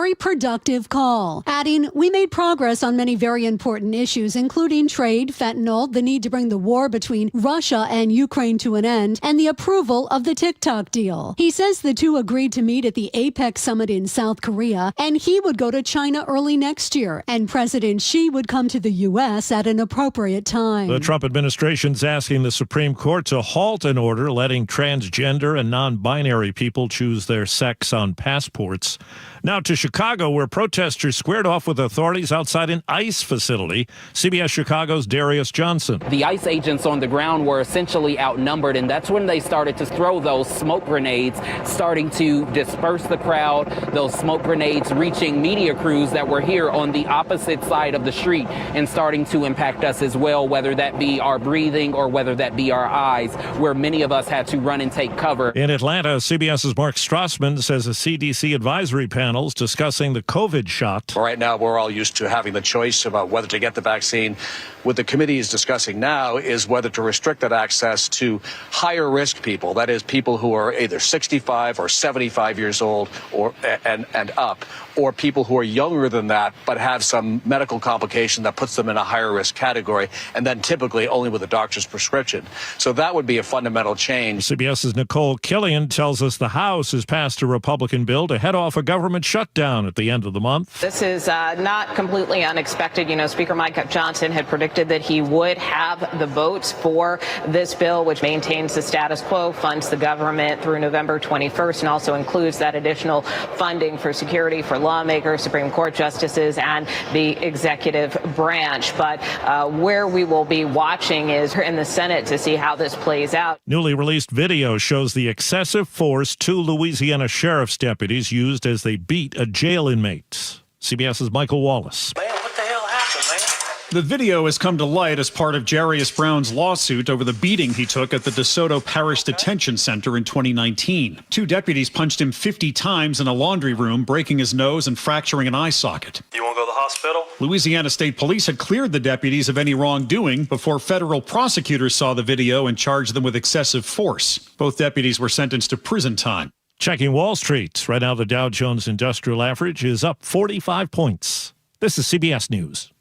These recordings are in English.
very productive call, adding, "We made progress on many very important issues, including trade, fentanyl, the need to bring the war between Russia and Ukraine to an end, and the approval of the TikTok deal." He says the two agreed to meet at the APEC summit in South Korea, and he would go to China early next year, and President Xi would come to the U.S. at an appropriate time. The Trump administration's asking the Supreme Court to halt an order letting transgender and non-binary people choose their sex on passports. Now to Chicago, where protesters squared off with authorities outside an ICE facility. CBS Chicago's Darius Johnson. The ICE agents on the ground were essentially outnumbered, and that's when they started to throw those smoke grenades, starting to disperse the crowd. Those smoke grenades reaching media crews that were here on the opposite side of the street and starting to impact us as well, whether that be our breathing or whether that be our eyes, where many of us had to run and take cover. In Atlanta, CBS's Mark Strassman says a CDC advisory panel discussing the COVID shot. Right now, we're all used to having the choice about whether to get the vaccine. What the committee is discussing now is whether to restrict that access to higher risk people, that is, people who are either 65 or 75 years old and up, or people who are younger than that but have some medical complication that puts them in a higher risk category, and then typically only with a doctor's prescription. So that would be a fundamental change. CBS's Nicole Killian tells us the House has passed a Republican bill to head off a government shutdown at the end of the month. This is not completely unexpected. You know, Speaker Mike Johnson had predicted that he would have the votes for this bill, which maintains the status quo, funds the government through November 21st, and also includes that additional funding for security for lawmakers, Supreme Court justices, and the executive branch. But where we will be watching is in the Senate to see how this plays out. Newly released video shows the excessive force two Louisiana sheriff's deputies used as they beat a jail inmate. CBS's Michael Wallace. Man, what the hell happened, man? The video has come to light as part of Jarius Brown's lawsuit over the beating he took at the DeSoto Parish Detention Center in 2019. Two deputies punched him 50 times in a laundry room, breaking his nose and fracturing an eye socket. You want to go to the hospital? Louisiana State Police had cleared the deputies of any wrongdoing before federal prosecutors saw the video and charged them with excessive force. Both deputies were sentenced to prison time. Checking Wall Street. Right now, the Dow Jones Industrial Average is up 45 points. This is CBS News.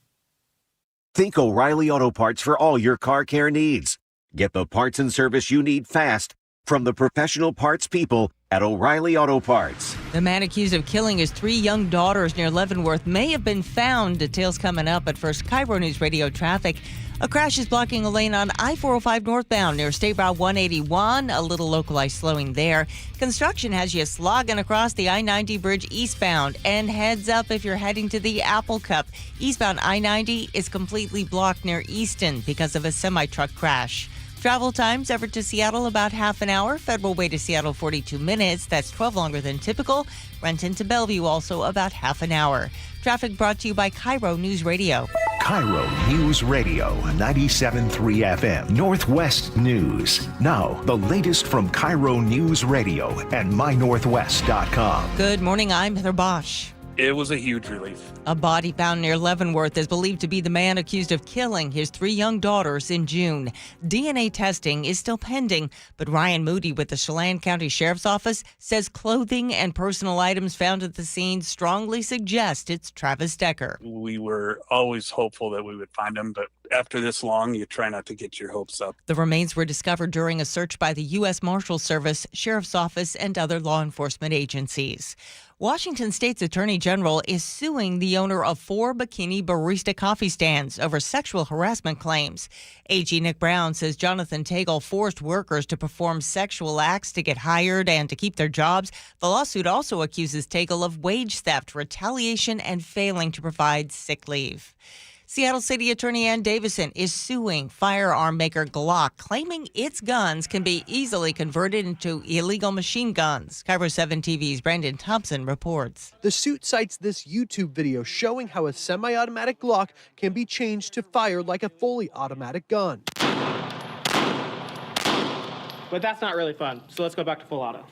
Think O'Reilly Auto Parts for all your car care needs. Get the parts and service you need fast from the professional parts people at O'Reilly Auto Parts. The man accused of killing his three young daughters near Leavenworth may have been found. Details coming up. But first, KIRO Newsradio traffic. A crash is blocking a lane on I-405 northbound near State Route 181. A little localized slowing there. Construction has you slogging across the I-90 bridge eastbound. And heads up if you're heading to the Apple Cup. Eastbound I-90 is completely blocked near Easton because of a semi-truck crash. Travel times, Everett to Seattle, about half an hour. Federal Way to Seattle, 42 minutes. That's 12 longer than typical. Renton to Bellevue, also about half an hour. Traffic brought to you by KIRO News Radio. KIRO News Radio, 97.3 FM, Northwest News. Now, the latest from KIRO News Radio and mynorthwest.com. Good morning, I'm Heather Bosch. It was a huge relief. A body found near Leavenworth is believed to be the man accused of killing his three young daughters in June. DNA testing is still pending, but Ryan Moody with the Chelan County Sheriff's Office says clothing and personal items found at the scene strongly suggest it's Travis Decker. We were always hopeful that we would find him, but after this long, you try not to get your hopes up. The remains were discovered during a search by the U.S. Marshals Service, Sheriff's Office, and other law enforcement agencies. Washington State's Attorney General is suing the owner of 4 bikini barista coffee stands over sexual harassment claims. AG Nick Brown says Jonathan Tagle forced workers to perform sexual acts to get hired and to keep their jobs. The lawsuit also accuses Tagle of wage theft, retaliation, and failing to provide sick leave. Seattle City Attorney Ann Davison is suing firearm maker Glock, claiming its guns can be easily converted into illegal machine guns. KIRO 7 TV's Brandon Thompson reports. The suit cites this YouTube video showing how a semi-automatic Glock can be changed to fire like a fully automatic gun. But that's not really fun, so let's go back to full auto.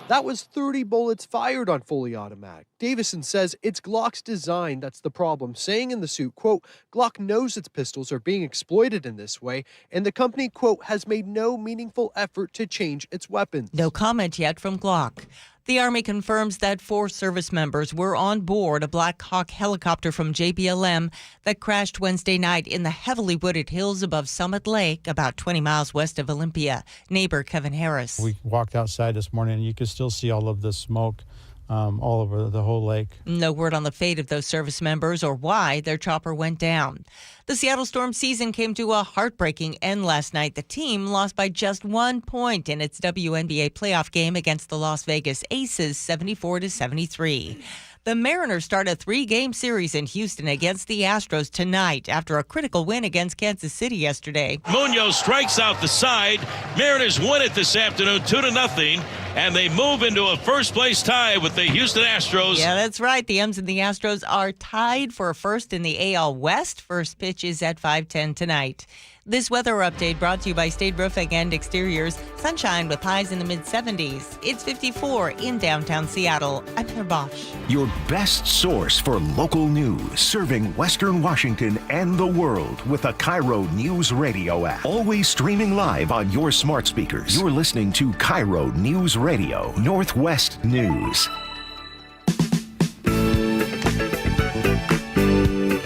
That was 30 bullets fired on fully automatic. Davison says it's Glock's design that's the problem, saying in the suit, quote, Glock knows its pistols are being exploited in this way, and the company, quote, has made no meaningful effort to change its weapons. No comment yet from Glock. The Army confirms that 4 service members were on board a Black Hawk helicopter from JBLM that crashed Wednesday night in the heavily wooded hills above Summit Lake, about 20 miles west of Olympia. Neighbor Kevin Harris. We walked outside this morning and you could still see all of the smoke all over the whole lake. No word on the fate of those service members or why their chopper went down. The Seattle Storm season came to a heartbreaking end last night. The team lost by just 1 point in its WNBA playoff game against the Las Vegas Aces, 74-73. The Mariners start a 3-game series in Houston against the Astros tonight after a critical win against Kansas City yesterday. Munoz strikes out the side. Mariners win it this afternoon 2-0, and they move into a first-place tie with the Houston Astros. Yeah, that's right. The M's and the Astros are tied for first in the AL West. First pitch is at 5:10 tonight. This weather update brought to you by State Roofing and Exteriors. Sunshine with highs in the mid-70s. It's 54 in downtown Seattle. I'm Heather Bosch. Your best source for local news, serving Western Washington and the world with the KIRO Newsradio App. Always streaming live on your smart speakers. You're listening to KIRO Newsradio, Northwest News.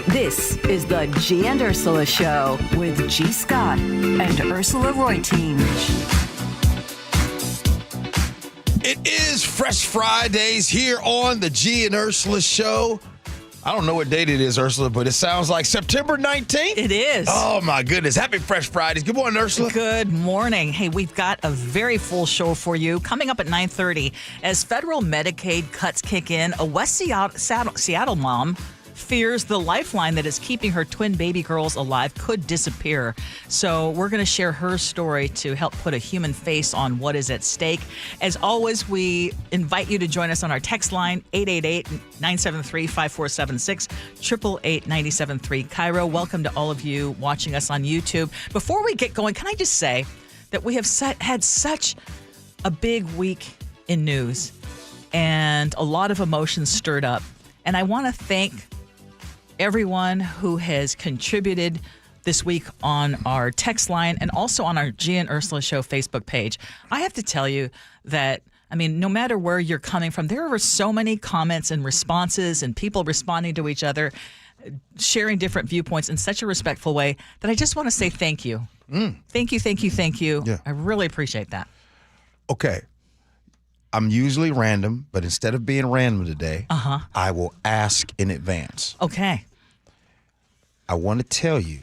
This is the Gee and Ursula Show with G. Scott and Ursula Reutin. It is Fresh Fridays here on the Gee and Ursula Show. I don't know what date it is, Ursula, but it sounds like September 19th. It is. Oh, my goodness. Happy Fresh Fridays. Good morning, Ursula. Good morning. Hey, we've got a very full show for you coming up at 9:30. As federal Medicaid cuts kick in, a West Seattle mom fears the lifeline that is keeping her twin baby girls alive could disappear. So we're going to share her story to help put a human face on what is at stake. As always, we invite you to join us on our text line, 888-973-5476, 888-973 KIRO. Welcome to all of you watching us on YouTube. Before we get going, can I just say that we have had such a big week in news and a lot of emotions stirred up. And I want to thank everyone who has contributed this week on our text line and also on our Gee and Ursula Show Facebook page. I have to tell you that, I mean, no matter where you're coming from, there are so many comments and responses and people responding to each other, sharing different viewpoints in such a respectful way that I just want to say thank you. Thank you, thank you, thank you. Yeah. I really appreciate that. Okay. I'm usually random, but instead of being random today, I will ask in advance. Okay. I want to tell you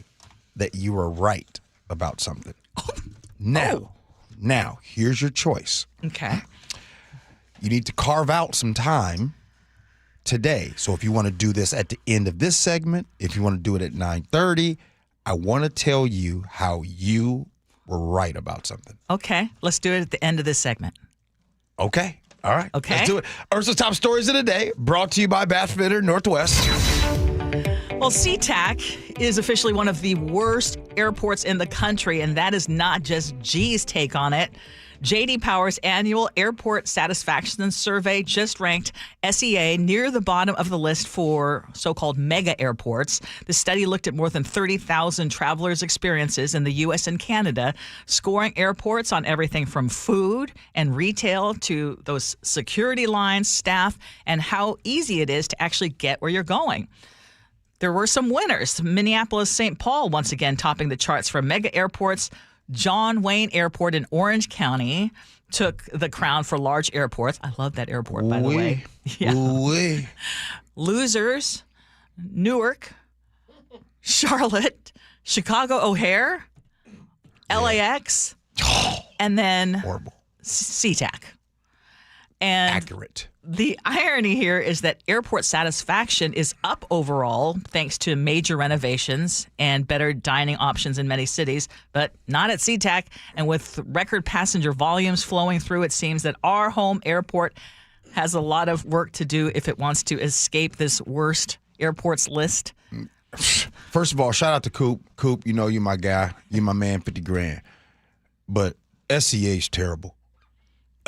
that you are right about something. Now, here's your choice. Okay. You need to carve out some time today. So if you want to do this at the end of this segment, if you want to do it at 9:30, I want to tell you how you were right about something. Okay. Let's do it at the end of this segment. Okay. All right. Okay. Let's do it. Ursula's top stories of the day, brought to you by Bassfitter Northwest. Well, SeaTac is officially one of the worst airports in the country, and that is not just G's take on it. J.D. Power's annual airport satisfaction survey just ranked SEA near the bottom of the list for so-called mega airports. The study looked at more than 30,000 travelers' experiences in the U.S. and Canada, scoring airports on everything from food and retail to those security lines, staff, and how easy it is to actually get where you're going. There were some winners. Minneapolis-St. Paul once again topping the charts for mega airports. John Wayne Airport in Orange County took the crown for large airports. I love that airport, by the way. Yeah. Losers, Newark, Charlotte, Chicago O'Hare, LAX, and then SeaTac. And accurate. The irony here is that airport satisfaction is up overall thanks to major renovations and better dining options in many cities, but not at SeaTac. And with record passenger volumes flowing through, it seems that our home airport has a lot of work to do if it wants to escape this worst airports list. First of all, shout out to Coop. Coop, you know you're my guy. You're my man, 50 grand. But SEA is terrible.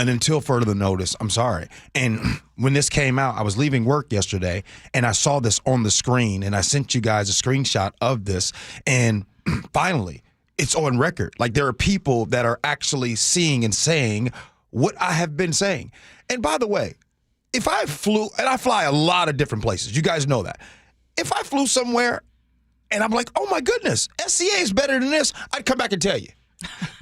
And until further notice, I'm sorry. And when this came out, I was leaving work yesterday, and I saw this on the screen, and I sent you guys a screenshot of this. And finally, it's on record. Like, there are people that are actually seeing and saying what I have been saying. And by the way, if I flew, and I fly a lot of different places, you guys know that. If I flew somewhere and I'm like, oh my goodness, SCA is better than this, I'd come back and tell you.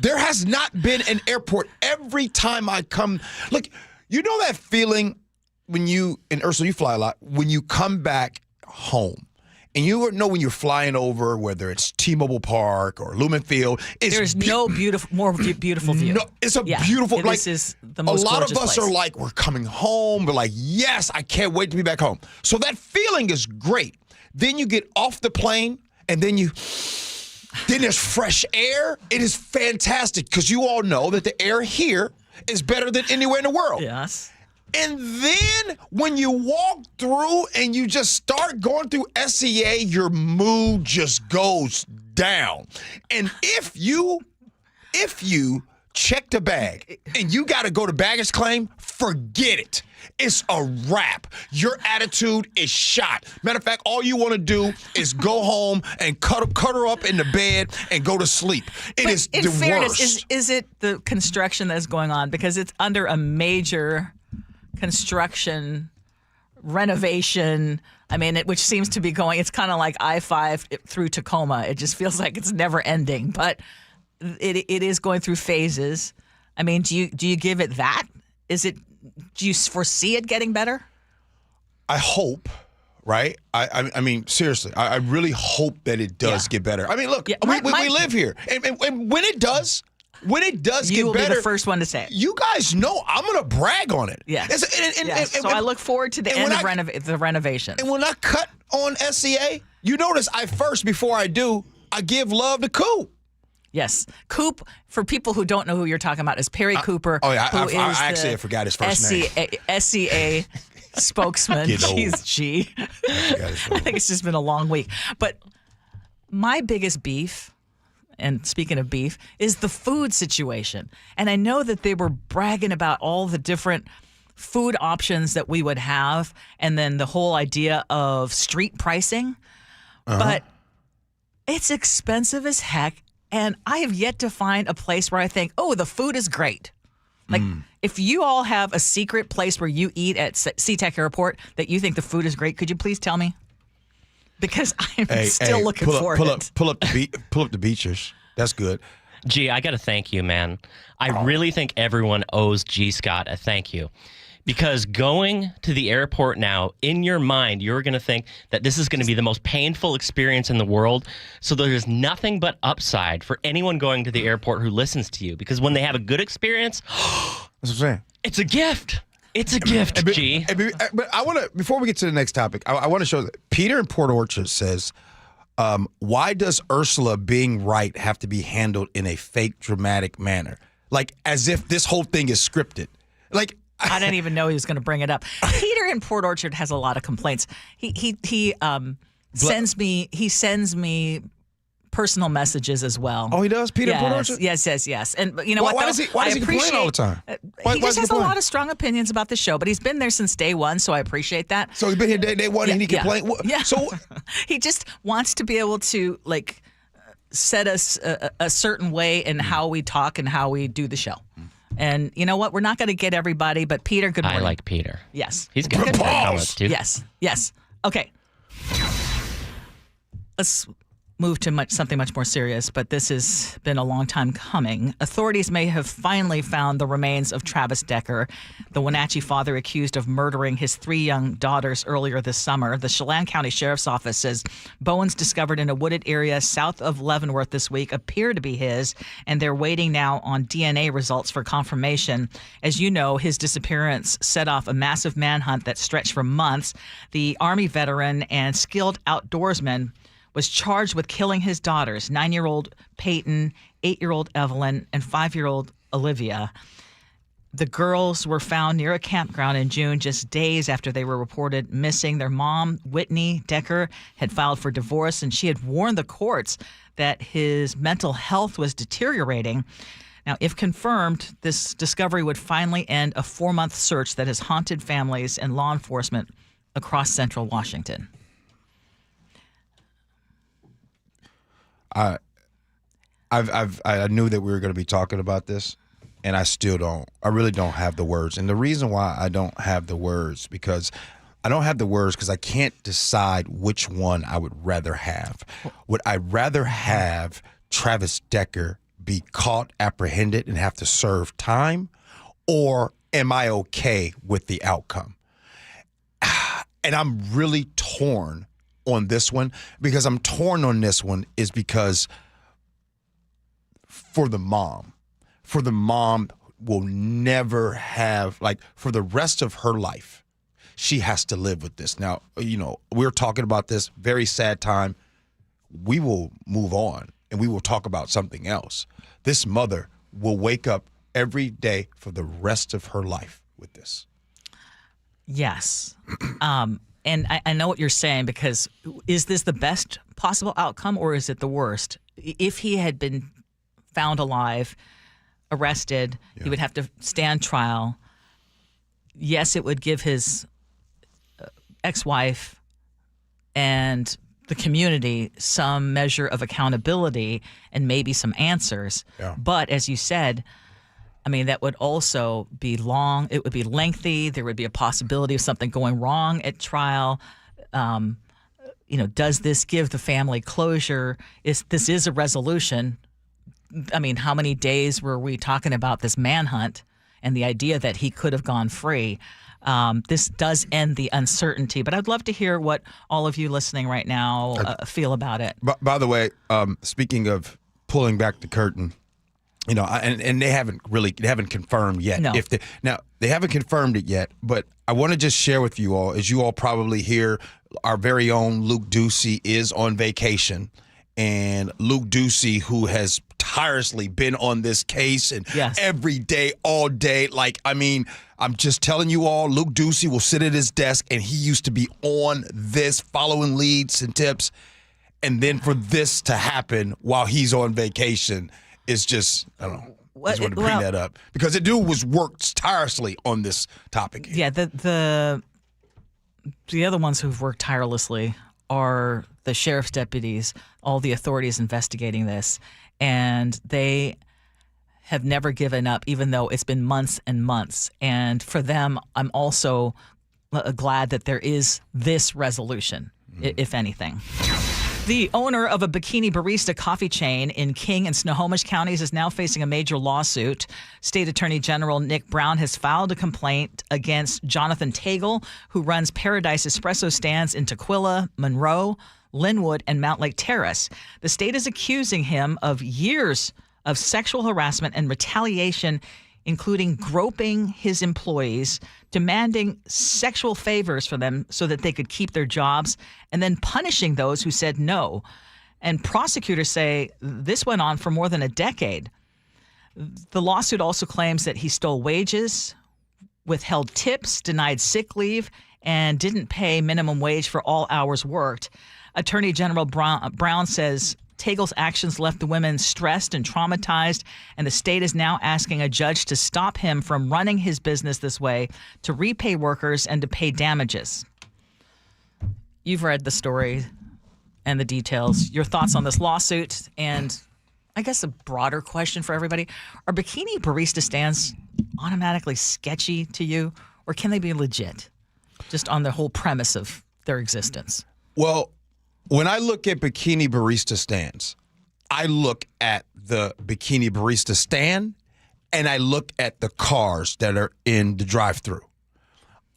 There has not been an airport every time I come. Look, you know that feeling when you, and Ursula, you fly a lot, when you come back home. And you know when you're flying over, whether it's T-Mobile Park or Lumen Field, there's no more beautiful view. No, it's a beautiful. Like, this is the most a lot of gorgeous us place. are like, we're coming home. We're like, yes, I can't wait to be back home. So that feeling is great. Then you get off the plane, and then there's fresh air. It is fantastic because you all know that the air here is better than anywhere in the world. Yes. And then when you walk through and you just start going through SCA, your mood just goes down. And if you check the bag and you got to go to baggage claim, forget it. It's a wrap. Your attitude is shot. Matter of fact, all you want to do is go home and cut her up in the bed and go to sleep. It is the worst. In fairness, is it the construction that's going on? Because it's under a major construction renovation. I mean, which seems to be going. It's kind of like I-5 through Tacoma. It just feels like it's never ending. But it is going through phases. I mean, do you give it that? Do you foresee it getting better? I hope. Right? I mean, seriously, I really hope that it does get better. I mean, look, we live here, and when it does. When it does you get will better, be the first one to say it. You guys know I'm going to brag on it. Yes. So I look forward to the end of the renovation. And when I cut on SCA, you notice before I do, I give love to Coop. Yes. Coop, for people who don't know who you're talking about, is Perry Cooper. Oh, yeah. I actually forgot his first name. SCA spokesman. Jeez, G. I think it's just been a long week. But my biggest beef, and speaking of beef, is the food situation. And I know that they were bragging about all the different food options that we would have and then the whole idea of street pricing. But it's expensive as heck. And I have yet to find a place where I think, oh, the food is great. Like, if you all have a secret place where you eat at SeaTac Airport that you think the food is great, could you please tell me? Because I'm still looking for it. Pull up the beaches. That's good. Gee, I got to thank you, man. I really think everyone owes G. Scott a thank you. Because going to the airport now, in your mind, you're going to think that this is going to be the most painful experience in the world. So there's nothing but upside for anyone going to the airport who listens to you. Because when they have a good experience, that's what I'm saying. It's a gift. It's a gift, G. But I want to, before we get to the next topic, I want to show that Peter in Port Orchard says, why does Ursula being right have to be handled in a fake, dramatic manner? Like, as if this whole thing is scripted. Like, I didn't even know he was going to bring it up. Peter in Port Orchard has a lot of complaints. He sends me personal messages as well. Oh, he does? Peter in Port Orchard? Yes. And you know what? Why does he complain all the time? He just has a lot of strong opinions about the show, but he's been there since day one, so I appreciate that. So he's been here day one and he complained? Yeah. So he just wants to be able to, like, set us a certain way in how we talk and how we do the show. And you know what? We're not going to get everybody, but Peter, good morning. I like Peter. Yes. He's good. Comments too. Yes. Okay. Let's move to something much more serious, but this has been a long time coming. Authorities may have finally found the remains of Travis Decker, the Wenatchee father accused of murdering his 3 young daughters earlier this summer. The Chelan County Sheriff's Office says bones discovered in a wooded area south of Leavenworth this week appear to be his, and they're waiting now on DNA results for confirmation. As you know, his disappearance set off a massive manhunt that stretched for months. The Army veteran and skilled outdoorsman was charged with killing his daughters, 9-year-old Peyton, 8-year-old Evelyn, and 5-year-old Olivia. The girls were found near a campground in June, just days after they were reported missing. Their mom, Whitney Decker, had filed for divorce, and she had warned the courts that his mental health was deteriorating. Now, if confirmed, this discovery would finally end a 4-month search that has haunted families and law enforcement across central Washington. I knew that we were going to be talking about this, and I really don't have the words. And the reason why I don't have the words, because I can't decide which one I would rather have. Would I rather have Travis Decker be caught, apprehended, and have to serve time, or am I okay with the outcome? And I'm really torn on this one. Because I'm torn on this one is because for the mom will never have, like, for the rest of her life, she has to live with this. Now, we're talking about this very sad time. We will move on and we will talk about something else. This mother will wake up every day for the rest of her life with this. Yes. And I know what you're saying, because is this the best possible outcome or is it the worst? If he had been found alive, arrested, he would have to stand trial. Yes, it would give his ex-wife and the community some measure of accountability and maybe some answers. Yeah. But as you said, I mean, that would also be long. It would be lengthy. There would be a possibility of something going wrong at trial. Does this give the family closure? This is a resolution. I mean, how many days were we talking about this manhunt and the idea that he could have gone free? This does end the uncertainty, but I'd love to hear what all of you listening right now feel about it. By the way, speaking of pulling back the curtain, and they haven't confirmed yet. No. They haven't confirmed it yet, but I want to just share with you all, as you all probably hear, our very own Luke Ducey is on vacation. And Luke Ducey, who has tirelessly been on this case and every day, all day. I'm just telling you all, Luke Ducey will sit at his desk, and he used to be on this, following leads and tips. And then for this to happen while he's on vacation is just, I don't know. I just wanted to bring that up. Because the dude worked tirelessly on this topic. Yeah, the other ones who've worked tirelessly are the sheriff's deputies, all the authorities investigating this, and they have never given up, even though it's been months and months. And for them, I'm also glad that there is this resolution, if anything. The owner of a bikini barista coffee chain in King and Snohomish counties is now facing a major lawsuit. State Attorney General Nick Brown has filed a complaint against Jonathan Tagle, who runs Paradise Espresso stands in Tukwila, Monroe, Linwood, and Mount Lake Terrace. The state is accusing him of years of sexual harassment and retaliation, including groping his employees, demanding sexual favors for them so that they could keep their jobs, and then punishing those who said no. And prosecutors say this went on for more than a decade. The lawsuit also claims that he stole wages, withheld tips, denied sick leave, and didn't pay minimum wage for all hours worked. Attorney General Brown says Tagle's actions left the women stressed and traumatized, and the state is now asking a judge to stop him from running his business this way, to repay workers, and to pay damages. You've read the story and the details. Your thoughts on this lawsuit, and I guess a broader question for everybody. Are bikini barista stands automatically sketchy to you, or can they be legit, just on the whole premise of their existence? Well, when I look at bikini barista stands, I look at the bikini barista stand and I look at the cars that are in the drive-thru.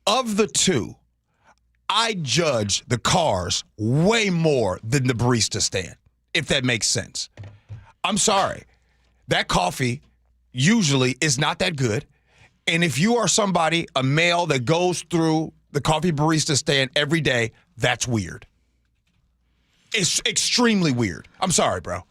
Of the two, I judge the cars way more than the barista stand, if that makes sense. I'm sorry. That coffee usually is not that good. And if you are somebody, a male that goes through the coffee barista stand every day, that's weird. It's extremely weird. I'm sorry, bro.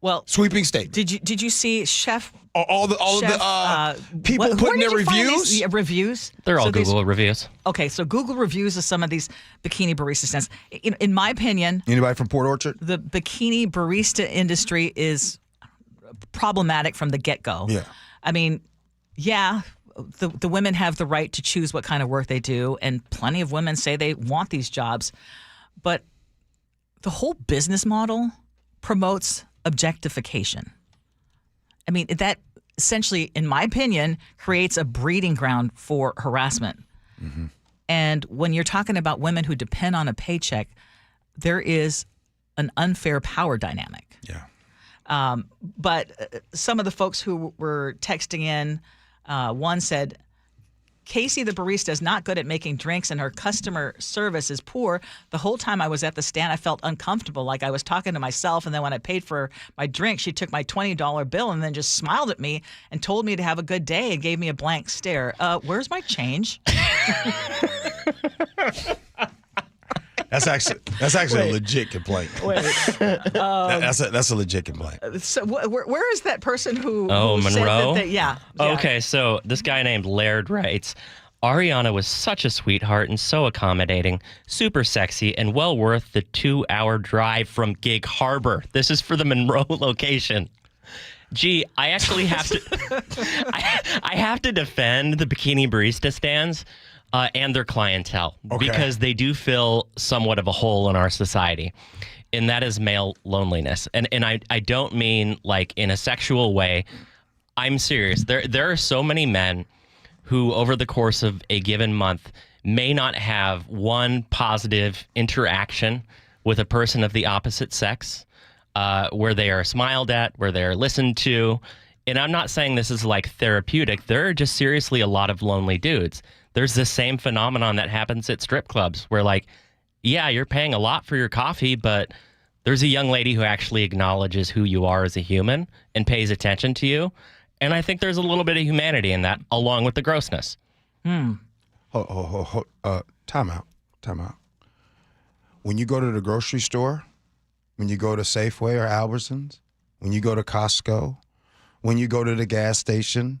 Well, sweeping statement. Did you see Chef? All of the people putting their reviews. Reviews. They're all Google reviews. Okay, so Google reviews of some of these bikini barista stands. In my opinion, anybody from Port Orchard? The bikini barista industry is problematic from the get-go. Yeah. I mean, yeah. The women have the right to choose what kind of work they do, and plenty of women say they want these jobs, but the whole business model promotes objectification. I mean, that essentially, in my opinion, creates a breeding ground for harassment. Mm-hmm. And when you're talking about women who depend on a paycheck, there is an unfair power dynamic. Yeah. But some of the folks who were texting in, one said, Casey, the barista, is not good at making drinks and her customer service is poor. The whole time I was at the stand, I felt uncomfortable, like I was talking to myself. And then when I paid for my drink, she took my $20 bill and then just smiled at me and told me to have a good day and gave me a blank stare. Where's my change? That's actually a legit complaint. Wait. That's a legit complaint. So where is that person who Monroe? said that they, yeah. Okay, so this guy named Laird writes, Ariana was such a sweetheart and so accommodating, super sexy, and well worth the 2-hour drive from Gig Harbor. This is for the Monroe location. Gee, I actually have to I have to defend the bikini barista stands and their clientele because they do fill somewhat of a hole in our society, and that is male loneliness. And I don't mean like in a sexual way. I'm serious. There are so many men who over the course of a given month may not have one positive interaction with a person of the opposite sex, where they are smiled at, where they are listened to. And I'm not saying this is like therapeutic. There are just seriously a lot of lonely dudes. There's this same phenomenon that happens at strip clubs where, like, yeah, you're paying a lot for your coffee, but there's a young lady who actually acknowledges who you are as a human and pays attention to you. And I think there's a little bit of humanity in that, along with the grossness. Time out. When you go to the grocery store, when you go to Safeway or Albertsons, when you go to Costco, when you go to the gas station,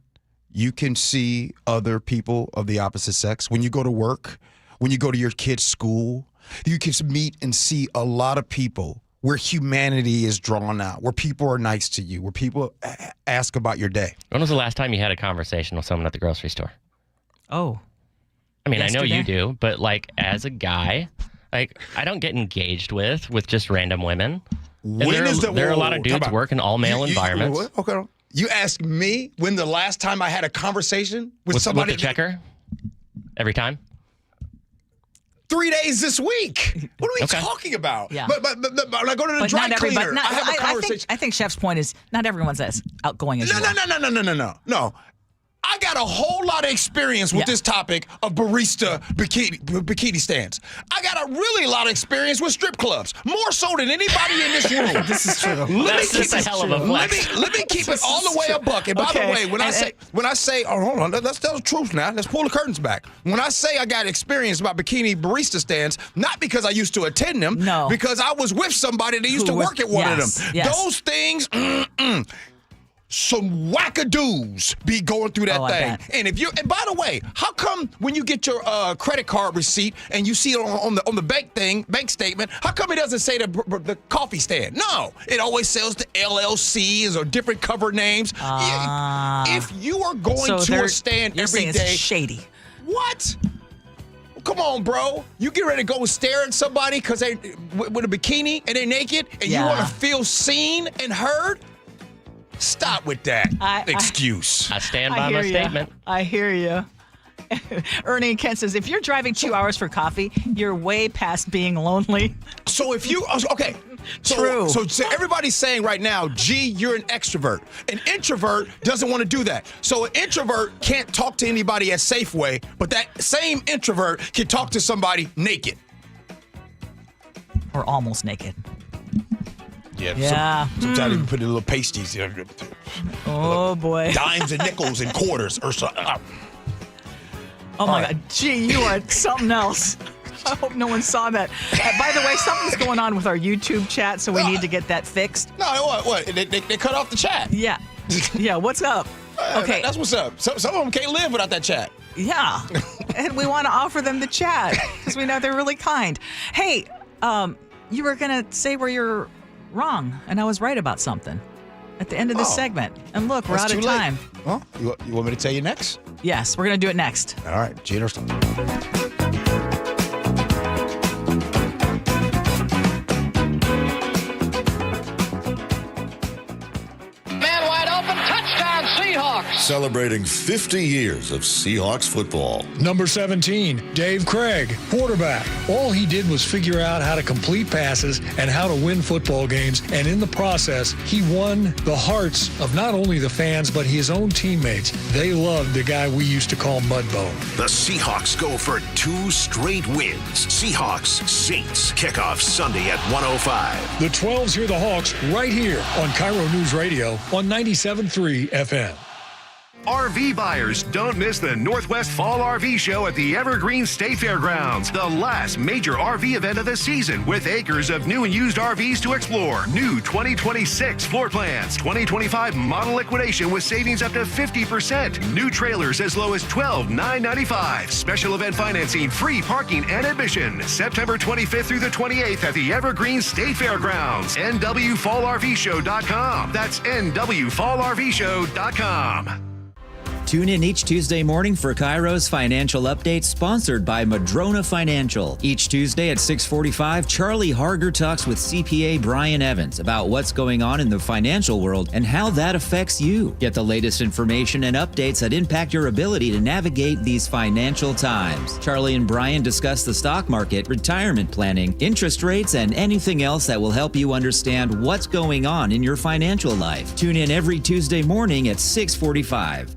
you can see other people of the opposite sex. When you go to work, when you go to your kid's school, you can meet and see a lot of people where humanity is drawn out, where people are nice to you, where people ask about your day. When was the last time you had a conversation with someone at the grocery store? Oh. I mean, Yesterday? I know you do, but like as a guy, like I don't get engaged with just random women. And there are a lot of dudes working all male environments. Okay. You ask me when the last time I had a conversation with somebody. With the checker? Every time? 3 days this week. What are we talking about? Yeah. But when I go to the dry cleaner, I have a conversation. I think Chef's point is not everyone's as outgoing as you are. No. I got a whole lot of experience with this topic of barista bikini stands. I got a really lot of experience with strip clubs, more so than anybody in this room. This is true. That's a hell of a flex. Let me keep it all the way a buck. And by the way, when I say, oh, hold on, let's tell the truth now. Let's pull the curtains back. When I say I got experience about bikini barista stands, not because I used to attend them, because I was with somebody that used to work at one of them. Yes. Those things, some wackadoos be going through that thing. And by the way, how come when you get your credit card receipt and you see it on the bank statement, how come it doesn't say the coffee stand? No, it always says the LLCs or different cover names. If you are going to a stand every day, it's shady. What? Come on, bro. You get ready to go and stare at somebody because they with a bikini and they're naked and you want to feel seen and heard? Stop with that excuse. I stand by my statement. I hear you. Ernie and Kent says, if you're driving 2 hours for coffee, you're way past being lonely. So if you, True. So everybody's saying right now, Gee, you're an extrovert. An introvert doesn't want to do that. So an introvert can't talk to anybody at Safeway, but that same introvert can talk to somebody Or almost naked. Yeah. Sometimes you put a little pasties there. Oh, boy. Dimes and nickels and quarters or something. Oh, my God. Gee, you are something else. I hope no one saw that. By the way, something's going on with our YouTube chat, so we need to get that fixed. No, what? They cut off the chat. Yeah. Yeah, what's up? Okay. That's what's up. Some of them can't live without that chat. Yeah. And we want to offer them the chat because we know they're really kind. Hey, you were going to say where you're wrong, and I was right about something at the end of this segment. And look, we're out of time. Well, you want me to tell you next? Yes, we're going to do it next. All right, Gee Ursula. Man wide open, touchdown Seahawks. celebrating 50 years of Seahawks football. Number 17, Dave Craig, quarterback. All he did was figure out how to complete passes and how to win football games, and in the process, he won the hearts of not only the fans, but his own teammates. They loved the guy we used to call Mudbone. The Seahawks go for 2 straight wins. Seahawks Saints kickoff Sunday at 1:05. The 12s hear the Hawks right here on KIRO Newsradio on 97.3 FM. RV buyers, don't miss the Northwest Fall RV Show at the Evergreen State Fairgrounds. The last major RV event of the season with acres of new and used RVs to explore. New 2026 floor plans, 2025 model liquidation with savings up to 50%. New trailers as low as $12,995. Special event financing, free parking and admission. September 25th through the 28th at the Evergreen State Fairgrounds. NWFallRVShow.com. That's NWFallRVShow.com. Tune in each Tuesday morning for KIRO's Financial Update, sponsored by Madrona Financial. Each Tuesday at 6:45, Charlie Harger talks with CPA Brian Evans about what's going on in the financial world and how that affects you. Get the latest information and updates that impact your ability to navigate these financial times. Charlie and Brian discuss the stock market, retirement planning, interest rates, and anything else that will help you understand what's going on in your financial life. Tune in every Tuesday morning at 6:45.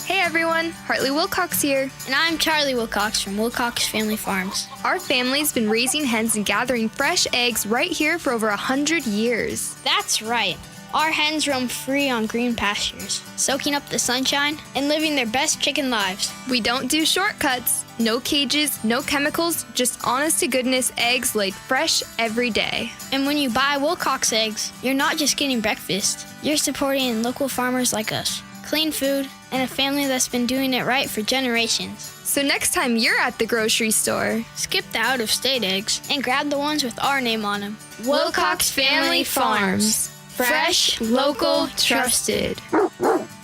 Hey everyone, Hartley Wilcox here. And I'm Charlie Wilcox from Wilcox Family Farms. Our family's been raising hens and gathering fresh eggs right here for over 100 years. That's right. Our hens roam free on green pastures, soaking up the sunshine and living their best chicken lives. We don't do shortcuts. No cages, no chemicals, just honest-to-goodness eggs laid fresh every day. And when you buy Wilcox eggs, you're not just getting breakfast. You're supporting local farmers like us. Clean food, and a family that's been doing it right for generations. So next time you're at the grocery store, skip the out-of-state eggs and grab the ones with our name on them. Wilcox Family Farms. Fresh, local, trusted.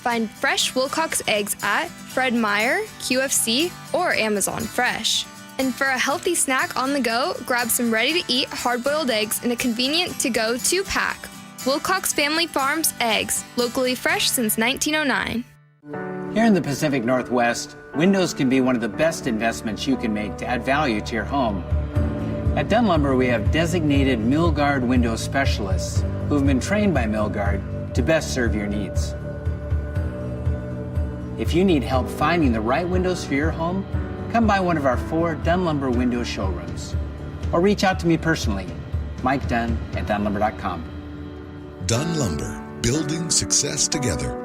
Find fresh Wilcox eggs at Fred Meyer, QFC, or Amazon Fresh. And for a healthy snack on the go, grab some ready-to-eat hard-boiled eggs in a convenient to-go 2-pack. Wilcox Family Farms eggs, locally fresh since 1909. Here in the Pacific Northwest, windows can be one of the best investments you can make to add value to your home. At Dunn Lumber, we have designated Milgard window specialists who have been trained by Milgard to best serve your needs. If you need help finding the right windows for your home, come by one of our 4 Dunn Lumber window showrooms. Or reach out to me personally, Mike Dunn at DunnLumber.com. Dunn Lumber, building success together.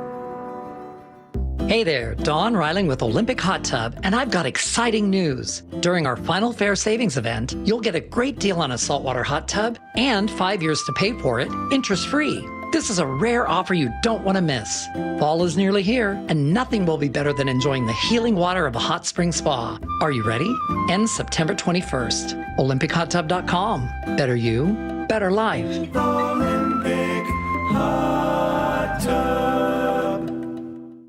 Hey there, Dawn Reiling with Olympic Hot Tub, and I've got exciting news. During our Final Fair Savings event, you'll get a great deal on a saltwater hot tub and 5 years to pay for it, interest-free. This is a rare offer you don't want to miss. Fall is nearly here, and nothing will be better than enjoying the healing water of a hot spring spa. Are you ready? Ends September 21st. OlympicHotTub.com. Better you, better life. Olympic Hot Tub.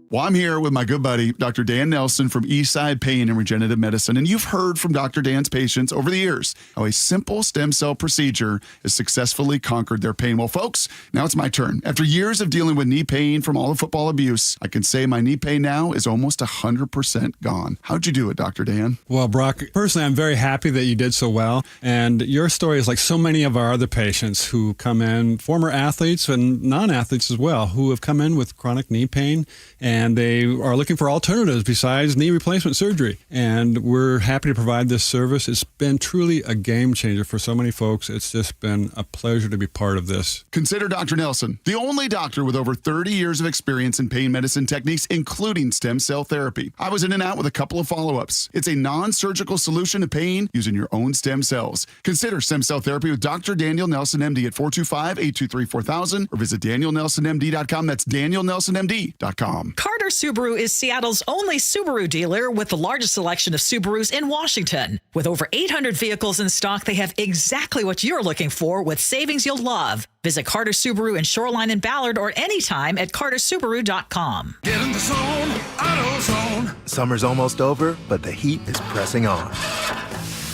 Well, I'm here with my good buddy, Dr. Dan Nelson from Eastside Pain and Regenerative Medicine. And you've heard from Dr. Dan's patients over the years how a simple stem cell procedure has successfully conquered their pain. Well, folks, now it's my turn. After years of dealing with knee pain from all the football abuse, I can say my knee pain now is almost 100% gone. How'd you do it, Dr. Dan? Well, Brock, personally, I'm very happy that you did so well. And your story is like so many of our other patients who come in, former athletes and non-athletes as well, who have come in with chronic knee pain, and they are looking for alternatives besides knee replacement surgery. And we're happy to provide this service. It's been truly a game changer for so many folks. It's just been a pleasure to be part of this. Consider Dr. Nelson, the only doctor with over 30 years of experience in pain medicine techniques, including stem cell therapy. I was in and out with a couple of follow-ups. It's a non-surgical solution to pain using your own stem cells. Consider stem cell therapy with Dr. Daniel Nelson, MD at 425-823-4000 or visit DanielNelsonMD.com. That's DanielNelsonMD.com. Carter Subaru is Seattle's only Subaru dealer with the largest selection of Subarus in Washington. With over 800 vehicles in stock, they have exactly what you're looking for with savings you'll love. Visit Carter Subaru in Shoreline and Ballard or anytime at CarterSubaru.com. Get in the zone, AutoZone. Summer's almost over, but the heat is pressing on.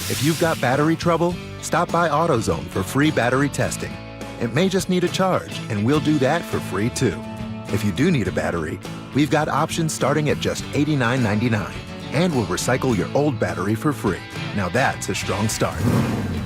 If you've got battery trouble, stop by AutoZone for free battery testing. It may just need a charge, and we'll do that for free too. If you do need a battery, we've got options starting at just $89.99. And we'll recycle your old battery for free. Now that's a strong start.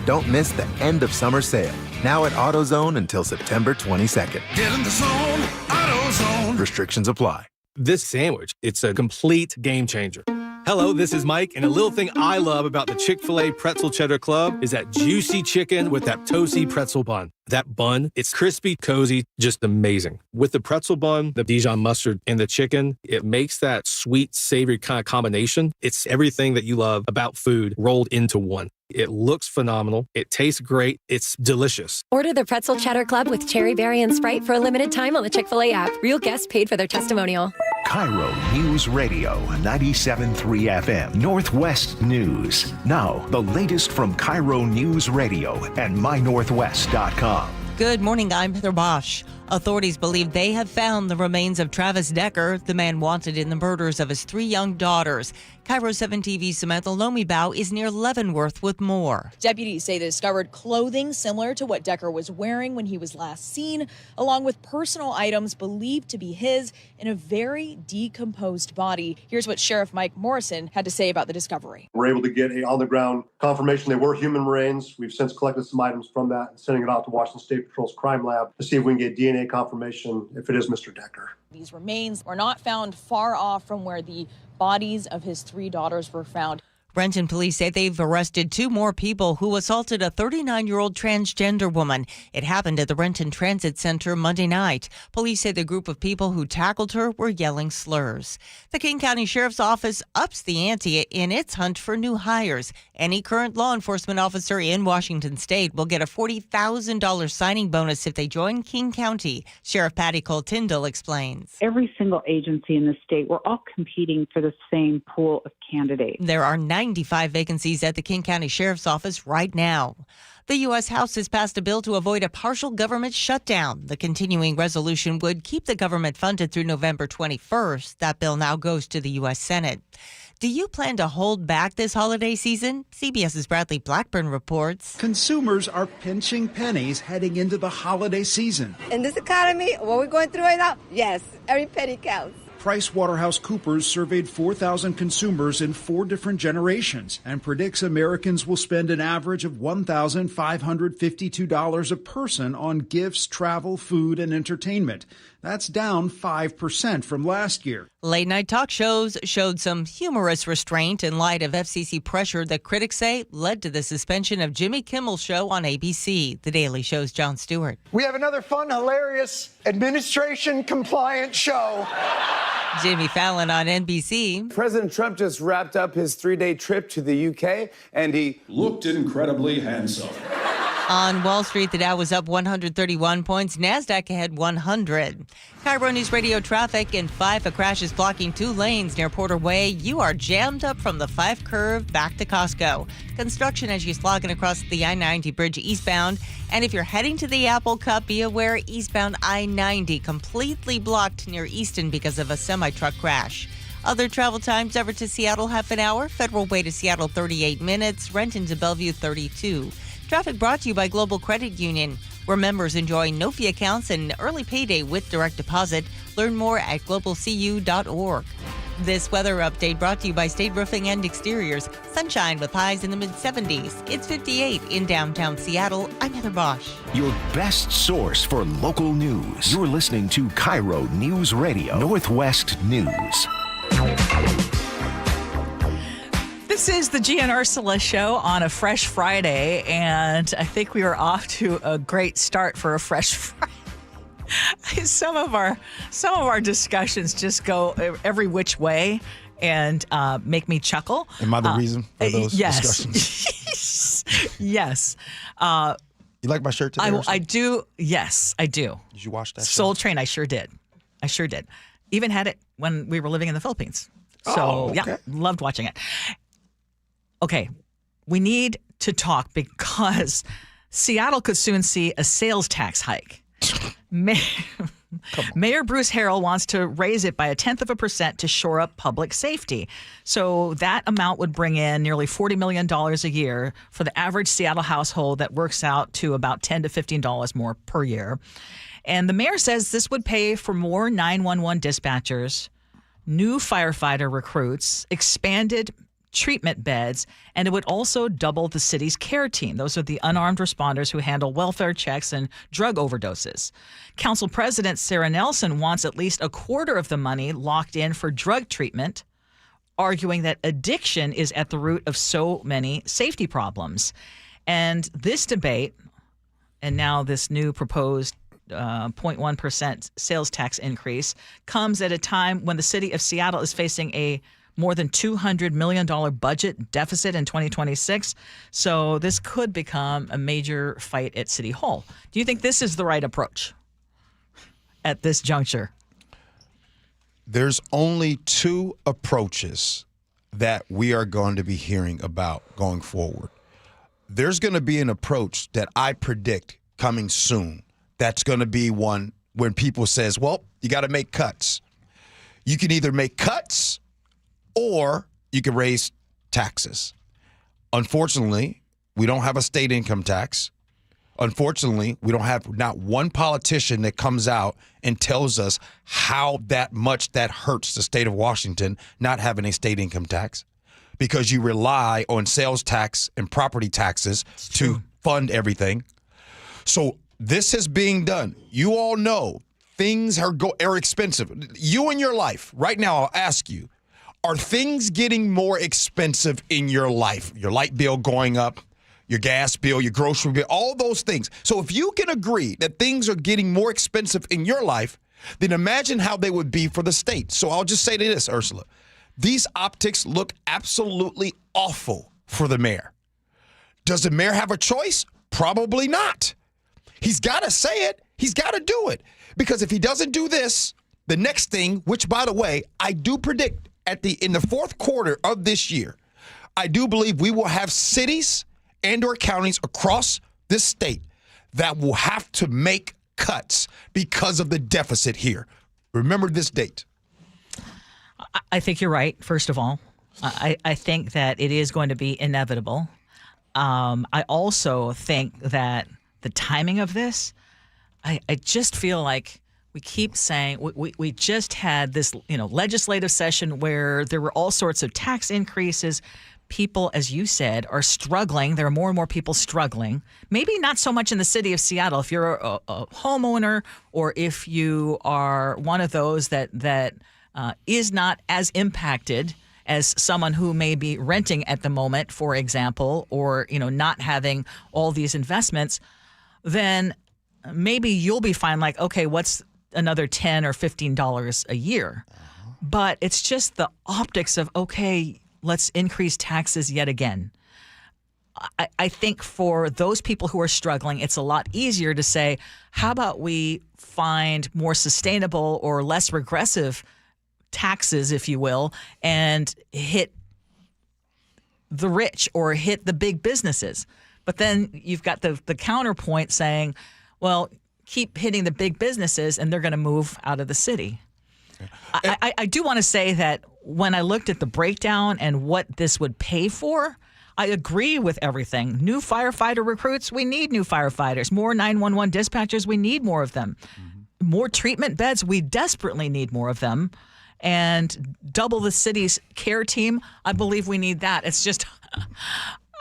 Don't miss the end of summer sale. Now at AutoZone until September 22nd. Get in the zone, AutoZone. Restrictions apply. This sandwich, it's a complete game changer. Hello, this is Mike, and a little thing I love about the Chick-fil-A Pretzel Cheddar Club is that juicy chicken with that toasty pretzel bun. That bun, it's crispy, cozy, just amazing. With the pretzel bun, the Dijon mustard, and the chicken, it makes that sweet, savory kind of combination. It's everything that you love about food rolled into one. It looks phenomenal. It tastes great. It's delicious. Order the Pretzel Cheddar Club with Cherry Berry and Sprite for a limited time on the Chick-fil-A app. Real guests paid for their testimonial. KIRO Newsradio 97.3 FM Northwest News. Now, the latest from KIRO Newsradio and mynorthwest.com. Good morning, I'm Heather Bosch. Authorities believe they have found the remains of Travis Decker, the man wanted in the murders of his 3 young daughters. KIRO 7 TV's Samantha Lomibao is near Leavenworth with more. Deputies say they discovered clothing similar to what Decker was wearing when he was last seen, along with personal items believed to be his in a very decomposed body. Here's what Sheriff Mike Morrison had to say about the discovery. We're able to get a on-the-ground confirmation they were human remains. We've since collected some items from that and sending it out to Washington State Patrol's crime lab to see if we can get DNA confirmation if it is Mr. Decker. These remains were not found far off from where the bodies of his 3 daughters were found. Renton police say they've arrested 2 more people who assaulted a 39-year-old transgender woman. It happened at the Renton Transit Center Monday night. Police say the group of people who tackled her were yelling slurs. The King County Sheriff's Office ups the ante in its hunt for new hires. Any current law enforcement officer in Washington State will get a $40,000 signing bonus if they join King County. Sheriff Patty Cole Tyndall explains. Every single agency in the state, we're all competing for the same pool of candidates. There are 95 vacancies at the King County Sheriff's Office right now. The U.S. House has passed a bill to avoid a partial government shutdown. The continuing resolution would keep the government funded through November 21st. That bill now goes to the U.S. Senate. Do you plan to hold back this holiday season? CBS's Bradley Blackburn reports. Consumers are pinching pennies heading into the holiday season. In this economy, what we're going through right now, yes, every penny counts. PricewaterhouseCoopers surveyed 4,000 consumers in 4 different generations and predicts Americans will spend an average of $1,552 a person on gifts, travel, food, and entertainment. That's down 5% from last year. Late-night talk shows showed some humorous restraint in light of FCC pressure that critics say led to the suspension of Jimmy Kimmel's show on ABC. The Daily Show's Jon Stewart. We have another fun, hilarious, administration-compliant show. Jimmy Fallon on NBC. President Trump just wrapped up his 3-day trip to the UK, and he looked incredibly handsome. On Wall Street, the Dow was up 131 points. NASDAQ had 100. KIRO News Radio traffic in 5. A crash is blocking 2 lanes near Porter Way. You are jammed up from the 5 curve back to Costco. Construction as you're slogging across the I-90 bridge eastbound. And if you're heading to the Apple Cup, be aware eastbound I-90 completely blocked near Easton because of a semi-truck crash. Other travel times, Everett to Seattle, half an hour. Federal Way to Seattle, 38 minutes. Renton to Bellevue, 32. Traffic brought to you by Global Credit Union, where members enjoy no fee accounts and early payday with direct deposit. Learn more at globalcu.org. This weather update brought to you by State Roofing and Exteriors. Sunshine with highs in the mid-70s. It's 58 in downtown Seattle. I'm Heather Bosch. Your best source for local news. You're listening to KIRO News Radio, Northwest News. This is the Gee and Ursula Show on a fresh Friday, and I think we are off to a great start for a fresh Friday. Some of our discussions just go every which way and make me chuckle. Am I the reason for those discussions? Yes. You like my shirt today? I do. Yes, I do. Did you watch that? Soul Train. I sure did. Even had it when we were living in the Philippines. So yeah, loved watching it. Okay, we need to talk because Seattle could soon see a sales tax hike. Mayor Bruce Harrell wants to raise it by 0.1% to shore up public safety. So that amount would bring in nearly $40 million a year for the average Seattle household. That works out to about $10 to $15 more per year. And the mayor says this would pay for more 911 dispatchers, new firefighter recruits, expanded treatment beds, and it would also double the city's care team. Those are the unarmed responders who handle welfare checks and drug overdoses. Council President Sarah Nelson wants at least a quarter of the money locked in for drug treatment, arguing that addiction is at the root of so many safety problems. And this debate, and now this new proposed 0.1% sales tax increase, comes at a time when the city of Seattle is facing a more than $200 million budget deficit in 2026. So this could become a major fight at City Hall. Do you think this is the right approach at this juncture? There's only two approaches that we are going to be hearing about going forward. There's going to be an approach that I predict coming soon. That's going to be one when people says, well, you got to make cuts. You can either make cuts or you can raise taxes. Unfortunately, we don't have a state income tax. Unfortunately, we don't have not one politician that comes out and tells us how that much that hurts the state of Washington not having a state income tax, because you rely on sales tax and property taxes to fund everything. So this is being done. You all know things are expensive. You in your life, right now, I'll ask you, are things getting more expensive in your life? Your light bill going up, your gas bill, your grocery bill, all those things. So if you can agree that things are getting more expensive in your life, then imagine how they would be for the state. So I'll just say this, Ursula. These optics look absolutely awful for the mayor. Does the mayor have a choice? Probably not. He's got to say it. He's got to do it. Because if he doesn't do this, the next thing, which, by the way, I do predict in the fourth quarter of this year, I do believe we will have cities and or counties across this state that will have to make cuts because of the deficit here. Remember this date. I think you're right, first of all. I think that it is going to be inevitable. I also think that the timing of this, I just feel like we keep saying we just had this, legislative session where there were all sorts of tax increases. People, as you said, are struggling. There are more and more people struggling. Maybe not so much in the city of Seattle. If you're a homeowner, or if you are one of those that is not as impacted as someone who may be renting at the moment, for example, or not having all these investments, then maybe you'll be fine. Like, okay, what's another $10 or $15 a year? But it's just the optics of, okay, let's increase taxes yet again. I think for those people who are struggling, it's a lot easier to say, how about we find more sustainable or less regressive taxes, if you will, and hit the rich or hit the big businesses. But then you've got the counterpoint saying, well, keep hitting the big businesses and they're going to move out of the city. I do want to say that when I looked at the breakdown and what this would pay for, I agree with everything. New firefighter recruits, we need new firefighters. More 911 dispatchers, we need more of them. Mm-hmm. More treatment beds, we desperately need more of them. And double the city's care team, I believe we need that. It's just,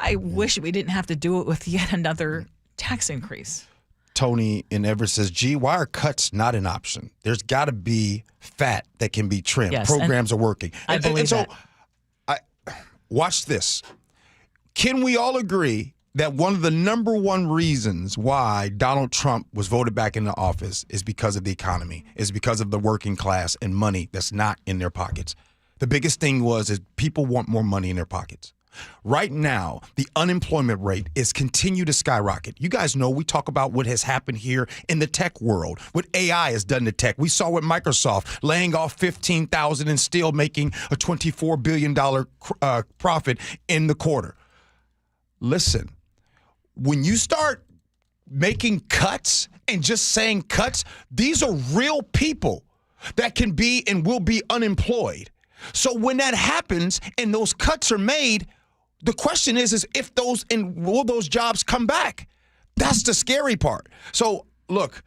I wish we didn't have to do it with yet another tax increase. Tony in Everett says, gee, why are cuts not an option? There's got to be fat that can be trimmed. Yes, programs are working. I believe so watch this. Can we all agree that one of the number one reasons why Donald Trump was voted back into office is because of the economy, is because of the working class and money that's not in their pockets? The biggest thing is people want more money in their pockets. Right now, the unemployment rate is continue to skyrocket. You guys know we talk about what has happened here in the tech world, what AI has done to tech. We saw with Microsoft laying off 15,000 and still making a $24 billion profit in the quarter. Listen, when you start making cuts and just saying cuts, these are real people that can be and will be unemployed. So when that happens and those cuts are made, the question is if will those jobs come back? That's the scary part. So look,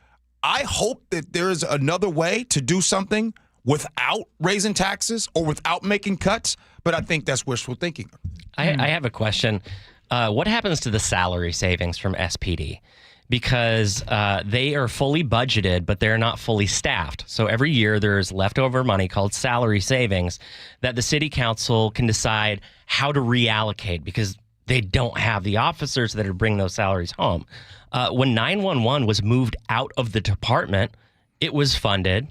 I hope that there is another way to do something without raising taxes or without making cuts, but I think that's wishful thinking. I have a question. What happens to the salary savings from SPD? Because they are fully budgeted, but they're not fully staffed. So every year there's leftover money called salary savings that the city council can decide how to reallocate because they don't have the officers that are bringing those salaries home. When 911 was moved out of the department, it was funded.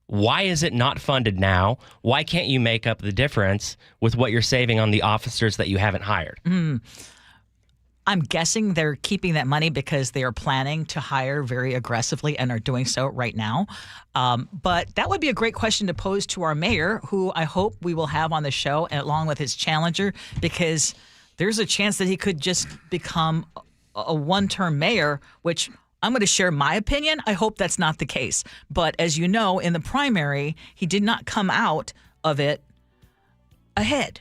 Why is it not funded now? Why can't you make up the difference with what you're saving on the officers that you haven't hired? I'm guessing they're keeping that money because they are planning to hire very aggressively and are doing so right now. But that would be a great question to pose to our mayor, who I hope we will have on the show, along with his challenger, because there's a chance that he could just become a one-term mayor, which I'm going to share my opinion. I hope that's not the case. But as you know, in the primary, he did not come out of it ahead.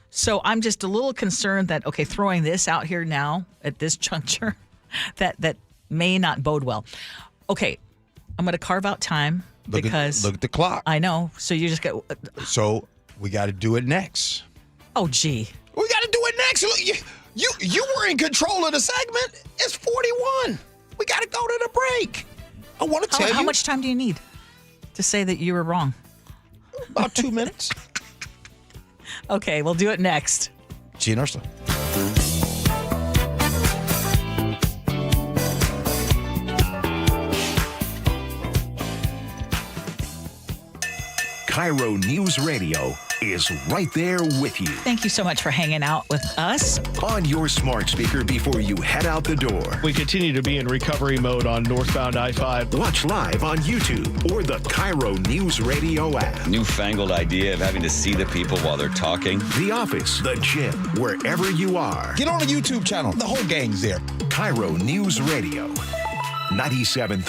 So I'm just a little concerned that, okay, throwing this out here now at this juncture, that may not bode well. Okay, I'm going to carve out time because... Look at the clock. I know. So you just get... So we got to do it next. Oh, gee. We got to do it next. Look, you were in control of the segment. It's 41. We got to go to the break. I want to tell you. How much time do you need to say that you were wrong? About 2 minutes. Okay, we'll do it next. Gee and Ursula. KIRO News Radio is right there with you. Thank you so much for hanging out with us. On your smart speaker before you head out the door. We continue to be in recovery mode on northbound I-5. Watch live on YouTube or the KIRO Newsradio app. Newfangled idea of having to see the people while they're talking. The office, the gym, wherever you are. Get on the YouTube channel. The whole gang's there. KIRO News Radio. 97.3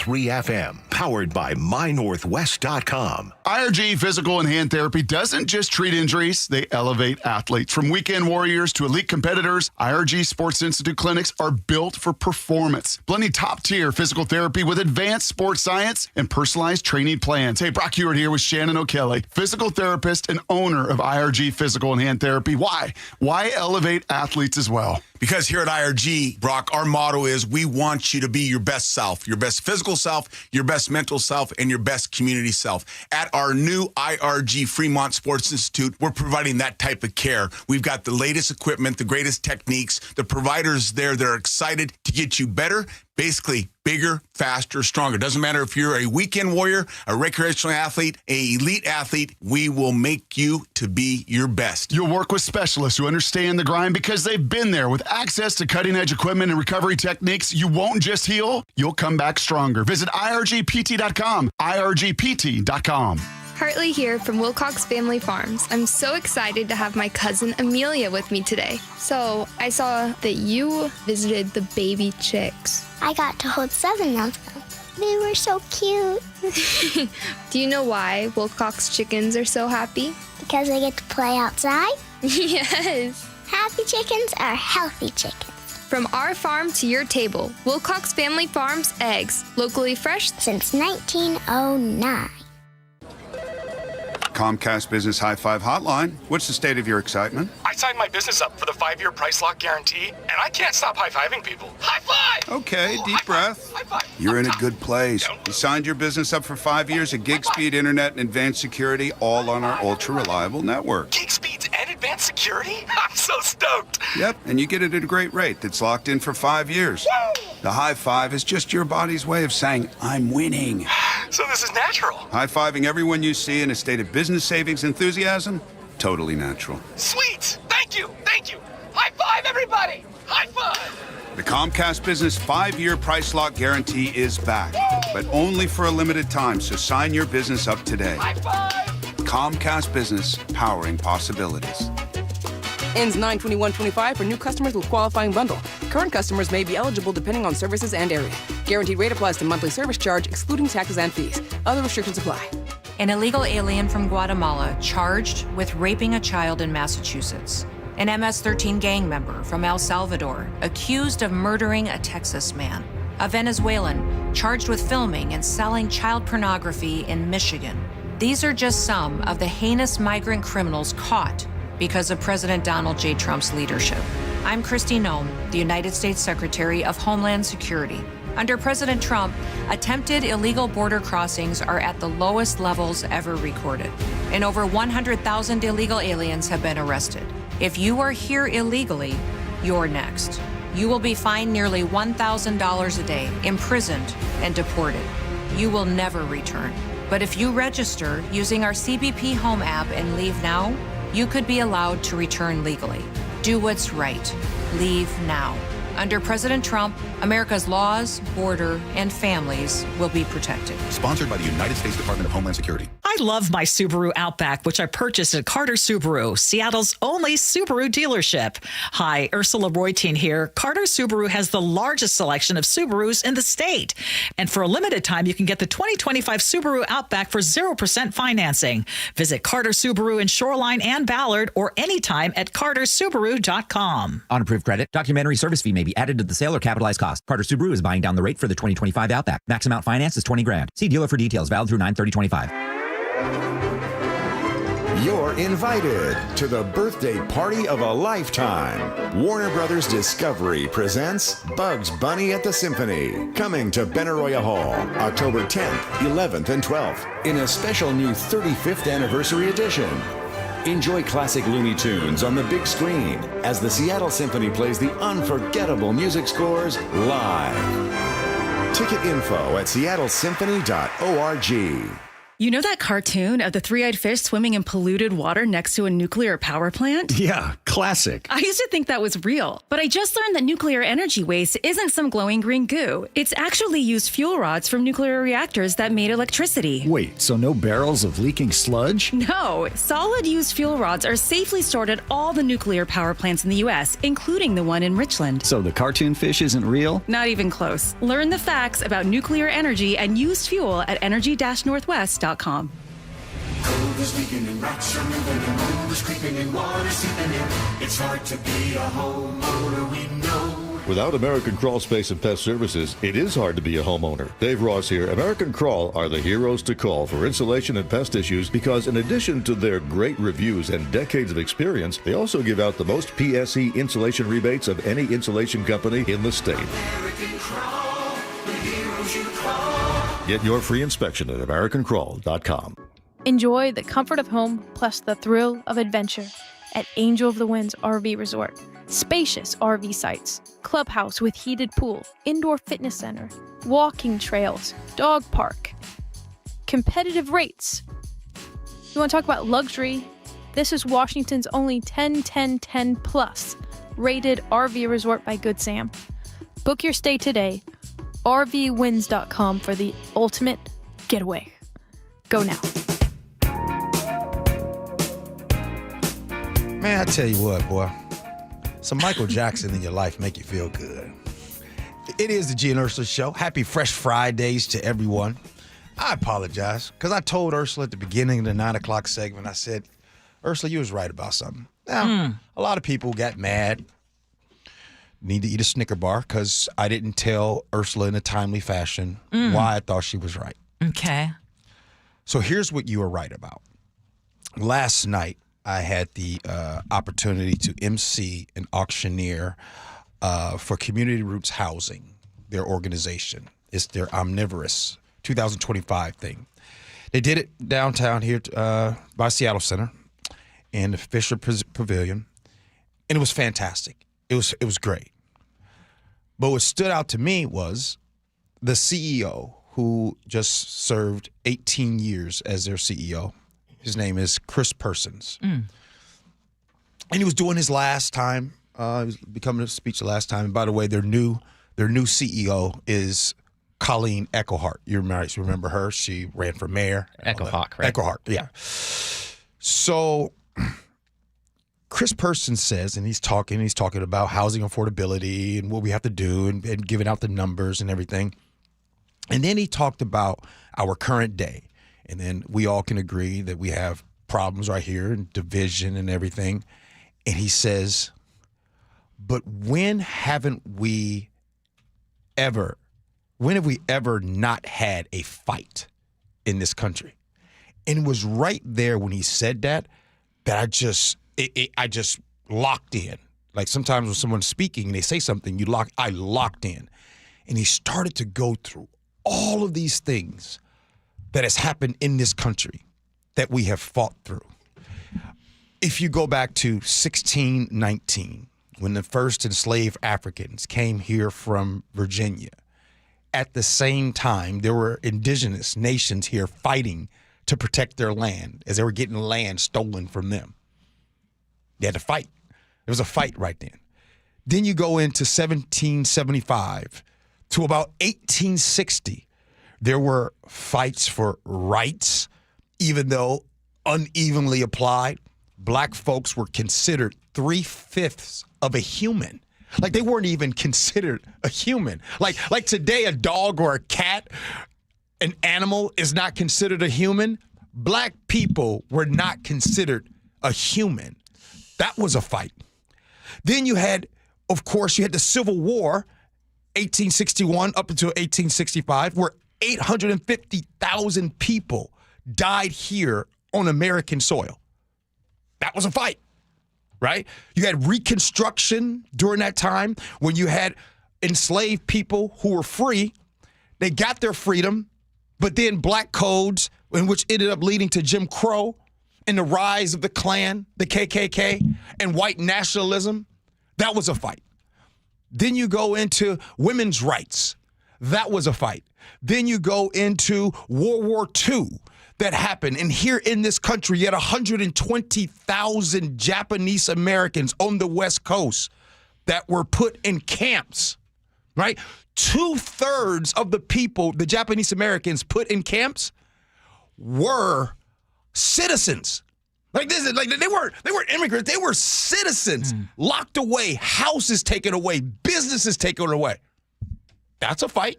FM, powered by MyNorthwest.com. IRG Physical and Hand Therapy doesn't just treat injuries, they elevate athletes. From weekend warriors to elite competitors, IRG Sports Institute clinics are built for performance, blending top-tier physical therapy with advanced sports science and personalized training plans. Hey, Brock Hewitt here with Shannon O'Kelly, physical therapist and owner of IRG Physical and Hand Therapy. Why? Why elevate athletes as well? Because here at IRG, Brock, our motto is we want you to be your best self, your best physical self, your best mental self, and your best community self. At our new IRG Fremont Sports Institute, we're providing that type of care. We've got the latest equipment, the greatest techniques, the providers there that are excited to get you better, basically bigger, faster, stronger. Doesn't matter if you're a weekend warrior, a recreational athlete, an elite athlete, we will make you to be your best. You'll work with specialists who understand the grind because they've been there. With access to cutting-edge equipment and recovery techniques, you won't just heal, you'll come back stronger. Visit irgpt.com, irgpt.com. Hartley here from Wilcox Family Farms. I'm so excited to have my cousin Amelia with me today. So I saw that you visited the baby chicks. I got to hold 7 of them. They were so cute. Do you know why Wilcox chickens are so happy? Because they get to play outside? Yes. Happy chickens are healthy chickens. From our farm to your table, Wilcox Family Farms eggs, locally fresh since 1909. Comcast Business High Five Hotline. What's the state of your excitement? I signed my business up for the 5-year price lock guarantee, and I can't stop high-fiving people. High five! Okay, deep breath. High five. You're in a good place. You signed your business up for 5 years of gig speed internet and advanced security, all on our ultra-reliable network. Gig speeds and advanced security? I'm so stoked. Yep, and you get it at a great rate that's locked in for 5 years. Woo! The high five is just your body's way of saying, I'm winning. So this is natural. High-fiving everyone you see in a state of business savings enthusiasm, totally natural. Sweet! Thank you! Thank you! High five, everybody! High five! The Comcast Business 5-year price lock guarantee is back, but only for a limited time, so sign your business up today. High five! Comcast Business, powering possibilities. Ends 9/21/25 for new customers with qualifying bundle. Current customers may be eligible depending on services and area. Guaranteed rate applies to monthly service charge, excluding taxes and fees. Other restrictions apply. An illegal alien from Guatemala charged with raping a child in Massachusetts. An MS-13 gang member from El Salvador accused of murdering a Texas man. A Venezuelan charged with filming and selling child pornography in Michigan. These are just some of the heinous migrant criminals caught because of President Donald J. Trump's leadership. I'm Kristi Noem, the United States Secretary of Homeland Security. Under President Trump, attempted illegal border crossings are at the lowest levels ever recorded, and over 100,000 illegal aliens have been arrested. If you are here illegally, you're next. You will be fined nearly $1,000 a day, imprisoned, and deported. You will never return. But if you register using our CBP Home app and leave now, you could be allowed to return legally. Do what's right. Leave now. Under President Trump, America's laws, border, and families will be protected. Sponsored by the United States Department of Homeland Security. I love my Subaru Outback, which I purchased at Carter Subaru, Seattle's only Subaru dealership. Hi, Ursula Reutin here. Carter Subaru has the largest selection of Subarus in the state. And for a limited time, you can get the 2025 Subaru Outback for 0% financing. Visit Carter Subaru in Shoreline and Ballard or anytime at cartersubaru.com. On approved credit, documentary service fee may be added to the sale or capitalized cost. Carter Subaru is buying down the rate for the 2025 Outback. Max amount finance is $20,000. See dealer for details. Valid through 9/30/25. You're invited to the birthday party of a lifetime. Warner Brothers Discovery presents Bugs Bunny at the Symphony, coming to Benaroya Hall, October 10th, 11th, and 12th, in a special new 35th anniversary edition. Enjoy classic Looney Tunes on the big screen as the Seattle Symphony plays the unforgettable music scores live. Ticket info at seattlesymphony.org. You know that cartoon of the three-eyed fish swimming in polluted water next to a nuclear power plant? Yeah, classic. I used to think that was real, but I just learned that nuclear energy waste isn't some glowing green goo. It's actually used fuel rods from nuclear reactors that made electricity. Wait, so no barrels of leaking sludge? No, solid used fuel rods are safely stored at all the nuclear power plants in the U.S., including the one in Richland. So the cartoon fish isn't real? Not even close. Learn the facts about nuclear energy and used fuel at energy-northwest.com. Cold is leaking and rats are moving and mold is creeping and water seeping in. It's hard to be a homeowner, we know. Without American Crawl Space and Pest Services, it is hard to be a homeowner. Dave Ross here. American Crawl are the heroes to call for insulation and pest issues because in addition to their great reviews and decades of experience, they also give out the most PSE insulation rebates of any insulation company in the state. American Crawl, the heroes you call. Get your free inspection at AmericanCrawl.com. Enjoy the comfort of home plus the thrill of adventure at Angel of the Winds RV Resort. Spacious RV sites, clubhouse with heated pool, indoor fitness center, walking trails, dog park, competitive rates. You want to talk about luxury? This is Washington's only 10-10-10 plus rated RV resort by Good Sam. Book your stay today. RVwinds.com for the ultimate getaway. Go now. Man, I tell you what, boy. Some Michael Jackson in your life make you feel good. It is the Gee and Ursula Show. Happy Fresh Fridays to everyone. I apologize because I told Ursula at the beginning of the 9 o'clock segment, I said, Ursula, you was right about something. Now, a lot of people got mad. Need to eat a Snicker bar because I didn't tell Ursula in a timely fashion why I thought she was right. Okay. So here's what you were right about. Last night, I had the opportunity to MC an auctioneer for Community Roots Housing, their organization. It's their Omnivorous 2025 thing. They did it downtown here by Seattle Center in the Fisher Pavilion, and it was fantastic. It was great. But what stood out to me was the CEO who just served 18 years as their CEO. His name is Chris Persons. And he was doing his last time. He was becoming a speech the last time. And by the way, their new CEO is Colleen Echohart. You might remember her. She ran for mayor. Echohawk, right? Echohart, yeah. So Chris Persons says, and he's talking about housing affordability and what we have to do and giving out the numbers and everything. And then he talked about our current day. And then we all can agree that we have problems right here and division and everything. And he says, but when haven't we ever when have we ever not had a fight in this country? And it was right there when he said that I just locked in. Like sometimes when someone's speaking and they say something, I locked in. And he started to go through all of these things that has happened in this country that we have fought through. If you go back to 1619, when the first enslaved Africans came here from Virginia, at the same time, there were indigenous nations here fighting to protect their land as they were getting land stolen from them. They had to fight. There was a fight right then. Then you go into 1775 to about 1860. There were fights for rights, even though unevenly applied. Black folks were considered 3/5 of a human. Like they weren't even considered a human. Like today, a dog or a cat, an animal is not considered a human. Black people were not considered a human. That was a fight. Then you had, of course, the Civil War, 1861 up until 1865, where 850,000 people died here on American soil. That was a fight, right? You had Reconstruction during that time when you had enslaved people who were free. They got their freedom, but then black codes, in which ended up leading to Jim Crow and the rise of the Klan, the KKK, and white nationalism. That was a fight. Then you go into women's rights. That was a fight. Then you go into World War II that happened. And here in this country, you had 120,000 Japanese Americans on the West Coast that were put in camps, right? 2/3 of the people, the Japanese Americans put in camps, were citizens. Like this, like they weren't immigrants, they were citizens, locked away, houses taken away, businesses taken away. That's a fight.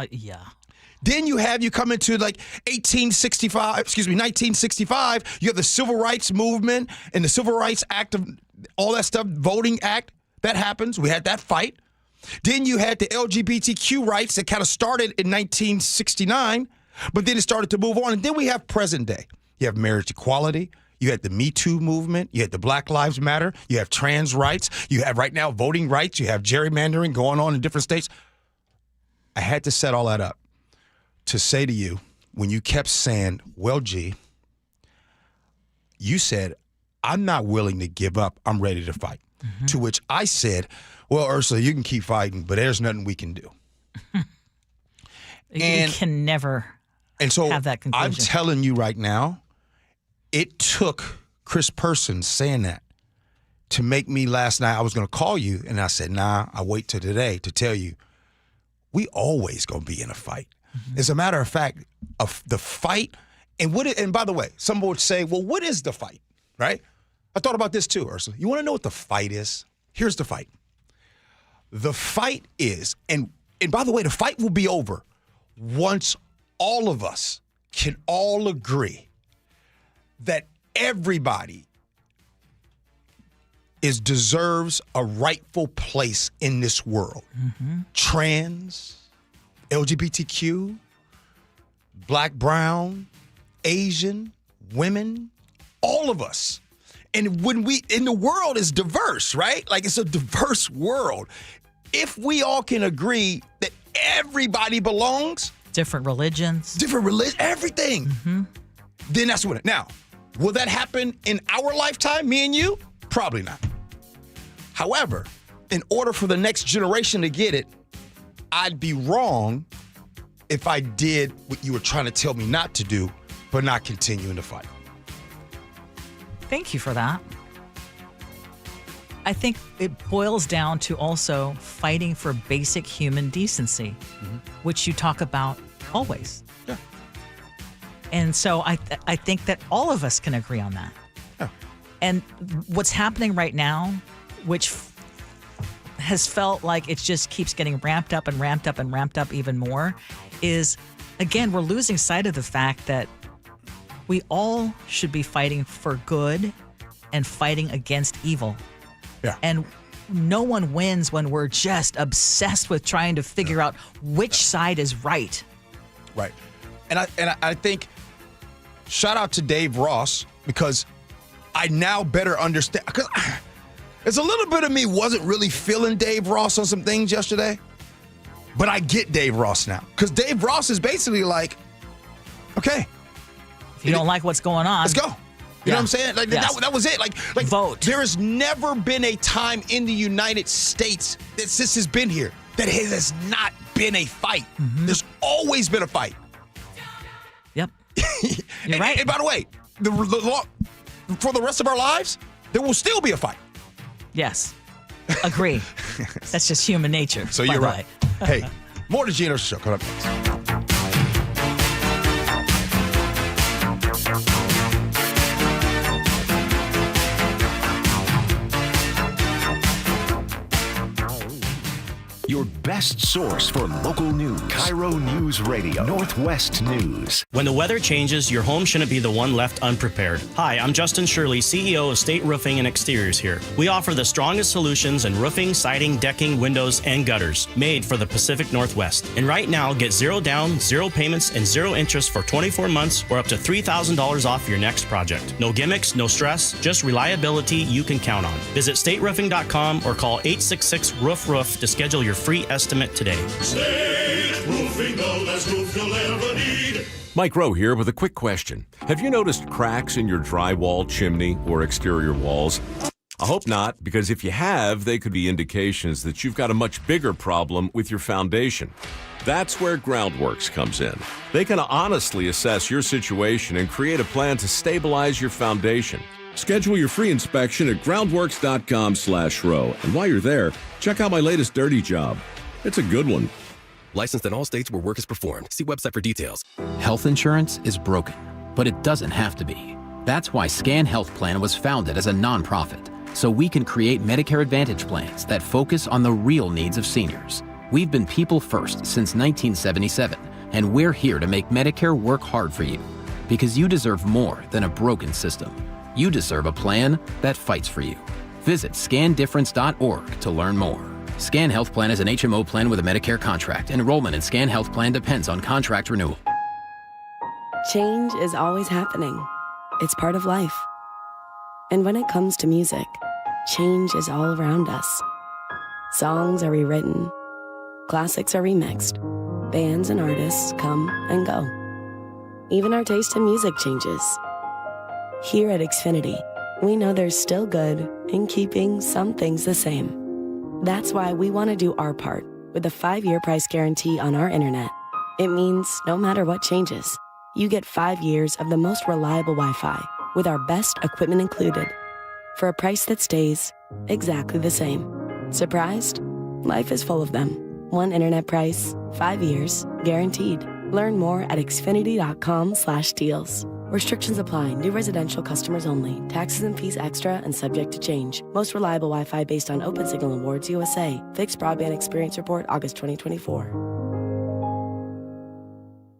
Yeah. Then you come into like 1965, you have the Civil Rights Movement and the Civil Rights Act of all that stuff, Voting Act, that happens. We had that fight. Then you had the LGBTQ rights that kind of started in 1969, but then it started to move on. And then we have present day. You have marriage equality. You had the Me Too movement. You had the Black Lives Matter. You have trans rights. You have right now voting rights. You have gerrymandering going on in different states. I had to set all that up to say to you, when you kept saying, well, G, you said, I'm not willing to give up. I'm ready to fight. Mm-hmm. To which I said, well, Ursula, you can keep fighting, but there's nothing we can do. You can never have that conclusion. I'm telling you right now, it took Chris Person saying that to make me last night. I was going to call you, and I said, nah, I'll wait till today to tell you, we always going to be in a fight. Mm-hmm. As a matter of fact, the fight, and by the way, someone would say, well, what is the fight, right? I thought about this too, Ursula. You want to know what the fight is? Here's the fight. The fight is, and by the way, the fight will be over once all of us can all agree that everybody deserves a rightful place in this world. Mm-hmm. Trans, LGBTQ, Black, Brown, Asian, women, all of us. And the world is diverse, right? Like it's a diverse world. If we all can agree that everybody belongs. Different religions, everything. Mm-hmm. Then that's what. Now, will that happen in our lifetime, me and you? Probably not. However, in order for the next generation to get it, I'd be wrong if I did what you were trying to tell me not to do, but not continuing to fight. Thank you for that. I think it boils down to also fighting for basic human decency, mm-hmm. which you talk about always. Yeah. And so I think that all of us can agree on that. Yeah. And what's happening right now, which has felt like it just keeps getting ramped up and ramped up and ramped up even more, is, again, we're losing sight of the fact that we all should be fighting for good and fighting against evil. Yeah. And no one wins when we're just obsessed with trying to figure out which side is right. Right. And I think shout out to Dave Ross, because I now better understand. Because there's a little bit of me wasn't really feeling Dave Ross on some things yesterday, but I get Dave Ross now. Because Dave Ross is basically like, okay. If you don't like what's going on, let's go. You know what I'm saying? Like that was it. Like vote. There has never been a time in the United States that since has been here that it has not been a fight. Mm-hmm. There's always been a fight. Yep. You're right. And by the way, the law, for the rest of our lives, there will still be a fight. Yes. Agree. That's just human nature. So you're right. Hey, more to Gee and Ursula Show. Coming up next. Your best source for local news. KIRO Newsradio, Northwest News. When the weather changes, your home shouldn't be the one left unprepared. Hi, I'm Justin Shirley, CEO of State Roofing and Exteriors here. We offer the strongest solutions in roofing, siding, decking, windows, and gutters, made for the Pacific Northwest. And right now, get 0 down, 0 payments, and 0 interest for 24 months or up to $3,000 off your next project. No gimmicks, no stress, just reliability you can count on. Visit stateroofing.com or call 866-ROOF-ROOF to schedule your free estimate today. State Roofing, the best roof you'll ever need. Mike Rowe here with a quick question. Have you noticed cracks in your drywall, chimney, or exterior walls? I hope not, because if you have, they could be indications that you've got a much bigger problem with your foundation. That's where Groundworks comes in. They can honestly assess your situation and create a plan to stabilize your foundation. Schedule your free inspection at groundworks.com/row. And while you're there, check out my latest dirty job. It's a good one. Licensed in all states where work is performed. See website for details. Health insurance is broken, but it doesn't have to be. That's why Scan Health Plan was founded as a nonprofit, so we can create Medicare Advantage plans that focus on the real needs of seniors. We've been people first since 1977, and we're here to make Medicare work hard for you, because you deserve more than a broken system. You deserve a plan that fights for you. Visit scandifference.org to learn more. Scan Health Plan is an HMO plan with a Medicare contract. Enrollment in Scan Health Plan depends on contract renewal. Change is always happening. It's part of life. And when it comes to music, change is all around us. Songs are rewritten. Classics are remixed. Bands and artists come and go. Even our taste in music changes. Here at Xfinity, we know there's still good in keeping some things the same. That's why we want to do our part with a 5-year price guarantee on our internet. It means no matter what changes, you get 5 years of the most reliable Wi-Fi with our best equipment included for a price that stays exactly the same. Surprised? Life is full of them. One internet price, 5 years, guaranteed. Learn more at xfinity.com/deals. Restrictions apply. New residential customers only. Taxes and fees extra and subject to change. Most reliable Wi-Fi based on Open Signal Awards USA. Fixed Broadband Experience Report, August 2024.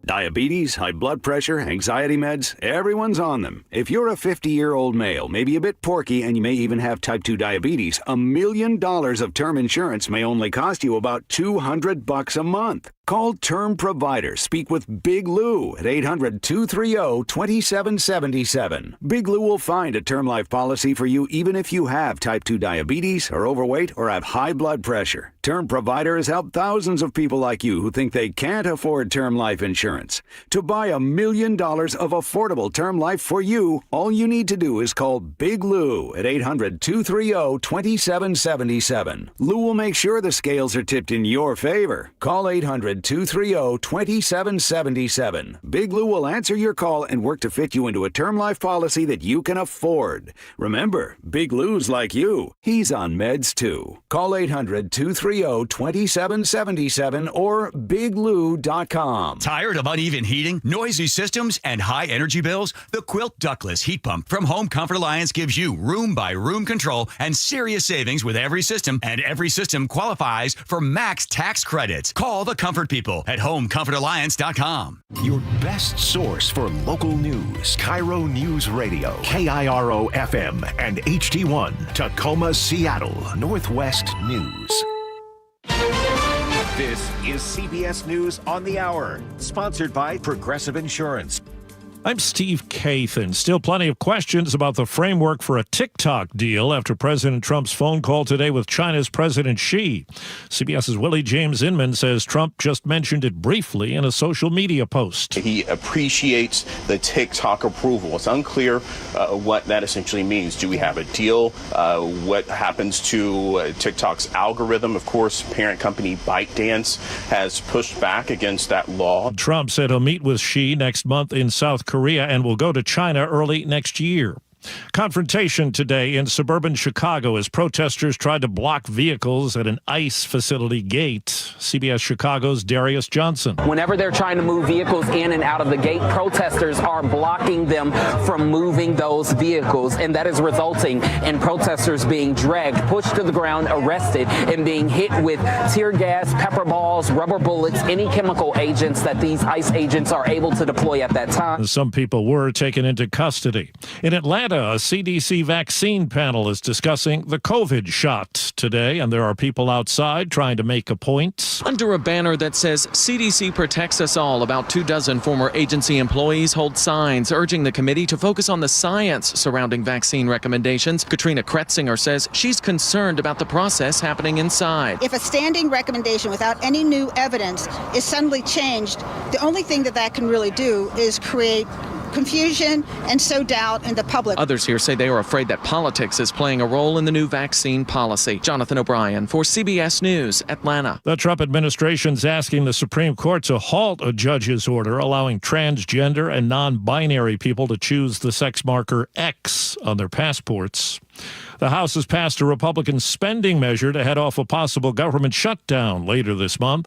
Diabetes, high blood pressure, anxiety meds, everyone's on them. If you're a 50-year-old male, maybe a bit porky, and you may even have type 2 diabetes, $1 million of term insurance may only cost you about $200 a month. Call Term Provider. Speak with Big Lou at 800-230-2777. Big Lou will find a term life policy for you even if you have type 2 diabetes, are overweight, or have high blood pressure. Term Provider has helped thousands of people like you who think they can't afford term life insurance. To buy $1 million of affordable term life for you, all you need to do is call Big Lou at 800-230-2777. Lou will make sure the scales are tipped in your favor. Call 800-230-2777. Big Lou will answer your call and work to fit you into a term life policy that you can afford. Remember, Big Lou's like you. He's on meds too. Call 800-230-2777 or biglou.com. Tired of uneven heating, noisy systems, and high energy bills? The Quilt Ductless Heat Pump from Home Comfort Alliance gives you room-by-room control and serious savings with every system, and every system qualifies for max tax credits. Call the Comfort comfort people at homecomfortalliance.com. Your best source for local news. KIRO News Radio. KIRO FM and HD1. Tacoma, Seattle. Northwest News. This is CBS News on the Hour. Sponsored by Progressive Insurance. I'm Steve Kathan. Still plenty of questions about the framework for a TikTok deal after President Trump's phone call today with China's President Xi. CBS's Willie James Inman says Trump just mentioned it briefly in a social media post. He appreciates the TikTok approval. It's unclear what that essentially means. Do we have a deal? What happens to TikTok's algorithm? Of course, parent company ByteDance has pushed back against that law. Trump said he'll meet with Xi next month in South Korea and will go to China early next year. Confrontation today in suburban Chicago as protesters tried to block vehicles at an ICE facility gate. CBS Chicago's Darius Johnson. Whenever they're trying to move vehicles in and out of the gate, protesters are blocking them from moving those vehicles, and that is resulting in protesters being dragged, pushed to the ground, arrested, and being hit with tear gas, pepper balls, rubber bullets, any chemical agents that these ICE agents are able to deploy at that time. Some people were taken into custody. In Atlanta, a CDC vaccine panel is discussing the COVID shot today, and there are people outside trying to make a point. Under a banner that says CDC protects us all, about 24 former agency employees hold signs urging the committee to focus on the science surrounding vaccine recommendations. Katrina Kretzinger says she's concerned about the process happening inside. If a standing recommendation without any new evidence is suddenly changed, the only thing that can really do is create confusion and sow doubt in the public. Others here say they are afraid that politics is playing a role in the new vaccine policy. Jonathan O'Brien for CBS News, Atlanta. The Trump administration's asking the Supreme Court to halt a judge's order allowing transgender and non-binary people to choose the sex marker X on their passports. The House has passed a Republican spending measure to head off a possible government shutdown later this month.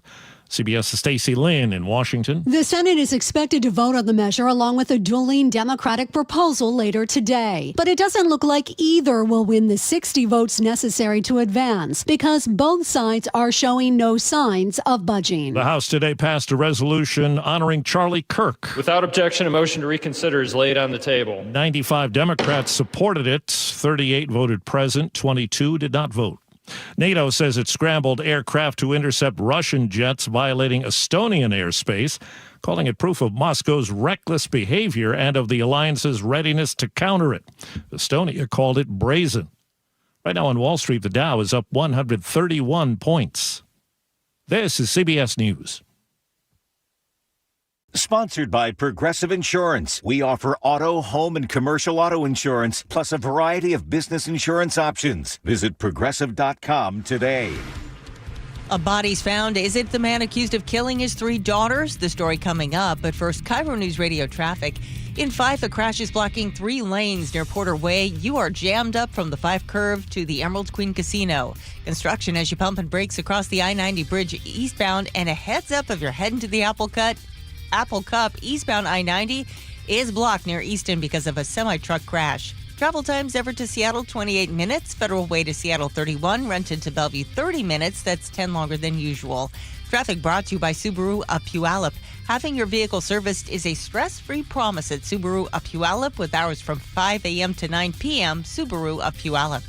CBS's Stacey Lynn in Washington. The Senate is expected to vote on the measure along with a dueling Democratic proposal later today. But it doesn't look like either will win the 60 votes necessary to advance because both sides are showing no signs of budging. The House today passed a resolution honoring Charlie Kirk. Without objection, a motion to reconsider is laid on the table. 95 Democrats supported it. 38 voted present. 22 did not vote. NATO says it scrambled aircraft to intercept Russian jets violating Estonian airspace, calling it proof of Moscow's reckless behavior and of the alliance's readiness to counter it. Estonia called it brazen. Right now on Wall Street, the Dow is up 131 points. This is CBS News. Sponsored by Progressive Insurance. We offer auto, home, and commercial auto insurance, plus a variety of business insurance options. Visit Progressive.com today. A body's found. Is it the man accused of killing his 3 daughters? The story coming up. But first, KIRO Newsradio traffic. In Fife, a crash is blocking 3 lanes near Porter Way. You are jammed up from the Fife Curve to the Emerald Queen Casino. Construction as you pump and brakes across the I-90 bridge eastbound. And a heads up if you're heading to the Apple Cup eastbound I-90 is blocked near Easton because of a semi-truck crash. Travel times Everett to Seattle, 28 minutes. Federal Way to Seattle, 31. Renton to Bellevue, 30 minutes. That's 10 longer than usual. Traffic brought to you by Subaru of Puyallup. Having your vehicle serviced is a stress-free promise at Subaru of Puyallup with hours from 5 a.m. to 9 p.m. Subaru of Puyallup.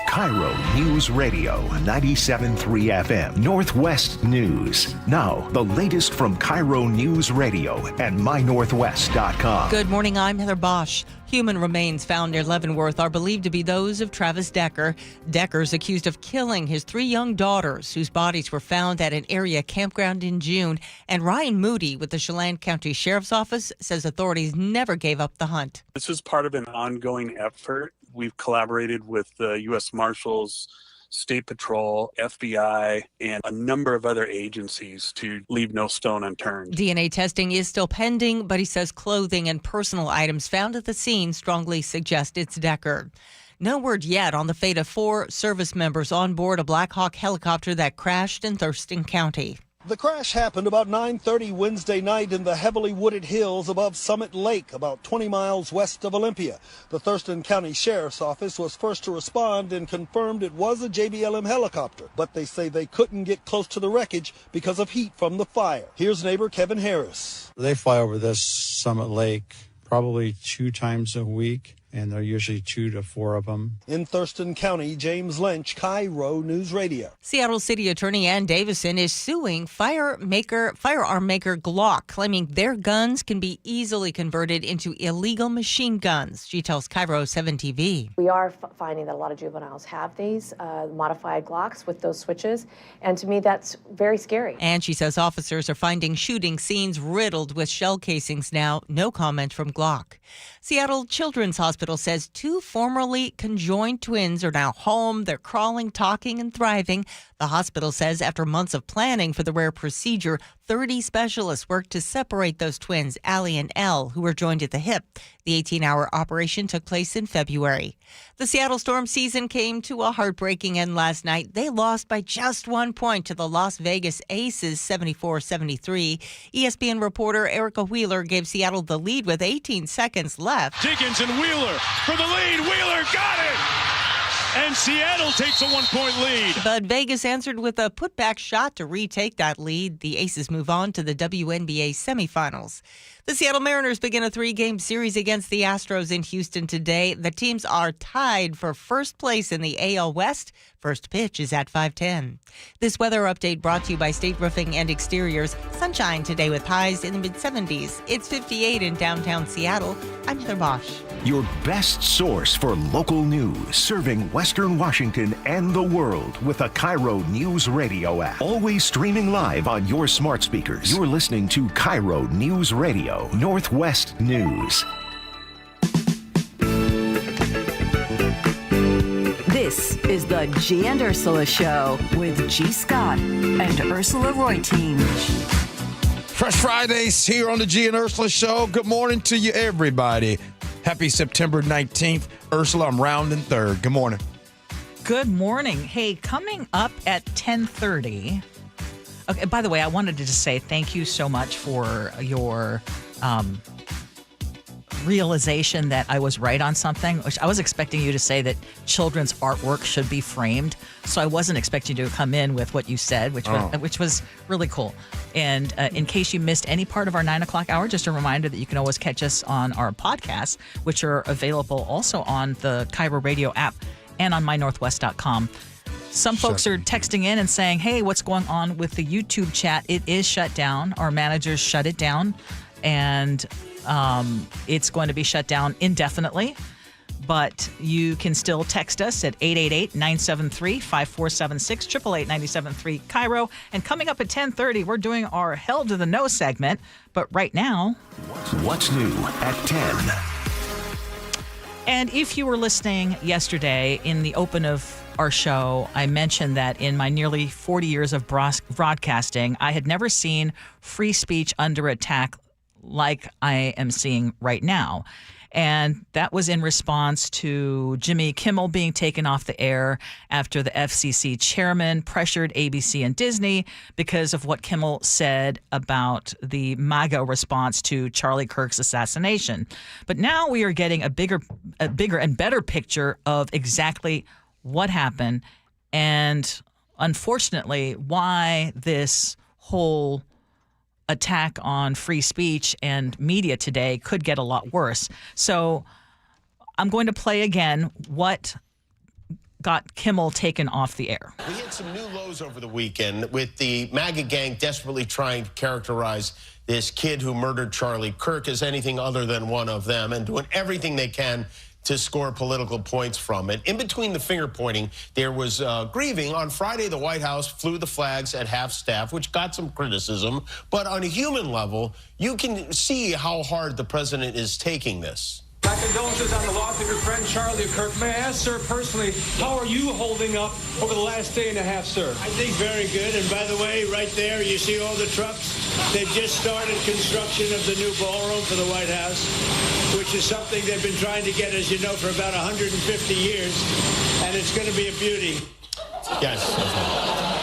KIRO News Radio 97.3 FM Northwest News. Now, the latest from KIRO News Radio and mynorthwest.com. Good morning, I'm Heather Bosch. Human remains found near Leavenworth are believed to be those of Travis Decker. Decker's accused of killing his 3 young daughters, whose bodies were found at an area campground in June. And Ryan Moody with the Chelan County Sheriff's Office says authorities never gave up the hunt. This was part of an ongoing effort. We've collaborated with the U.S. Marshals, State Patrol, FBI, and a number of other agencies to leave no stone unturned. DNA testing is still pending, but he says clothing and personal items found at the scene strongly suggest it's Decker. No word yet on the fate of 4 service members on board a Black Hawk helicopter that crashed in Thurston County. The crash happened about 9:30 Wednesday night in the heavily wooded hills above Summit Lake, about 20 miles west of Olympia. The Thurston County Sheriff's Office was first to respond and confirmed it was a JBLM helicopter, but they say they couldn't get close to the wreckage because of heat from the fire. Here's neighbor Kevin Harris. They fly over this Summit Lake probably 2 times a week, and there are usually 2 to 4 of them. In Thurston County, James Lynch, KIRO News Radio. Seattle City Attorney Ann Davison is suing firearm maker Glock, claiming their guns can be easily converted into illegal machine guns. She tells KIRO 7 TV. We are finding that a lot of juveniles have these modified Glocks with those switches, and to me that's very scary. And she says officers are finding shooting scenes riddled with shell casings now. No comment from Glock. Seattle Children's Hospital says 2 formerly conjoined twins are now home. They're crawling, talking, and thriving. The hospital says after months of planning for the rare procedure, 30 specialists worked to separate those twins, Allie and Elle, who were joined at the hip. The 18-hour operation took place in February. The Seattle Storm season came to a heartbreaking end last night. They lost by just 1 point to the Las Vegas Aces, 74-73. ESPN reporter Erica Wheeler gave Seattle the lead with 18 seconds left. Diggins and Wheeler for the lead. Wheeler got it! And Seattle takes a 1-point lead. But Vegas answered with a putback shot to retake that lead. The Aces move on to the WNBA semifinals. The Seattle Mariners begin a 3-game series against the Astros in Houston today. The teams are tied for first place in the AL West. First pitch is at 5:10. This weather update brought to you by State Roofing and Exteriors. Sunshine today with highs in the mid-70s. It's 58 in downtown Seattle. I'm Heather Bosch. Your best source for local news, serving Western Washington and the world with a KIRO Newsradio app. Always streaming live on your smart speakers. You're listening to KIRO Newsradio, Northwest News. This is the Gee and Ursula Show with G. Scott and Ursula Reutin. Fresh Fridays here on the Gee and Ursula Show. Good morning to you, everybody. Happy September 19th. Ursula, I'm rounding third. Good morning. Good morning. Hey, coming up at 10:30. Okay, by the way, I wanted to just say thank you so much for your realization that I was right on something, which I was expecting you to say that children's artwork should be framed. So I wasn't expecting you to come in with what you said, which was really cool. And in case you missed any part of our 9 o'clock hour, just a reminder that you can always catch us on our podcasts, which are available also on the KIRO Radio app and on mynorthwest.com. Some folks are texting in and saying, hey, what's going on with the YouTube chat? It is shut down. Our managers shut it down, and it's going to be shut down indefinitely. But you can still text us at 888-973-5476, 888-973 KIRO. And coming up at 10:30, we're doing our Hell to the No segment. But right now, What's new at 10? And if you were listening yesterday in the open of our show, I mentioned that in my nearly 40 years of broadcasting, I had never seen free speech under attack like I am seeing right now. And that was in response to Jimmy Kimmel being taken off the air after the FCC chairman pressured ABC and Disney because of what Kimmel said about the MAGA response to Charlie Kirk's assassination. But now we are getting a bigger and better picture of exactly what happened and, unfortunately, why this whole attack on free speech and media today could get a lot worse. So I'm going to play again what got Kimmel taken off the air. We hit some new lows over the weekend with the MAGA gang desperately trying to characterize this kid who murdered Charlie Kirk as anything other than one of them and doing everything they can to score political points from it. In between the finger pointing, there was grieving. On Friday, the White House flew the flags at half staff, which got some criticism. But on a human level, you can see how hard the president is taking this. My condolences on the loss of your friend Charlie Kirk. May I ask, sir, personally, how are you holding up over the last day and a half, sir? I think very good. And by the way, right there, you see all the trucks? They've just started construction of the new ballroom for the White House, which is something they've been trying to get, as you know, for about 150 years. And it's going to be a beauty. Yes.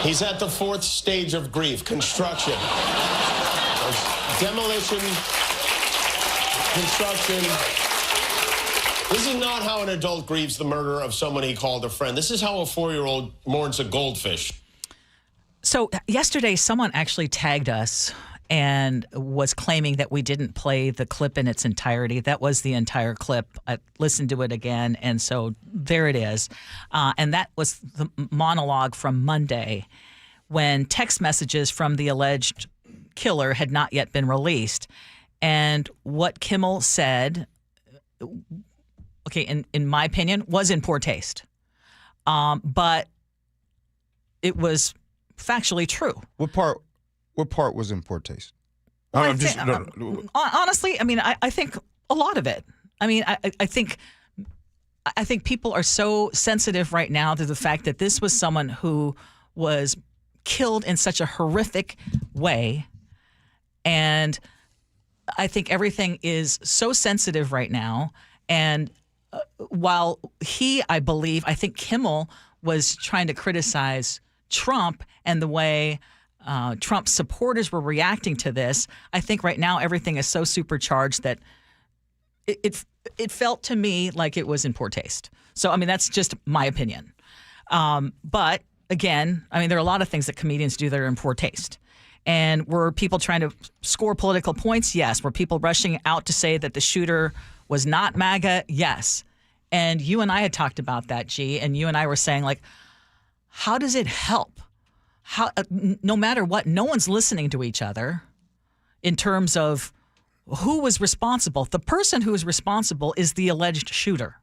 He's at the fourth stage of grief, construction. Demolition, construction. This is not how an adult grieves the murder of someone he called a friend. This is how a 4-year-old mourns a goldfish. So yesterday, someone actually tagged us and was claiming that we didn't play the clip in its entirety. That was the entire clip. I listened to it again, and so there it is. And that was the monologue from Monday when text messages from the alleged killer had not yet been released. And what Kimmel said, okay, in my opinion, was in poor taste. But it was factually true. What part was in poor taste? Honestly, I mean, I think a lot of it. I mean, I think people are so sensitive right now to the fact that this was someone who was killed in such a horrific way. And I think everything is so sensitive right now. And while I think Kimmel was trying to criticize Trump and the way Trump supporters were reacting to this, I think right now everything is so supercharged that it felt to me like it was in poor taste. So, I mean, that's just my opinion. But again, I mean, there are a lot of things that comedians do that are in poor taste. And were people trying to score political points? Yes. Were people rushing out to say that the shooter was not MAGA? Yes. And you and I had talked about that, G, and you and I were saying, like, how does it help? How, no matter what, no one's listening to each other in terms of who was responsible. The person who is responsible is the alleged shooter.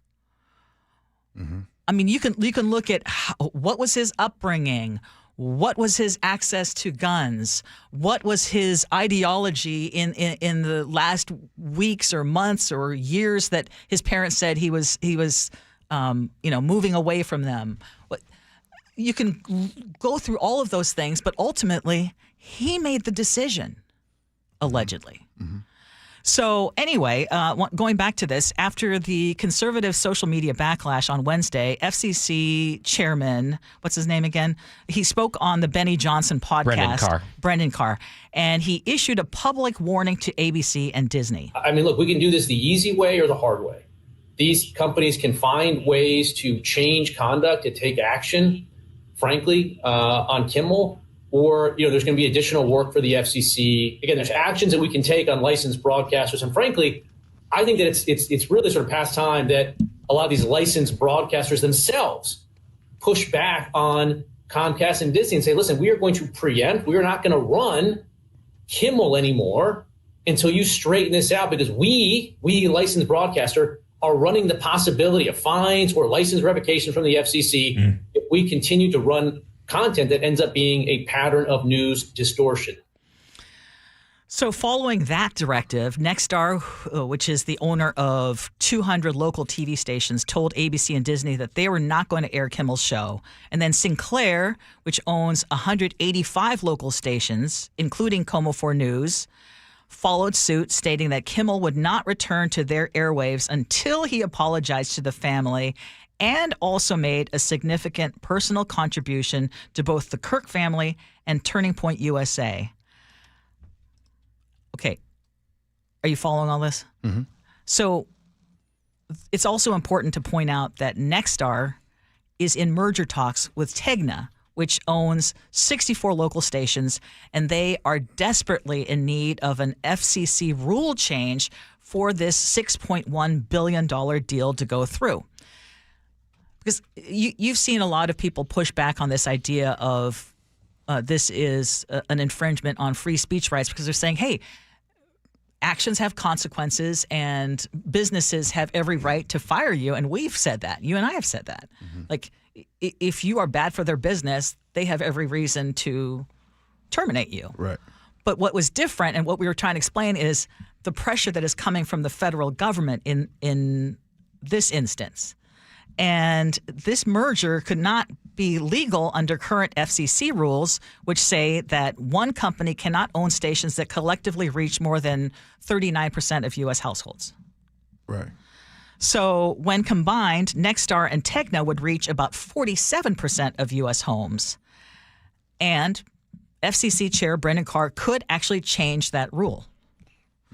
Mm-hmm. I mean, you can look at what was his upbringing, what was his access to guns, what was his ideology in the last weeks or months or years that his parents said he was moving away from them. You can go through all of those things, but ultimately he made the decision, allegedly. Mm-hmm. So anyway, going back to this, after the conservative social media backlash on Wednesday, FCC chairman, what's his name again? He spoke on the Benny Johnson podcast. Brendan Carr. And he issued a public warning to ABC and Disney. I mean, look, we can do this the easy way or the hard way. These companies can find ways to change conduct, to take action, frankly, on Kimmel. Or, there's going to be additional work for the FCC. Again, there's actions that we can take on licensed broadcasters. And frankly, I think that it's really sort of past time that a lot of these licensed broadcasters themselves push back on Comcast and Disney and say, listen, we are going to preempt. We are not going to run Kimmel anymore until you straighten this out, because we licensed broadcaster, are running the possibility of fines or license revocation from the FCC if we continue to run content that ends up being a pattern of news distortion. So following that directive, Nexstar, which is the owner of 200 local TV stations, told ABC and Disney that they were not going to air Kimmel's show. And then Sinclair, which owns 185 local stations, including Como 4 News, followed suit, stating that Kimmel would not return to their airwaves until he apologized to the family and also made a significant personal contribution to both the Kirk family and Turning Point USA. Okay. Are you following all this? Mm-hmm. So it's also important to point out that Nexstar is in merger talks with Tegna, which owns 64 local stations, and they are desperately in need of an FCC rule change for this $6.1 billion deal to go through. Because you've seen a lot of people push back on this idea of this is an infringement on free speech rights, because they're saying, hey, actions have consequences and businesses have every right to fire you. And we've said that. You and I have said that. Mm-hmm. Like, if you are bad for their business, they have every reason to terminate you. Right. But what was different and what we were trying to explain is the pressure that is coming from the federal government in this instance. And this merger could not be legal under current FCC rules, which say that one company cannot own stations that collectively reach more than 39% of U.S. households. Right. So when combined, Nexstar and Tegna would reach about 47% of U.S. homes. And FCC Chair Brendan Carr could actually change that rule.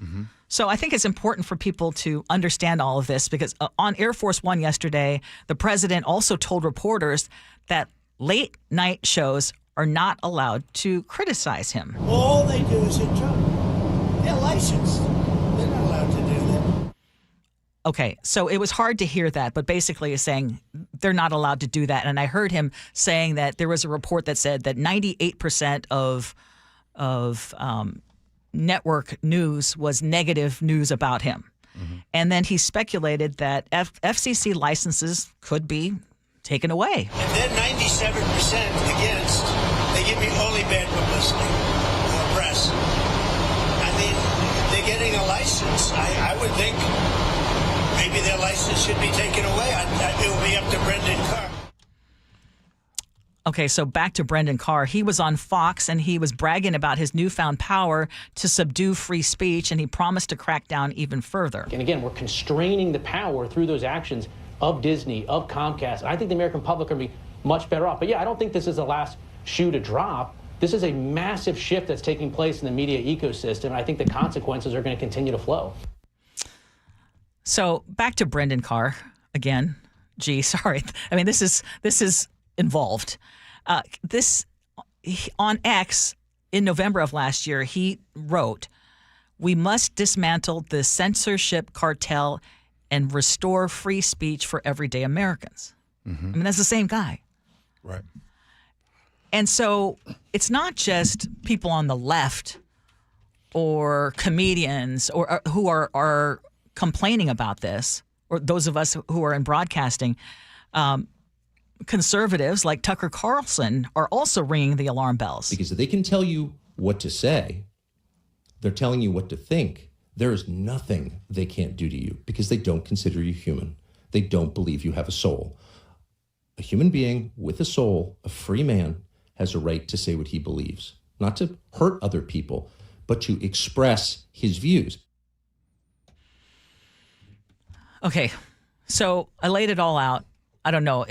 Mm-hmm. So I think it's important for people to understand all of this because on Air Force One yesterday, the president also told reporters that late night shows are not allowed to criticize him. All they do is hit Trump. They're licensed. They're not allowed to do that. Okay, so it was hard to hear that, but basically he's saying they're not allowed to do that. And I heard him saying that there was a report that said that 98% of network news was negative news about him. Mm-hmm. And then he speculated that FCC licenses could be taken away. If they're 97% against, they give me only bad publicity or press. I mean, they're getting a license. I would think maybe their license should be taken away. It will be up to Brendan Carr. Okay, so back to Brendan Carr. He was on Fox and he was bragging about his newfound power to subdue free speech, and he promised to crack down even further. And again, we're constraining the power through those actions of Disney, of Comcast. I think the American public are going to be much better off. But yeah, I don't think this is the last shoe to drop. This is a massive shift that's taking place in the media ecosystem, and I think the consequences are going to continue to flow. So back to Brendan Carr again. Gee, sorry. I mean, this is involved. On X in November of last year, he wrote, "We must dismantle the censorship cartel and restore free speech for everyday Americans." Mm-hmm. I mean, that's the same guy. Right. And so it's not just people on the left or comedians or who are complaining about this, or those of us who are in broadcasting. Conservatives like Tucker Carlson are also ringing the alarm bells. Because if they can tell you what to say, they're telling you what to think. There is nothing they can't do to you because they don't consider you human. They don't believe you have a soul. A human being with a soul, a free man, has a right to say what he believes, not to hurt other people, but to express his views. Okay, so I laid it all out. I don't know.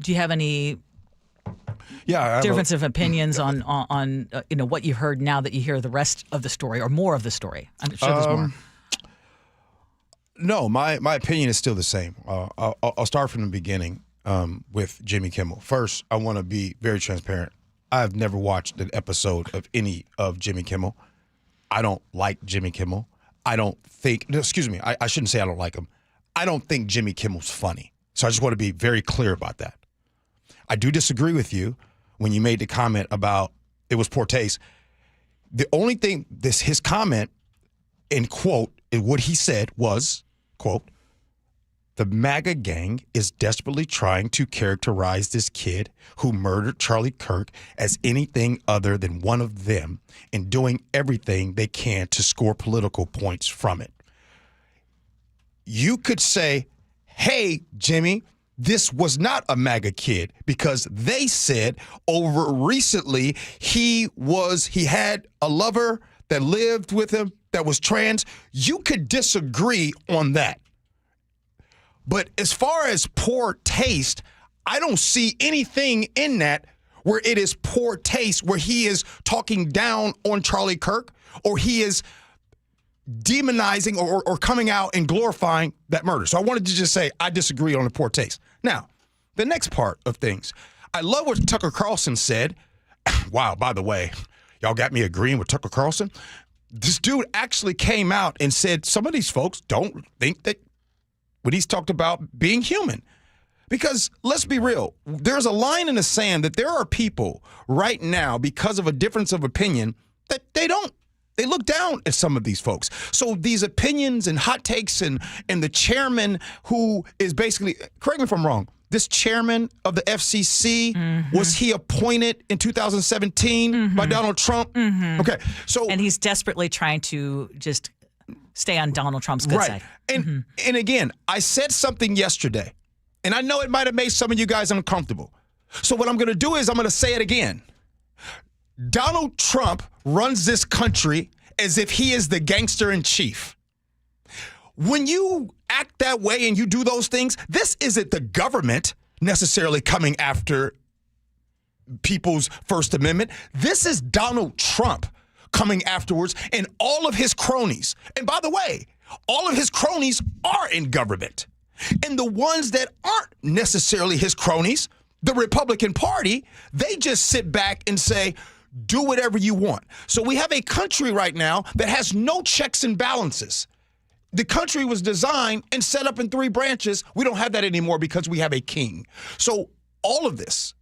Do you have any difference of opinions on what you heard now that you hear the rest of the story or more of the story? I'm sure there's more. No, my opinion is still the same. I'll start from the beginning with Jimmy Kimmel. First, I want to be very transparent. I've never watched an episode of any of Jimmy Kimmel. I don't like Jimmy Kimmel. I shouldn't say I don't like him. I don't think Jimmy Kimmel's funny. So I just want to be very clear about that. I do disagree with you when you made the comment about it was poor taste. The only thing, his comment, in quote, what he said was, quote, "The MAGA gang is desperately trying to characterize this kid who murdered Charlie Kirk as anything other than one of them and doing everything they can to score political points from it." You could say, "Hey, Jimmy, this was not a MAGA kid," because they said over recently he had a lover that lived with him that was trans. You could disagree on that. But as far as poor taste, I don't see anything in that where it is poor taste, where he is talking down on Charlie Kirk or he is demonizing or coming out and glorifying that murder. So I wanted to just say I disagree on the poor taste. Now, the next part of things. I love what Tucker Carlson said. Wow, by the way, y'all got me agreeing with Tucker Carlson. This dude actually came out and said some of these folks don't think that when he's talked about being human. Because let's be real, there's a line in the sand that there are people right now, because of a difference of opinion, that they look down at some of these folks. So these opinions and hot takes and the chairman who is basically, correct me if I'm wrong, this chairman of the FCC, was he appointed in 2017 by Donald Trump? Okay, so and he's desperately trying to just stay on Donald Trump's good side. And again, I said something yesterday, and I know it might have made some of you guys uncomfortable. So what I'm going to do is I'm going to say it again. Donald Trump runs this country as if he is the gangster in chief. When you act that way and you do those things, this isn't the government necessarily coming after people's First Amendment. This is Donald Trump coming afterwards and all of his cronies. And by the way, all of his cronies are in government. And the ones that aren't necessarily his cronies, the Republican Party, they just sit back and say, do whatever you want. So we have a country right now that has no checks and balances. The country was designed and set up in 3 branches. We don't have that anymore because we have a king. So all of this,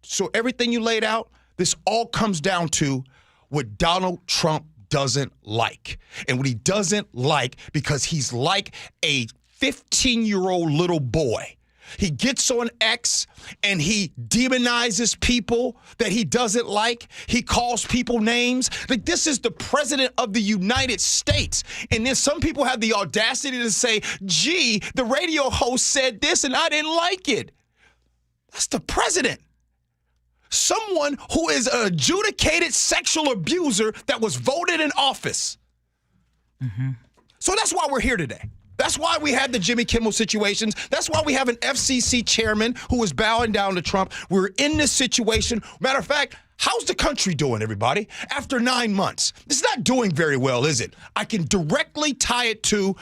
so everything you laid out, this all comes down to what Donald Trump doesn't like. And what he doesn't like, because he's like a 15-year-old little boy. He gets on X and he demonizes people that he doesn't like. He calls people names. Like, this is the president of the United States. And then some people have the audacity to say, gee, the radio host said this and I didn't like it. That's the president. Someone who is an adjudicated sexual abuser that was voted in office. Mm-hmm. So that's why we're here today. That's why we had the Jimmy Kimmel situations. That's why we have an FCC chairman who is bowing down to Trump. We're in this situation. Matter of fact, how's the country doing, everybody? After 9 months, it's not doing very well, is it? I can directly tie it to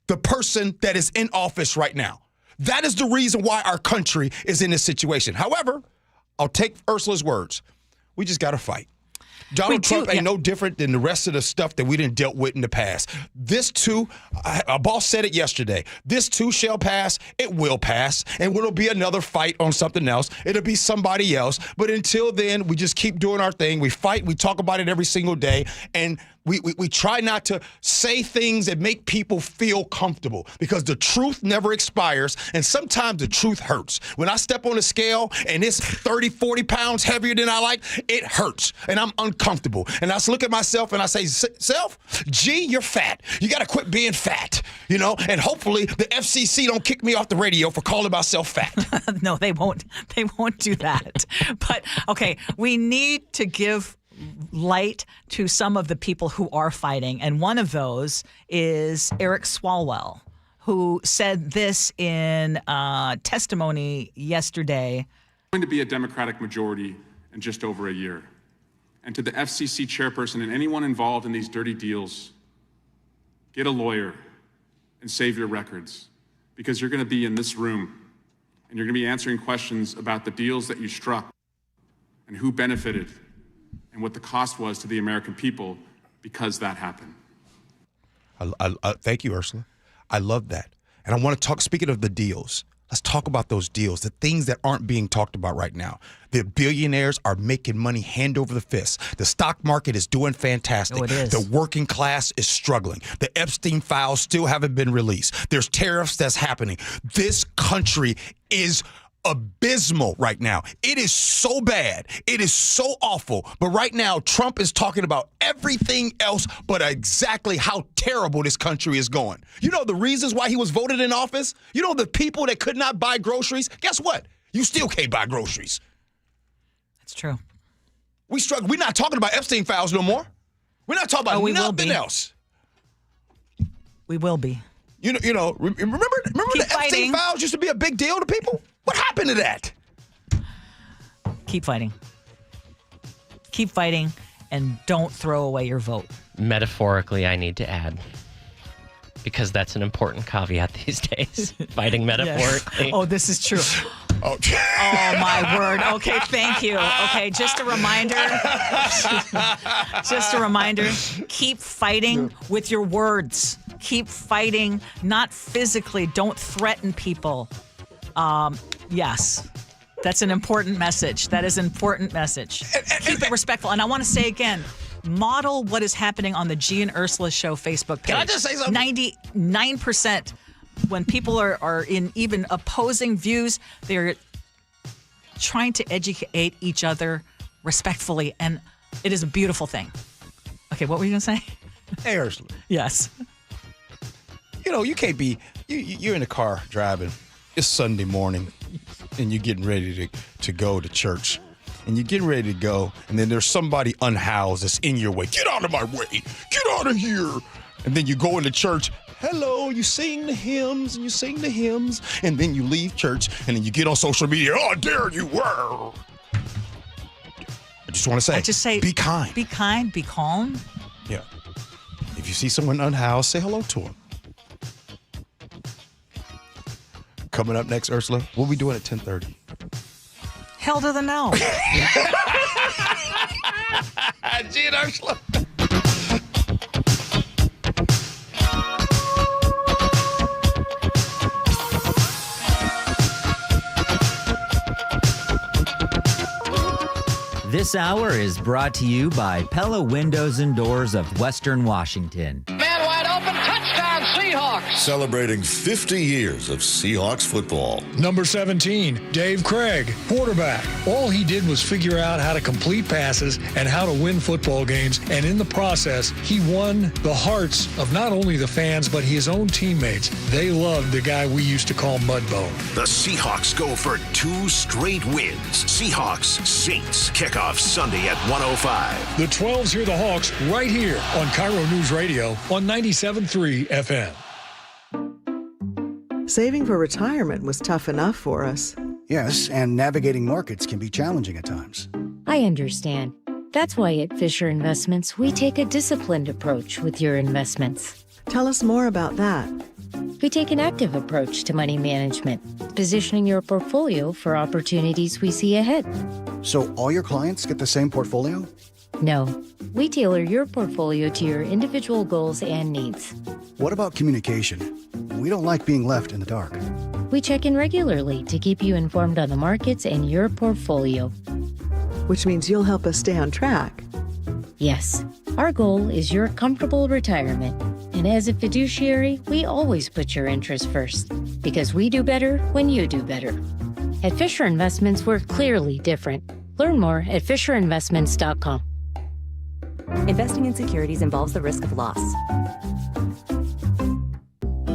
the person that is in office right now. That is the reason why our country is in this situation. However, I'll take Ursula's words. We just got to fight. Donald Trump ain't no different than the rest of the stuff that we done dealt with in the past. This too, our boss said it yesterday, this too shall pass. It will pass. And it'll be another fight on something else. It'll be somebody else. But until then, we just keep doing our thing. We fight. We talk about it every single day. And we try not to say things that make people feel comfortable, because the truth never expires, and sometimes the truth hurts. When I step on a scale and it's 30, 40 pounds heavier than I like, it hurts, and I'm uncomfortable. And I look at myself and I say, self, gee, you're fat. You got to quit being fat, you know, and hopefully the FCC don't kick me off the radio for calling myself fat. No, they won't. They won't do that. But, okay, we need to give light to some of the people who are fighting. And one of those is Eric Swalwell, who said this in testimony yesterday. It's going to be a Democratic majority in just over a year. And to the FCC chairperson and anyone involved in these dirty deals, get a lawyer and save your records, because you're going to be in this room and you're going to be answering questions about the deals that you struck and who benefited and what the cost was to the American people because that happened. Thank you, Ursula. I love that. And I want to talk, speaking of the deals, let's talk about those deals, the things that aren't being talked about right now. The billionaires are making money hand over the fist. The stock market is doing fantastic. Oh, it is. The working class is struggling. The Epstein files still haven't been released. There's tariffs that's happening. This country is abysmal right now. It is so bad. It is so awful. But right now, Trump is talking about everything else but exactly how terrible this country is going. You know the reasons why he was voted in office? You know the people that could not buy groceries? Guess what? You still can't buy groceries. That's true. We struggle. We're not talking about Epstein files no more. We're not talking about nothing else. We will be. You know. Remember the Epstein files used to be a big deal to people? What happened to that? Keep fighting. Keep fighting, and don't throw away your vote. Metaphorically, I need to add, because that's an important caveat these days. Fighting metaphorically. Yes. Oh, this is true. Oh, my word. Okay, thank you. Okay, just a reminder. Just a reminder. Keep fighting with your words. Keep fighting, not physically. Don't threaten people. Yes, that's an important message. That is an important message. Keep it respectful. And I want to say again, model what is happening on the Gee and Ursula Show Facebook page. Can I just say something? 99%, when people are in even opposing views, they're trying to educate each other respectfully. And it is a beautiful thing. Okay, what were you going to say? Hey, Ursula. Yes. You know, you can't be, you're in the car driving. It's Sunday morning, and you're getting ready to go to church. And you're getting ready to go, and then there's somebody unhoused that's in your way. Get out of my way. Get out of here. And then you go into church. Hello, you sing the hymns, and you sing the hymns. And then you leave church, and then you get on social media. Oh, there you were. just want to say, I just say, be kind. Be kind, be calm. Yeah. If you see someone unhoused, say hello to them. Coming up next, Ursula, what are we doing at 10:30? Hell to the no. Gee and Ursula. This hour is brought to you by Pella Windows and Doors of Western Washington. Man wide open, touchdown Seahawks. Celebrating 50 years of Seahawks football. Number 17, Dave Craig, quarterback. All he did was figure out how to complete passes and how to win football games, and in the process, he won the hearts of not only the fans, but his own teammates. They loved the guy we used to call Mudbone. The Seahawks go for 2 straight wins. Seahawks Saints kickoff Sunday at 1:05. The 12s hear the Hawks right here on KIRO News Radio on 97.3 FM. Saving for retirement was tough enough for us. Yes, and navigating markets can be challenging at times. I understand. That's why at Fisher Investments, we take a disciplined approach with your investments. Tell us more about that. We take an active approach to money management, positioning your portfolio for opportunities we see ahead. So all your clients get the same portfolio? No, we tailor your portfolio to your individual goals and needs. What about communication? We don't like being left in the dark. We check in regularly to keep you informed on the markets and your portfolio. Which means you'll help us stay on track. Yes, our goal is your comfortable retirement. And as a fiduciary, we always put your interests first, because we do better when you do better. At Fisher Investments, we're clearly different. Learn more at FisherInvestments.com. Investing in securities involves the risk of loss.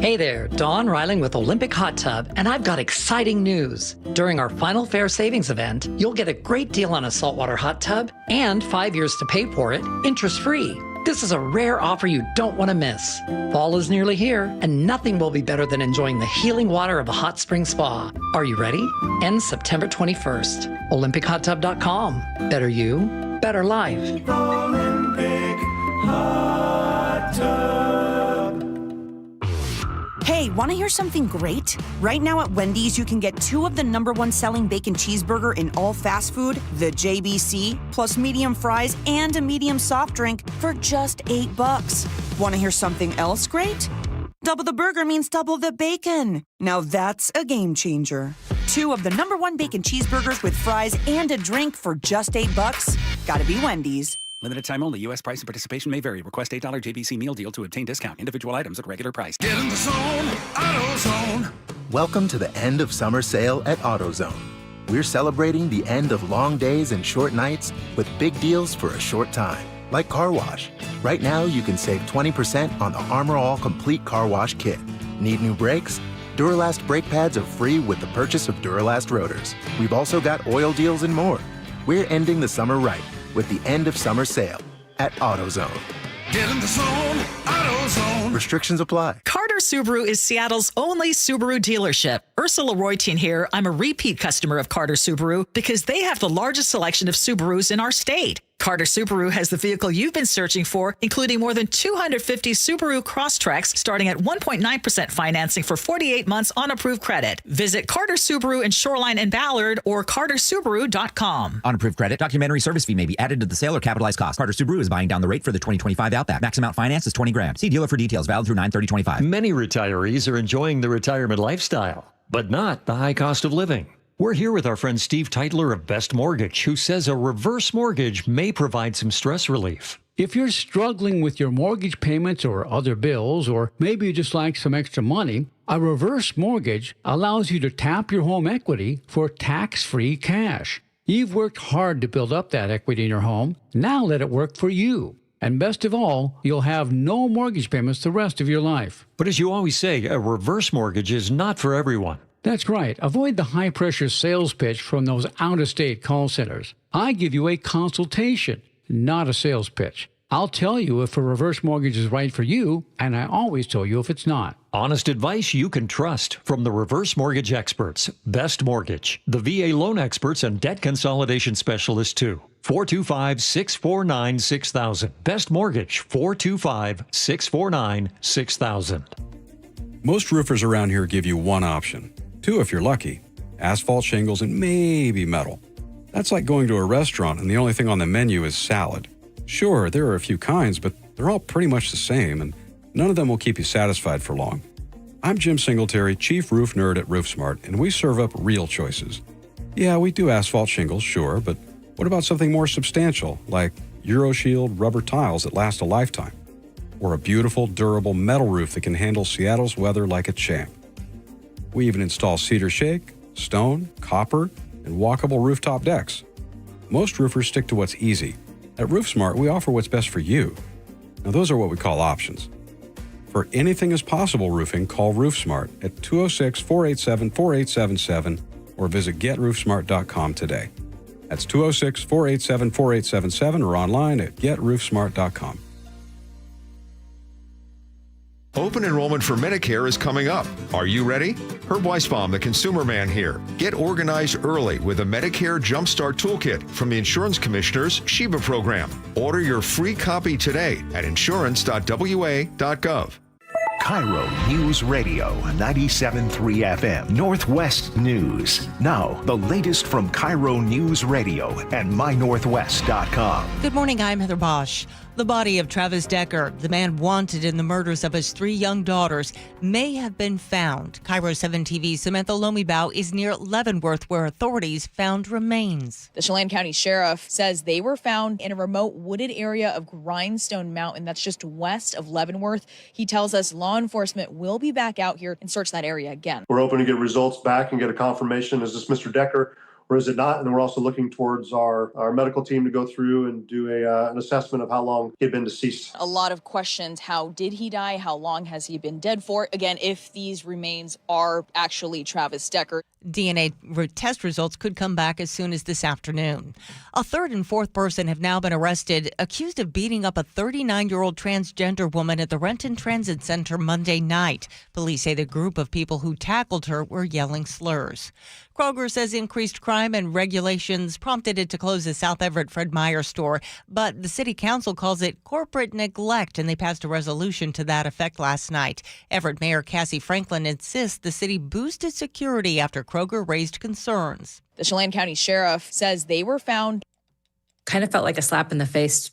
Hey there, Dawn Reiling with Olympic Hot Tub, and I've got exciting news. During our Final Fair Savings event, you'll get a great deal on a saltwater hot tub and 5 years to pay for it, interest-free. This is a rare offer you don't want to miss. Fall is nearly here, and nothing will be better than enjoying the healing water of a hot spring spa. Are you ready? Ends September 21st. OlympicHotTub.com. Better you, better life. Olympic Hot Tub. Hey, want to hear something great? Right now at Wendy's, you can get 2 of the #1 selling bacon cheeseburger in all fast food, the JBC, plus medium fries and a medium soft drink for just $8. Want to hear something else great? Double the burger means double the bacon. Now that's a game changer. 2 of the #1 bacon cheeseburgers with fries and a drink for just $8. Gotta be Wendy's. Limited time only. U.S. price and participation may vary. Request $8 JBC meal deal to obtain discount. Individual items at regular price. Get in the zone, AutoZone. Welcome to the end of summer sale at AutoZone. We're celebrating the end of long days and short nights with big deals for a short time, like car wash. Right now, you can save 20% on the Armor All Complete Car Wash Kit. Need new brakes? Duralast brake pads are free with the purchase of Duralast rotors. We've also got oil deals and more. We're ending the summer right with the end of summer sale at AutoZone. Get in the zone, AutoZone. Restrictions apply. Carter Subaru is Seattle's only Subaru dealership. Ursula Reutin here. I'm a repeat customer of Carter Subaru because they have the largest selection of Subarus in our state. Carter Subaru has the vehicle you've been searching for, including more than 250 Subaru Crosstreks starting at 1.9% financing for 48 months on approved credit. Visit Carter Subaru in Shoreline and Ballard or cartersubaru.com. On approved credit, documentary service fee may be added to the sale or capitalized cost. Carter Subaru is buying down the rate for the 2025 Outback. Max amount finance is $20,000. See dealer for details. Valid through 9/30/25. Many retirees are enjoying the retirement lifestyle, but not the high cost of living. We're here with our friend Steve Teitler of Best Mortgage, who says a reverse mortgage may provide some stress relief. If you're struggling with your mortgage payments or other bills, or maybe you just like some extra money, a reverse mortgage allows you to tap your home equity for tax-free cash. You've worked hard to build up that equity in your home. Now let it work for you. And best of all, you'll have no mortgage payments the rest of your life. But as you always say, a reverse mortgage is not for everyone. That's right. Avoid the high-pressure sales pitch from those out-of-state call centers. I give you a consultation, not a sales pitch. I'll tell you if a reverse mortgage is right for you, and I always tell you if it's not. Honest advice you can trust from the reverse mortgage experts. Best Mortgage, the VA loan experts, and debt consolidation specialists, too. 425-649-6000. Best Mortgage, 425-649-6000. Most roofers around here give you one option. Two if you're lucky. Asphalt shingles and maybe metal. That's like going to a restaurant and the only thing on the menu is salad. Sure, there are a few kinds, but they're all pretty much the same, and none of them will keep you satisfied for long. I'm Jim Singletary, Chief Roof Nerd at RoofSmart, and we serve up real choices. Yeah, we do asphalt shingles, sure, but what about something more substantial, like EuroShield rubber tiles that last a lifetime? Or a beautiful, durable metal roof that can handle Seattle's weather like a champ? We even install cedar shake, stone, copper, and walkable rooftop decks. Most roofers stick to what's easy. At RoofSmart, we offer what's best for you. Now, those are what we call options. For anything is possible roofing, call RoofSmart at 206-487-4877 or visit GetRoofSmart.com today. That's 206-487-4877 or online at GetRoofSmart.com. Open enrollment for Medicare is coming up. Are you ready? Herb Weisbaum, the Consumer Man here. Get organized early with a Medicare Jumpstart Toolkit from the Insurance Commissioner's Sheba program. Order your free copy today at insurance.wa.gov. KIRO News Radio 97.3 FM, Northwest News. Now, the latest from KIRO News Radio and mynorthwest.com. Good morning, I'm Heather Bosch. The body of Travis Decker, the man wanted in the murders of his 3 young daughters, may have been found. KIRO 7 TV's Samantha Lomibao is near Leavenworth, where authorities found remains. The Chelan County Sheriff says they were found in a remote wooded area of Grindstone Mountain that's just west of Leavenworth. He tells us law enforcement will be back out here and search that area again. We're hoping to get results back and get a confirmation. Is this Mr. Decker or is it not? And then we're also looking towards our medical team to go through and do an assessment of how long he had been deceased. A lot of questions. How did he die? How long has he been dead for? Again, if these remains are actually Travis Decker. DNA test results could come back as soon as this afternoon. A third and fourth person have now been arrested, accused of beating up a 39-year-old transgender woman at the Renton Transit Center Monday night. Police say the group of people who tackled her were yelling slurs. Kroger says increased crime and regulations prompted it to close the South Everett Fred Meyer store, but the city council calls it corporate neglect, and they passed a resolution to that effect last night. Everett Mayor Cassie Franklin insists the city boosted security after Kroger raised concerns. The Chelan County Sheriff says they were found. Kind of felt like a slap in the face.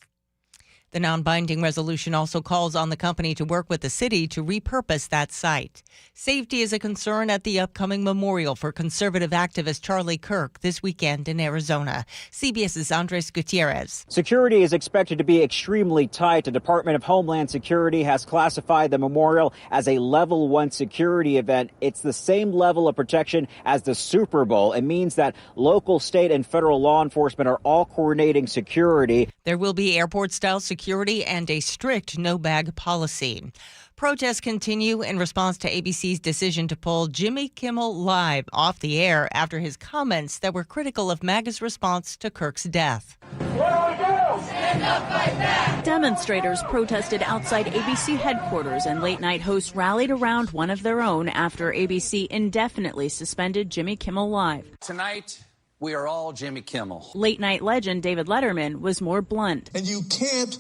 The non-binding resolution also calls on the company to work with the city to repurpose that site. Safety is a concern at the upcoming memorial for conservative activist Charlie Kirk this weekend in Arizona. CBS's Andres Gutierrez. Security is expected to be extremely tight. The Department of Homeland Security has classified the memorial as a level 1 security event. It's the same level of protection as the Super Bowl. It means that local, state, and federal law enforcement are all coordinating security. There will be airport-style security and a strict no-bag policy. Protests continue in response to ABC's decision to pull Jimmy Kimmel Live off the air after his comments that were critical of MAGA's response to Kirk's death. Stand up, fight back. Demonstrators protested outside ABC headquarters, and late-night hosts rallied around one of their own after ABC indefinitely suspended Jimmy Kimmel Live. Tonight, we are all Jimmy Kimmel. Late-night legend David Letterman was more blunt. And you can't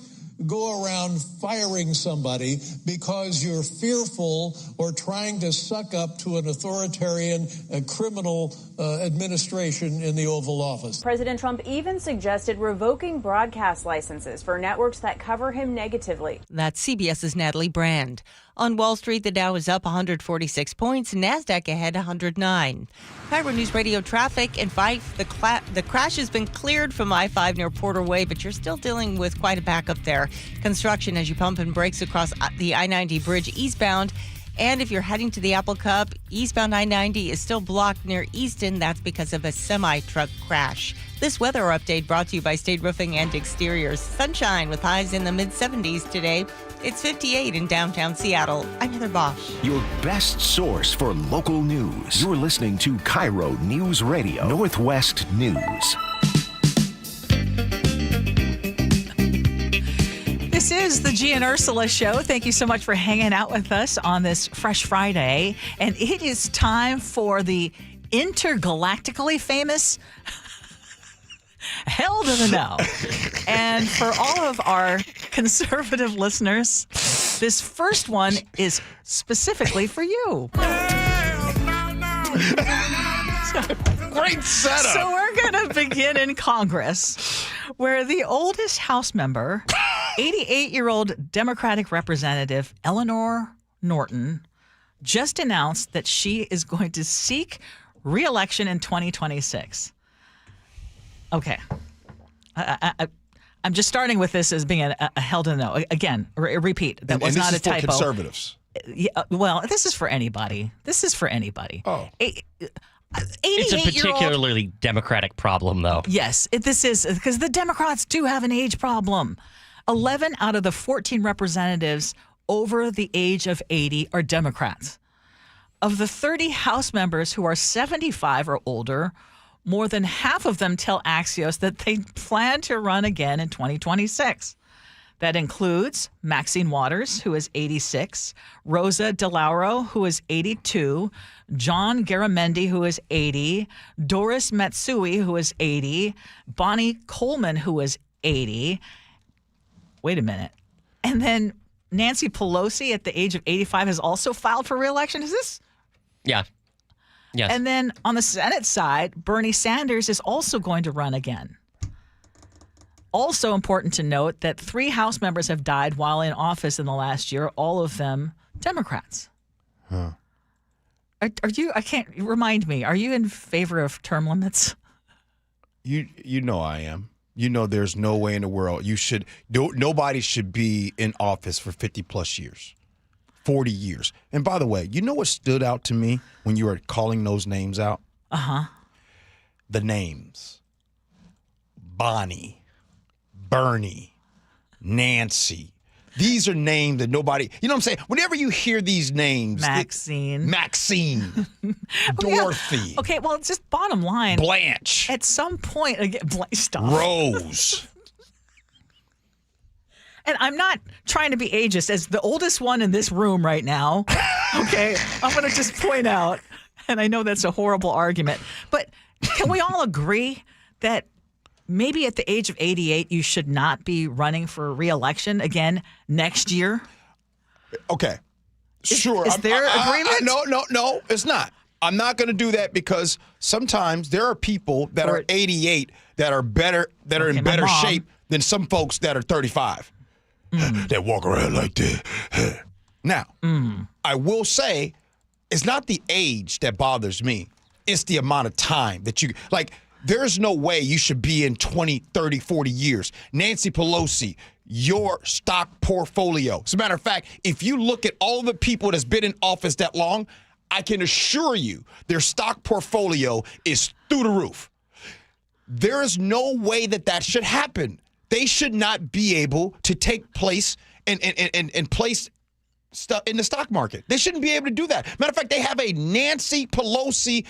go around firing somebody because you're fearful or trying to suck up to an authoritarian criminal administration in the Oval Office. President Trump even suggested revoking broadcast licenses for networks that cover him negatively. That's CBS's Natalie Brand. On Wall Street, the Dow is up 146 points, NASDAQ ahead 109. KIRO News Radio traffic in Fife. The crash has been cleared from I-5 near Porter Way, but you're still dealing with quite a backup there. Construction as you pump and brakes across the I-90 bridge eastbound. And if you're heading to the Apple Cup, eastbound I-90 is still blocked near Easton. That's because of a semi-truck crash. This weather update brought to you by State Roofing and Exteriors. Sunshine with highs in the mid-70s today. It's 58 in downtown Seattle. I'm Heather Bosch. Your best source for local news. You're listening to KIRO News Radio, Northwest News. This is the Gee and Ursula Show. Thank you so much for hanging out with us on this Fresh Friday. And it is time for the intergalactically famous Hell to the No. And for all of our conservative listeners, this first one is specifically for you. Great setup. So we're going to begin in Congress, where the oldest House member, 88-year-old Democratic Representative Eleanor Norton, just announced that she is going to seek re-election in 2026. Okay. I'm just starting with this as being a hell to no. Again, repeat. That was not a typo. For conservatives. Yeah, well, this is for anybody. Oh. It's a particularly Democratic problem, though. Yes, this is because the Democrats do have an age problem. 11 out of the 14 representatives over the age of 80 are Democrats. Of the 30 House members who are 75 or older, more than half of them tell Axios that they plan to run again in 2026. That includes Maxine Waters, who is 86, Rosa DeLauro, who is 82, John Garamendi, who is 80, Doris Matsui, who is 80, Bonnie Coleman, who is 80. Wait a minute. And then Nancy Pelosi, at the age of 85, has also filed for re-election. Is this? Yeah. Yes. And then on the Senate side, Bernie Sanders is also going to run again. Also important to note that 3 House members have died while in office in the last year, all of them Democrats. Huh. Are you, I can't, remind me, are you in favor of term limits? You know I am. You know there's no way in the world nobody should be in office for 50 plus years, 40 years. And by the way, you know what stood out to me when you were calling those names out? Uh-huh. The names. Bonnie, Bernie, Nancy. These are names that nobody, you know what I'm saying? Whenever you hear these names. Maxine, Dorothy. Yeah. Okay, well, it's just bottom line. Blanche. At some point, again, stop. Rose. And I'm not trying to be ageist. As the oldest one in this room right now, okay, I'm going to just point out, and I know that's a horrible argument, but can we all agree that maybe at the age of 88, you should not be running for re-election again next year? Okay. Sure. Is there agreement? No, it's not. I'm not going to do that because sometimes there are people that are 88 that are better, that are in better shape than some folks that are 35 that walk around like that. Now, I will say it's not the age that bothers me. It's the amount of time that you, like, there's no way you should be in 20, 30, 40 years. Nancy Pelosi, your stock portfolio. As a matter of fact, if you look at all the people that's been in office that long, I can assure you their stock portfolio is through the roof. There is no way that should happen. They should not be able to take place and place stuff in the stock market. They shouldn't be able to do that. Matter of fact, they have a Nancy Pelosi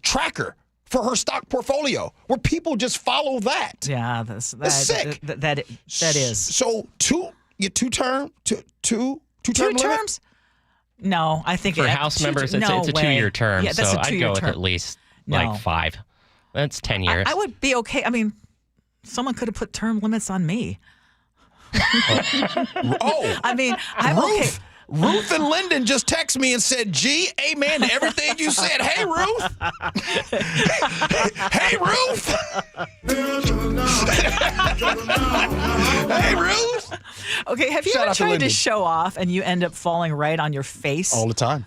tracker for her stock portfolio, where people just follow that. Yeah, that's sick. That is. So two terms. No, I think for House members, it's a 2-year term. Yeah, so I'd go with at least like 5. That's 10 years. I would be okay. I mean, someone could have put term limits on me. I mean, I'm okay. Ruth and Lyndon just texted me and said, "Gee, amen to everything you said." Hey, Ruth. Hey, Ruth. Hey, Ruth. Okay, have you Shout ever out to tried to Lyndon. show off and you end up falling right on your face? All the time.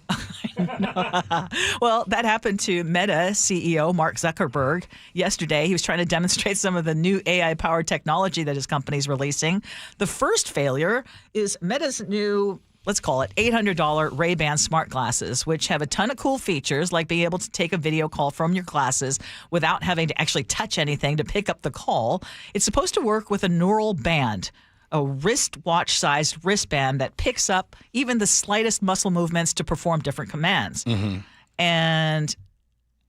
Well, that happened to Meta CEO Mark Zuckerberg yesterday. He was trying to demonstrate some of the new AI-powered technology that his company is releasing. The first failure is Meta's new, let's call it $800 Ray-Ban smart glasses, which have a ton of cool features, like being able to take a video call from your glasses without having to actually touch anything to pick up the call. It's supposed to work with a neural band, a wristwatch-sized wristband that picks up even the slightest muscle movements to perform different commands. Mm-hmm. And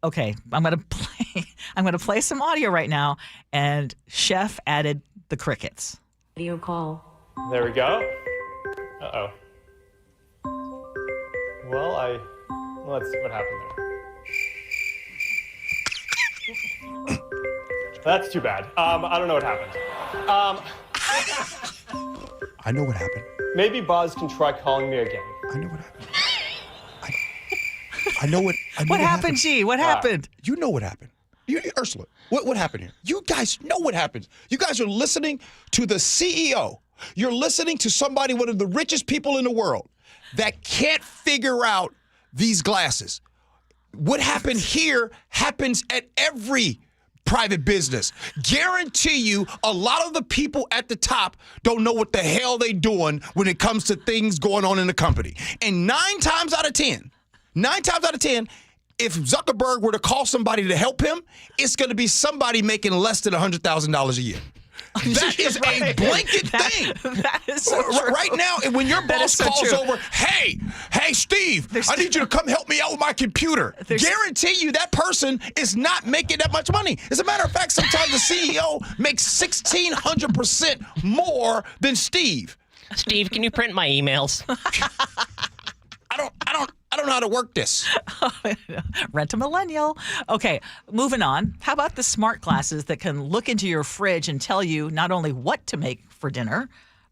okay, I'm going to play some audio right now, and Chef added the crickets. Video call. There we go. Uh-oh. Well, let's see what happened there. That's too bad. I don't know what happened. I know what happened. Maybe Buzz can try calling me again. I know what happened. I know what happened, G? What happened? You know what happened. Ursula, what happened here? You guys know what happened. You guys are listening to the CEO. You're listening to somebody, one of the richest people in the world, that can't figure out these glasses. What happened here happens at every private business. Guarantee you a lot of the people at the top don't know what the hell they doing when it comes to things going on in the company. And 9 times out of 10, if Zuckerberg were to call somebody to help him, it's going to be somebody making less than $100,000 a year. That is a blanket thing. That is so true. Right now, when your boss calls over, hey, Steve, I need you to come help me out with my computer. Guarantee you that person is not making that much money. As a matter of fact, sometimes the CEO makes 1,600% more than Steve. Steve, can you print my emails? I don't know how to work this. Rent a millennial. Okay, moving on. How about the smart glasses that can look into your fridge and tell you not only what to make for dinner,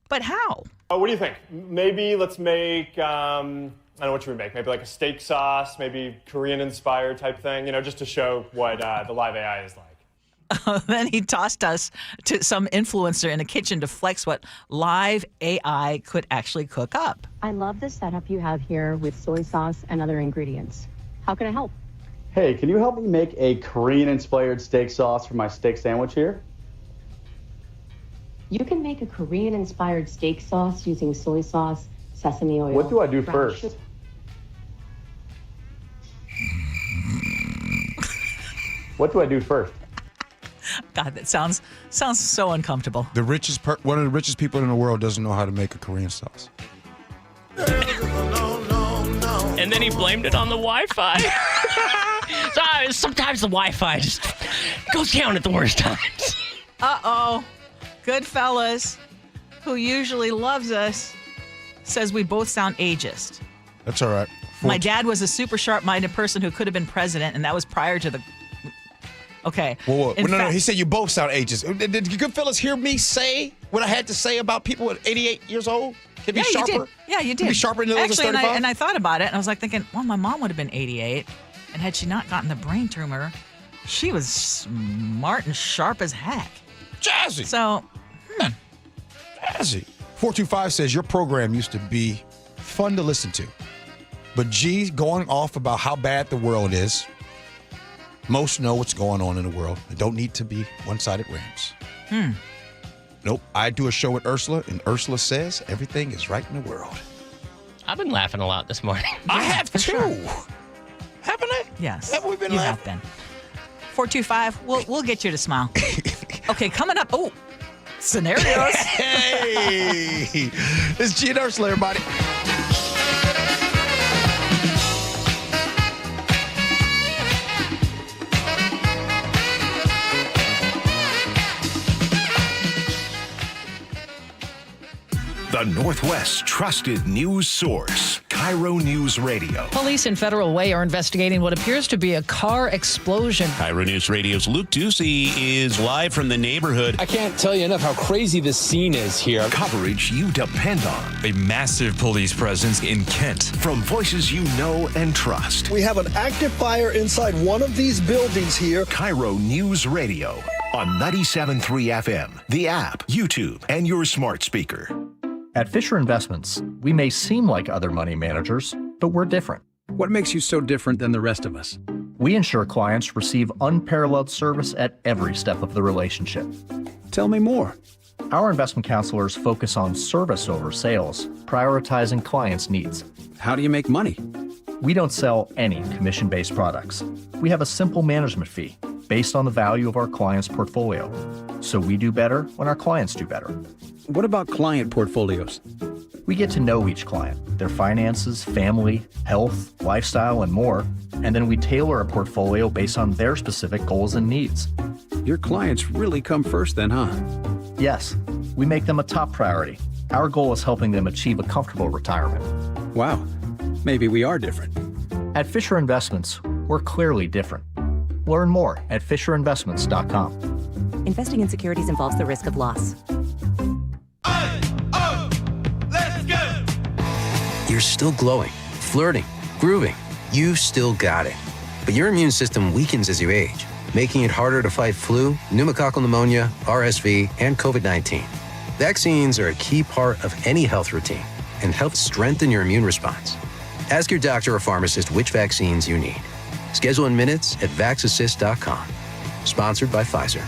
but how? What do you think? Maybe let's make, I don't know what you would make. Maybe like a steak sauce, maybe Korean-inspired type thing, just to show what the live AI is like. Then he tossed us to some influencer in a kitchen to flex what live AI could actually cook up. I love the setup you have here with soy sauce and other ingredients. How can I help? Hey, can you help me make a Korean-inspired steak sauce for my steak sandwich here? You can make a Korean-inspired steak sauce using soy sauce, sesame oil. What do I do first? What do I do first? God, that sounds so uncomfortable. One of the richest people in the world doesn't know how to make a Korean sauce. And then he blamed it on the Wi-Fi. Sometimes the Wi-Fi just goes down at the worst times. Uh-oh. Goodfellas, who usually loves us, says we both sound ageist. That's all right. My dad was a super sharp-minded person who could have been president, and that was prior to the... Okay. No, he said you both sound ageist. Did you Goodfellas hear me say what I had to say about people at 88 years old? Can be sharper? You did. Yeah, you did. Can be sharper than those Actually, 35? and I thought about it, and I was like thinking, well, my mom would have been 88, and had she not gotten the brain tumor, she was smart and sharp as heck. Jazzy. So, Jazzy. 425 says your program used to be fun to listen to. But G, going off about how bad the world is, most know what's going on in the world. It don't need to be one-sided rants. Nope. I do a show with Ursula, and Ursula says everything is right in the world. I've been laughing a lot this morning. I have too. Sure. Haven't I? Yes. Have we been you laughing? have been. 425, we'll get you to smile. Okay, coming up. Oh, scenarios. Hey, it's Gee and Ursula, everybody. The Northwest's trusted news source, KIRO Newsradio. Police in Federal Way are investigating what appears to be a car explosion. KIRO Newsradio's Luke Ducey is live from the neighborhood. I can't tell you enough how crazy this scene is here. Coverage you depend on. A massive police presence in Kent. From voices you know and trust. We have an active fire inside one of these buildings here. KIRO Newsradio on 97.3 FM, the app, YouTube, and your smart speaker. At Fisher Investments, we may seem like other money managers, but we're different. What makes you so different than the rest of us? We ensure clients receive unparalleled service at every step of the relationship. Tell me more. Our investment counselors focus on service over sales, prioritizing clients' needs. How do you make money? We don't sell any commission-based products. We have a simple management fee based on the value of our client's portfolio. So we do better when our clients do better. What about client portfolios? We get to know each client, their finances, family, health, lifestyle, and more, and then we tailor a portfolio based on their specific goals and needs. Your clients really come first then, huh? Yes. We make them a top priority. Our goal is helping them achieve a comfortable retirement. Wow, maybe we are different. At Fisher Investments, we're clearly different. Learn more at FisherInvestments.com. Investing in securities involves the risk of loss. You're still glowing, flirting, grooving. You still got it. But your immune system weakens as you age, making it harder to fight flu, pneumococcal pneumonia, RSV, and COVID-19. Vaccines are a key part of any health routine and help strengthen your immune response. Ask your doctor or pharmacist which vaccines you need. Schedule in minutes at vaxassist.com. Sponsored by Pfizer.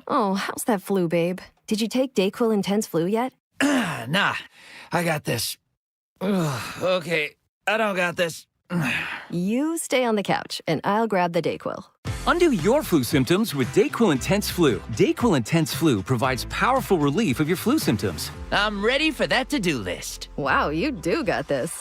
Oh, how's that flu, babe? Did you take Dayquil Intense Flu yet? Nah, I got this. Ugh, okay, I don't got this. You stay on the couch, and I'll grab the Dayquil. Undo your flu symptoms with Dayquil Intense Flu. Dayquil Intense Flu provides powerful relief of your flu symptoms. I'm ready for that to-do list. Wow, you do got this.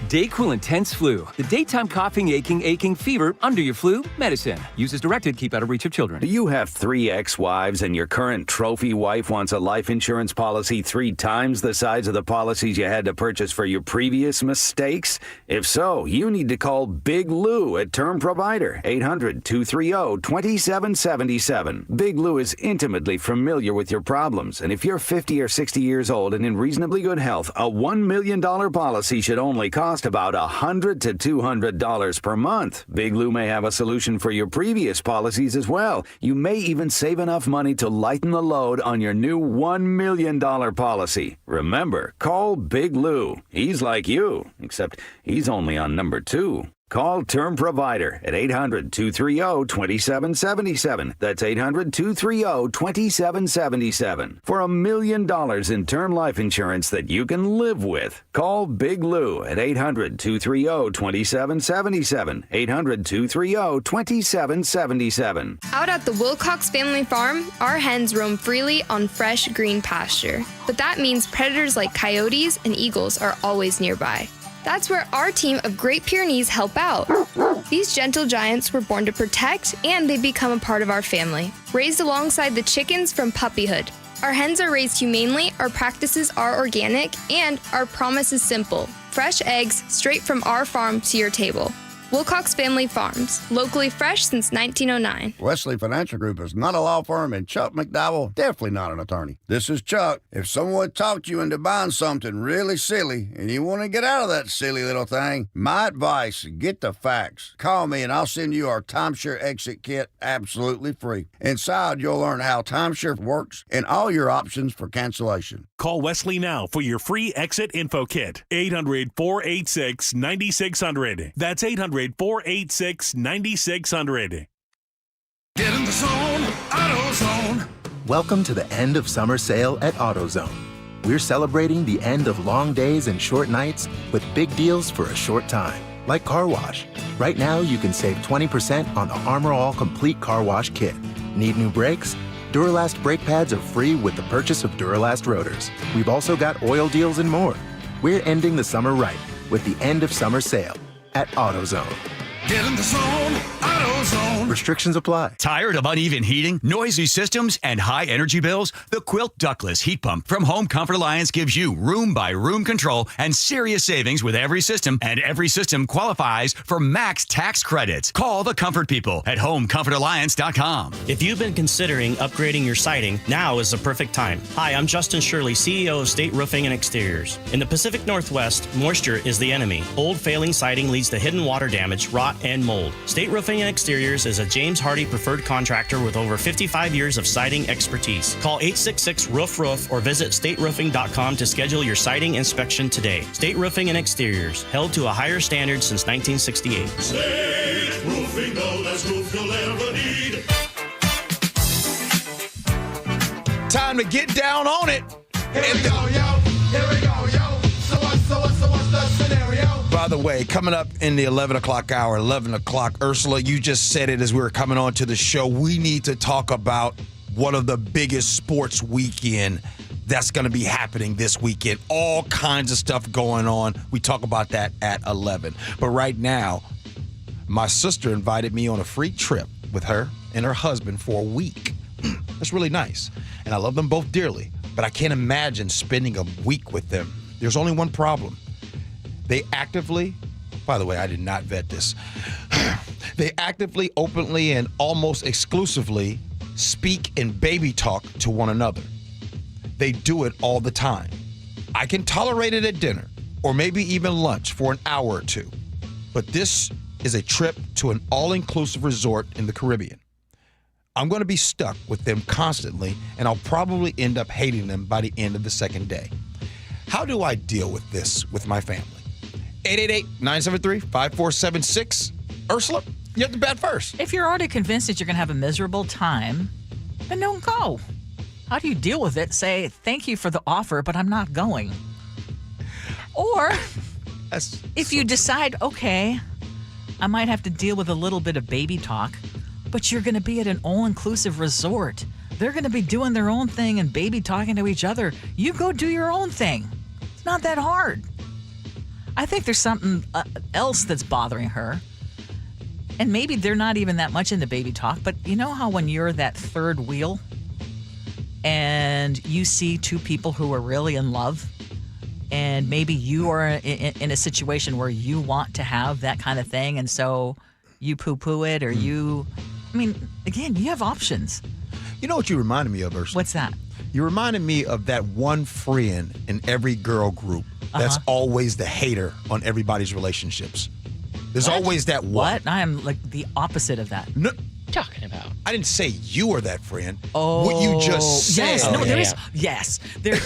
Dayquil Intense Flu. The daytime coughing, aching, fever, under your flu, medicine. Use as directed, keep out of reach of children. Do you have 3 ex-wives and your current trophy wife wants a life insurance policy 3 times the size of the policies you had to purchase for your previous mistakes? If so, you need to call Big Lou at Term Provider, 800-230-2777. Big Lou is intimately familiar with your problems, and if you're 50 or 60 years old and in reasonably good health, a $1 million policy should only cost about $100 to $200 per month. Big Lou may have a solution for your previous policies as well. You may even save enough money to lighten the load on your new $1 million policy. Remember, call Big Lou. He's like you, except he's only on number 2. Call Term Provider at 800-230-2777. That's 800-230-2777. For $1 million in term life insurance that you can live with. Call Big Lou at 800-230-2777. 800-230-2777. Out at the Wilcox family farm, our hens roam freely on fresh green pasture. But that means predators like coyotes and eagles are always nearby. That's where our team of Great Pyrenees help out. These gentle giants were born to protect, and they become a part of our family, raised alongside the chickens from puppyhood. Our hens are raised humanely, our practices are organic, and our promise is simple: fresh eggs straight from our farm to your table. Wilcox Family Farms, locally fresh since 1909. Wesley Financial Group is not a law firm, and Chuck McDowell, definitely not an attorney. This is Chuck. If someone talked you into buying something really silly and you want to get out of that silly little thing, my advice, get the facts. Call me and I'll send you our timeshare exit kit absolutely free. Inside, you'll learn how timeshare works and all your options for cancellation. Call Wesley now for your free exit info kit. 800-486-9600. That's 800-486-9600. Get in the zone, AutoZone. Welcome to the end of summer sale at AutoZone. We're celebrating the end of long days and short nights with big deals for a short time, like car wash. Right now, you can save 20% on the Armor All Complete Car Wash Kit. Need new brakes? Duralast brake pads are free with the purchase of Duralast rotors. We've also got oil deals and more. We're ending the summer right with the end of summer sale at AutoZone. Get in the zone, AutoZone. Restrictions apply. Tired of uneven heating, noisy systems, and high energy bills? The Quilt Ductless Heat Pump from Home Comfort Alliance gives you room-by-room control and serious savings with every system, and every system qualifies for max tax credits. Call the Comfort People at HomeComfortAlliance.com. If you've been considering upgrading your siding, now is the perfect time. Hi, I'm Justin Shirley, CEO of State Roofing and Exteriors. In the Pacific Northwest, moisture is the enemy. Old failing siding leads to hidden water damage, rot, and mold. State Roofing and Exteriors is a James Hardy preferred contractor with over 55 years of siding expertise. Call 866-ROOF-ROOF or visit stateroofing.com to schedule your siding inspection today. State Roofing and Exteriors, held to a higher standard since 1968. State Roofing, the best roof you'll ever need. Time to get down on it. Here we go, yo. Here we go, yo. So what's the scenario? By the way, coming up in the 11 o'clock hour, 11 o'clock, Ursula, you just said it as we were coming on to the show. We need to talk about one of the biggest sports weekend that's going to be happening this weekend. All kinds of stuff going on. We talk about that at 11. But right now, my sister invited me on a free trip with her and her husband for a week. That's really nice. And I love them both dearly, but I can't imagine spending a week with them. There's only one problem. They actively, by the way, I did not vet this. They actively, openly, and almost exclusively speak and baby talk to one another. They do it all the time. I can tolerate it at dinner or maybe even lunch for an hour or two. But this is a trip to an all-inclusive resort in the Caribbean. I'm going to be stuck with them constantly, and I'll probably end up hating them by the end of the second day. How do I deal with this with my family? 888-973-5476. Ursula, you have to bet first. If you're already convinced that you're going to have a miserable time, then don't go. How do you deal with it? Say, thank you for the offer, but I'm not going. Or if you decide, okay, I might have to deal with a little bit of baby talk, but you're going to be at an all-inclusive resort. They're going to be doing their own thing and baby talking to each other. You go do your own thing. It's not that hard. I think there's something else that's bothering her. And maybe they're not even that much into baby talk, but you know how when you're that third wheel and you see two people who are really in love, and maybe you are in a situation where you want to have that kind of thing, and so you poo-poo it, or again, you have options. You know what you reminded me of, Ursula? What's that? You reminded me of that one friend in every girl group that's always the hater on everybody's relationships. There's always that one. What? I am like the opposite of that. No. Talking about? I didn't say you were that friend. Oh, what you just said. Yes, no, there is. Yes, there.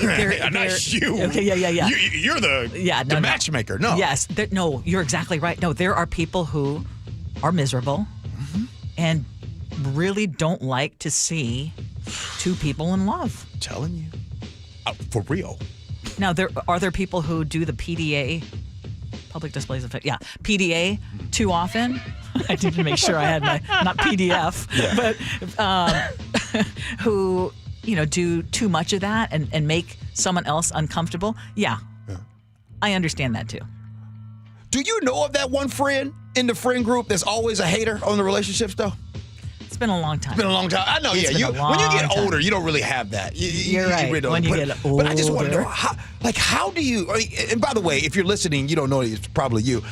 Not you. Okay, yeah. You're the matchmaker. No. Yes, no, you're exactly right. No, there are people who are miserable and really don't like to see two people in love. I'm telling you, for real. Now, are there people who do the PDA, public displays of PDA too often? I didn't make sure I had my, not PDF, but who, do too much of that and make someone else uncomfortable. Yeah, I understand that too. Do you know of that one friend in the friend group that's always a hater on the relationships, though? It's been a long time. It's been a long time. I know, when you get older, you don't really have that. You're right. When you get older. But I just want to know, how do you, and by the way, if you're listening, you don't know, it's probably you.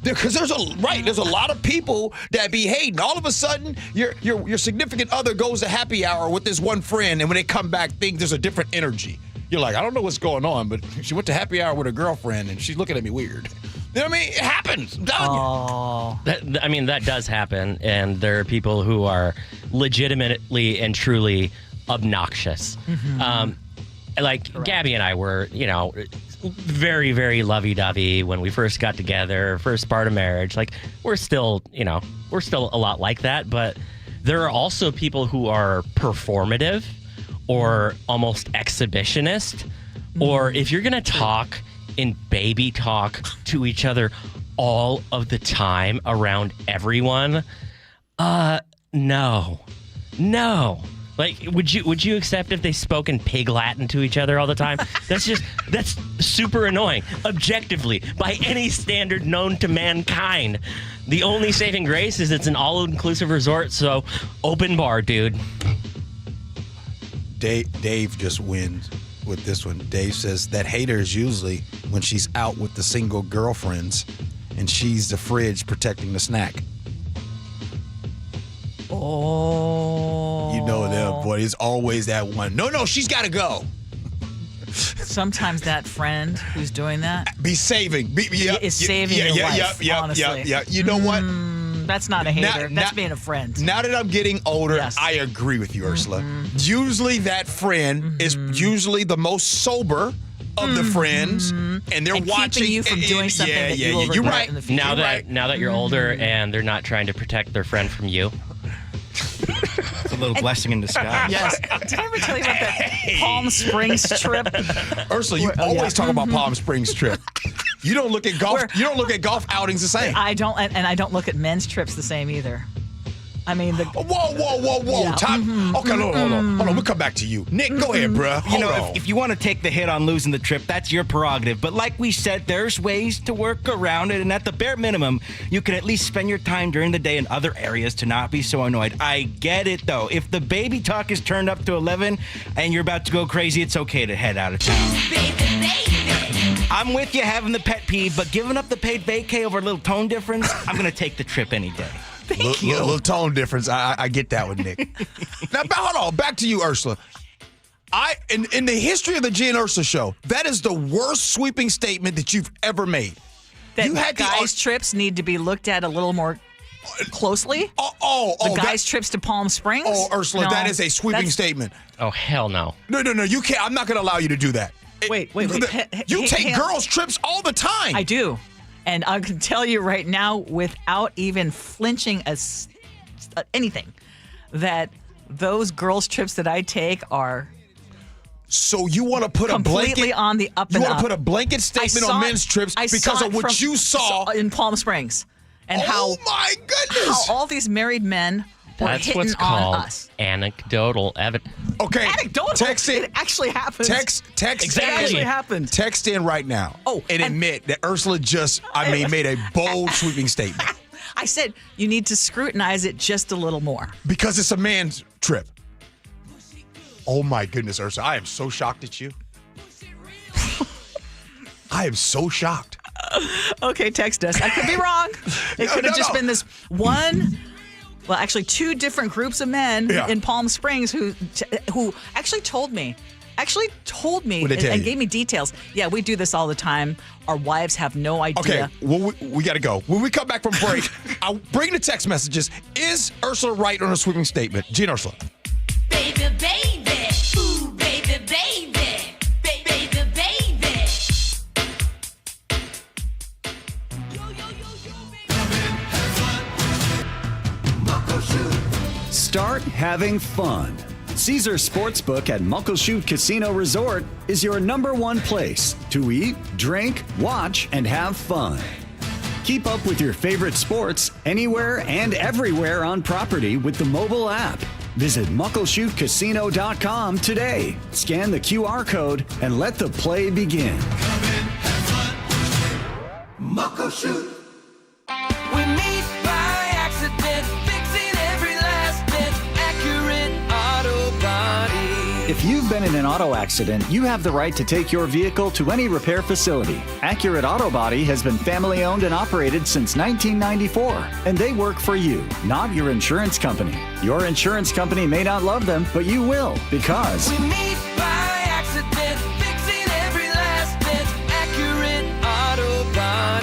Because there's a lot of people that be hating. All of a sudden, your significant other goes to happy hour with this one friend, and when they come back, there's a different energy. You're like, I don't know what's going on, but she went to happy hour with her girlfriend, and she's looking at me weird. You know what I mean? It happens. I'm telling you. That does happen, and there are people who are legitimately and truly obnoxious. Mm-hmm. Correct. Gabby and I were, very, very lovey-dovey when we first got together, first part of marriage. We're still a lot like that, but there are also people who are performative or almost exhibitionist, or if you're going to talk in baby talk to each other all of the time around everyone, no. Would you accept if they spoke in pig Latin to each other all the time? That's super annoying, objectively, by any standard known to mankind. The only saving grace is it's an all-inclusive resort, so open bar, dude. Dave just wins with this one. Dave says that hater is usually when she's out with the single girlfriends and she's the fridge protecting the snack. Oh. You know them, boy. It's always that one. No, she's got to go. Sometimes that friend who's doing that is saving your life, honestly. Yeah. You know what? That's not a hater. That's being a friend. Now that I'm getting older, yes. I agree with you, Ursula. Mm-hmm. Usually that friend is usually the most sober of the friends, and they're watching keeping you from doing something that you will regret in the future. Now that you're older and they're not trying to protect their friend from you. It's a little blessing in disguise. Yes. Did I ever tell you about that Palm Springs trip? Ursula, you always talk about Palm Springs trip. You don't look at golf. You don't look at golf outings the same. I don't, and I don't look at men's trips the same either. I mean, Whoa. Yeah. Time. Okay, hold on. We'll come back to you. Nick, go ahead, bruh. You know, if you want to take the hit on losing the trip, that's your prerogative. But like we said, there's ways to work around it. And at the bare minimum, you can at least spend your time during the day in other areas to not be so annoyed. I get it, though. If the baby talk is turned up to 11 and you're about to go crazy, it's okay to head out of town. I'm with you having the pet peeve, but giving up the paid vacay over a little tone difference, I'm going to take the trip any day. Little tone difference. I get that with Nick. Now, hold on. Back to you, Ursula. In the history of the Gee and Ursula Show, that is the worst sweeping statement that you've ever made. That guys' trips need to be looked at a little more closely. The guys' trips to Palm Springs. Oh, Ursula, that is a sweeping statement. Oh, hell no. No, you can't. I'm not going to allow you to do that. Wait. You take girls' trips all the time. I do. And I can tell you right now, without even flinching anything, that those girls' trips that I take are. So you want to put completely on the up and up. You want to put a blanket statement on men's trips because of what you saw in Palm Springs, and oh my goodness, how all these married men were That's hitting what's on called us. Anecdotal evidence. Okay, anecdotal. Text in. It actually happened. Text. Exactly. It actually happened. Text in right now. And admit that Ursula made a bold sweeping statement. I said you need to scrutinize it just a little more because it's a man's trip. Oh my goodness, Ursula! I am so shocked at you. I am so shocked. Okay, text us. I could be wrong. It could have just been this one. Well, actually, two different groups of men in Palm Springs who actually told me and gave me details. Yeah, we do this all the time. Our wives have no idea. Okay, well, we got to go. When we come back from break, I'll bring the text messages. Is Ursula right on a sweeping statement? Gee and Ursula. Baby, baby. Ooh, baby, baby. Baby, baby. Start having fun. Caesar Sportsbook at Muckleshoot Casino Resort is your #1 place to eat, drink, watch, and have fun. Keep up with your favorite sports anywhere and everywhere on property with the mobile app. Visit muckleshootcasino.com today. Scan the QR code and let the play begin. Muckleshoot. We meet by accident, fixing every last bit. Accurate Auto Body. If you've been in an auto accident, you have the right to take your vehicle to any repair facility. Accurate Auto Body has been family owned and operated since 1994, and they work for you, not your insurance company. Your insurance company may not love them, but you will, because We meet by accident, fixing every last bit. Accurate Auto Body.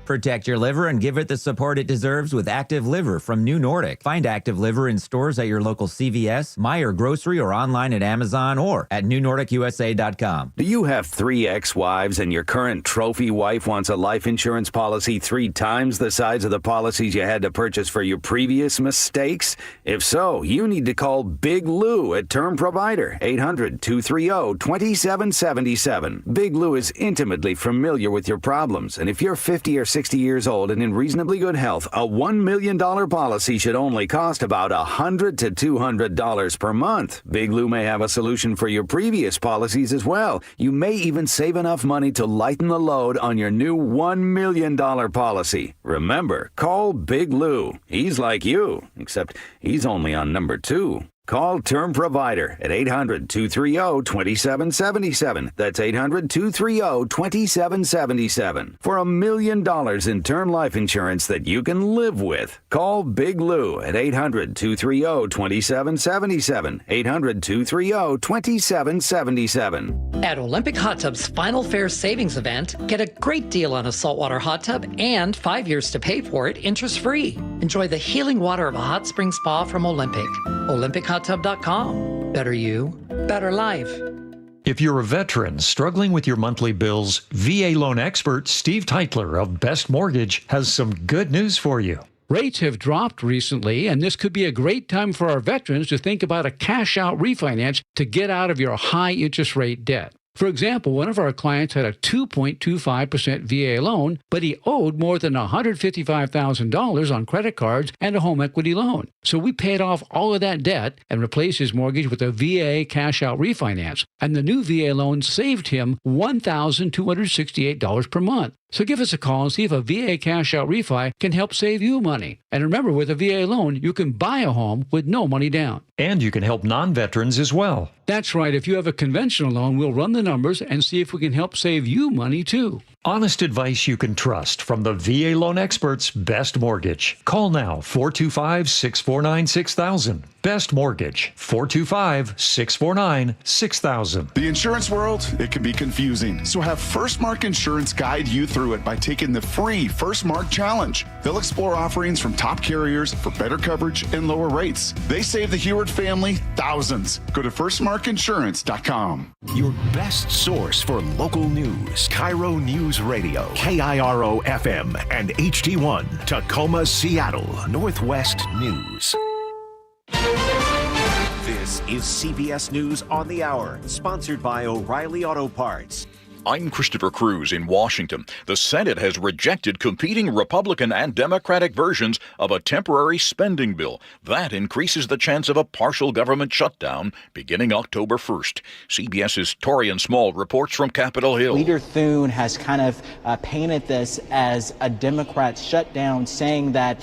Protect your liver and give it the support it deserves with Active Liver from New Nordic. Find Active Liver in stores at your local CVS, Meijer Grocery, or online at Amazon or at newnordicusa.com. Do you have 3 ex-wives and your current trophy wife wants a life insurance policy 3 times the size of the policies you had to purchase for your previous mistakes? If so, you need to call Big Lou at Term Provider, 800-230-2777. Big Lou is intimately familiar with your problems, and if you're 50 or 60 years old and in reasonably good health, a $1 million policy should only cost about $100 to $200 per month. Big Lou may have a solution for your previous policies as well. You may even save enough money to lighten the load on your new $1 million policy. Remember, call Big Lou. He's like you, except he's only on number 2. Call Term Provider at 800-230-2777. That's 800-230-2777 for $1 million in term life insurance that you can live with. Call Big Lou at 800-230-2777. 800-230-2777. At Olympic Hot Tub's Final Fair Savings Event, get a great deal on a saltwater hot tub and 5 years to pay for it interest-free. Enjoy the healing water of a hot spring spa from Olympic. OlympicHotTub.com. Better you, better life. If you're a veteran struggling with your monthly bills, VA loan expert Steve Teitler of Best Mortgage has some good news for you. Rates have dropped recently, and this could be a great time for our veterans to think about a cash-out refinance to get out of your high-interest rate debt. For example, one of our clients had a 2.25% VA loan, but he owed more than $155,000 on credit cards and a home equity loan. So we paid off all of that debt and replaced his mortgage with a VA cash-out refinance. And the new VA loan saved him $1,268 per month. So give us a call and see if a VA cash-out refi can help save you money. And remember, with a VA loan, you can buy a home with no money down. And you can help non-veterans as well. That's right. If you have a conventional loan, we'll run the numbers and see if we can help save you money, too. Honest advice you can trust from the VA loan experts, Best Mortgage. Call now, 425-649-6000. Best Mortgage, 425-649-6000. The insurance world, it can be confusing. So have First Mark Insurance guide you through it by taking the free First Mark Challenge. They'll explore offerings from top carriers for better coverage and lower rates. They save the Heward family thousands. Go to firstmarkinsurance.com. Your best source for local news. KIRO Newsradio, KIRO FM and HD1, Tacoma, Seattle, Northwest News. This is CBS News on the Hour, sponsored by O'Reilly Auto Parts. I'm Christopher Cruz in Washington. The Senate has rejected competing Republican and Democratic versions of a temporary spending bill. That increases the chance of a partial government shutdown beginning October 1st. CBS's Torian Small reports from Capitol Hill. Leader Thune has kind of painted this as a Democrat shutdown, saying that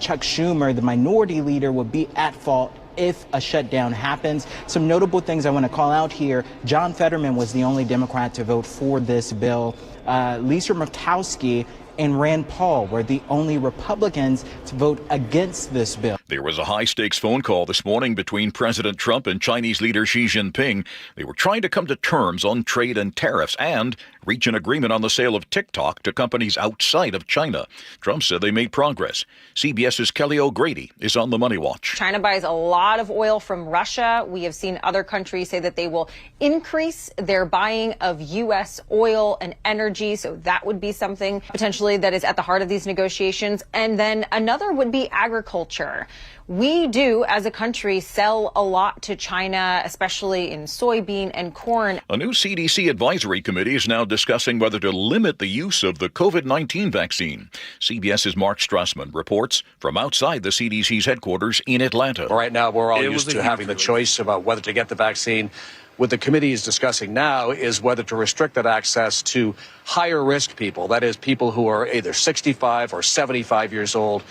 Chuck Schumer, the minority leader, would be at fault if a shutdown happens. Some notable things I want to call out here. John Fetterman was the only Democrat to vote for this bill. Lisa Murkowski and Rand Paul were the only Republicans to vote against this bill. There was a high-stakes phone call this morning between President Trump and Chinese leader Xi Jinping. They were trying to come to terms on trade and tariffs and reach an agreement on the sale of TikTok to companies outside of China. Trump said they made progress. CBS's Kelly O'Grady is on the Money Watch. China buys a lot of oil from Russia. We have seen other countries say that they will increase their buying of U.S. oil and energy. So that would be something potentially that is at the heart of these negotiations. And then another would be agriculture. We do, as a country, sell a lot to China, especially in soybean and corn. A new CDC advisory committee is now discussing whether to limit the use of the COVID-19 vaccine. CBS's Mark Strassman reports from outside the CDC's headquarters in Atlanta. Right now, we're all used to having the choice about whether to get the vaccine. What the committee is discussing now is whether to restrict that access to higher risk people, that is, people who are either 65 or 75 years old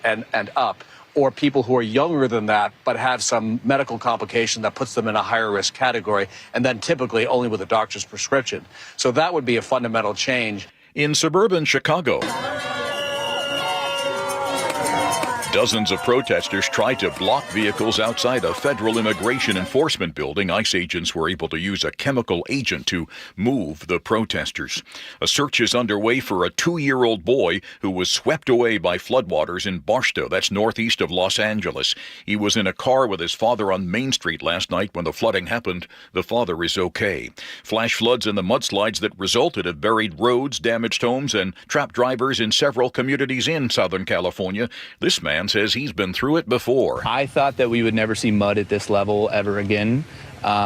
and up, or people who are younger than that but have some medical complication that puts them in a higher risk category, and then typically only with a doctor's prescription. So that would be a fundamental change. In suburban Chicago, dozens of protesters tried to block vehicles outside a federal immigration enforcement building. ICE agents were able to use a chemical agent to move the protesters. A search is underway for a 2-year-old boy who was swept away by floodwaters in Barstow, that's northeast of Los Angeles. He was in a car with his father on Main Street last night when the flooding happened. The father is okay. Flash floods and the mudslides that resulted have buried roads, damaged homes, and trapped drivers in several communities in Southern California. This man says he's been through it before. I thought that we would never see mud at this level ever again.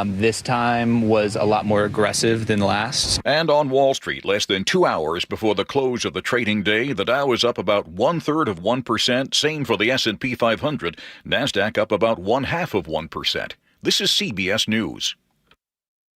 This time was a lot more aggressive than last. And on Wall Street, less than 2 hours before the close of the trading day, the Dow is up about 1/3%. Same for the S&P 500. NASDAQ up about 0.5%. This is CBS News.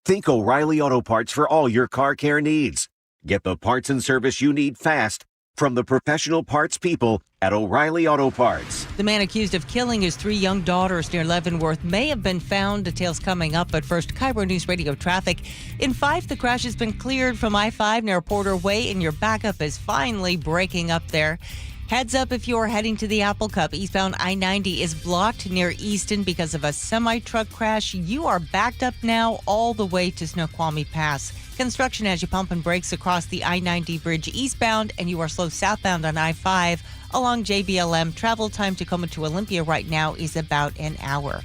Think O'Reilly Auto Parts for all your car care needs. Get the parts and service you need fast from the professional parts people at O'Reilly Auto Parts. The man accused of killing his 3 young daughters near Leavenworth may have been found. Details coming up. But first, KIRO Newsradio traffic. In 5, the crash has been cleared from I-5 near Porter Way, and your backup is finally breaking up there. Heads up if you're heading to the Apple Cup. Eastbound I-90 is blocked near Easton because of a semi-truck crash. You are backed up now all the way to Snoqualmie Pass. Construction has you pumping brakes across the I-90 bridge eastbound, and you are slow southbound on I-5 along JBLM. Travel time Tacoma to Olympia right now is about an hour.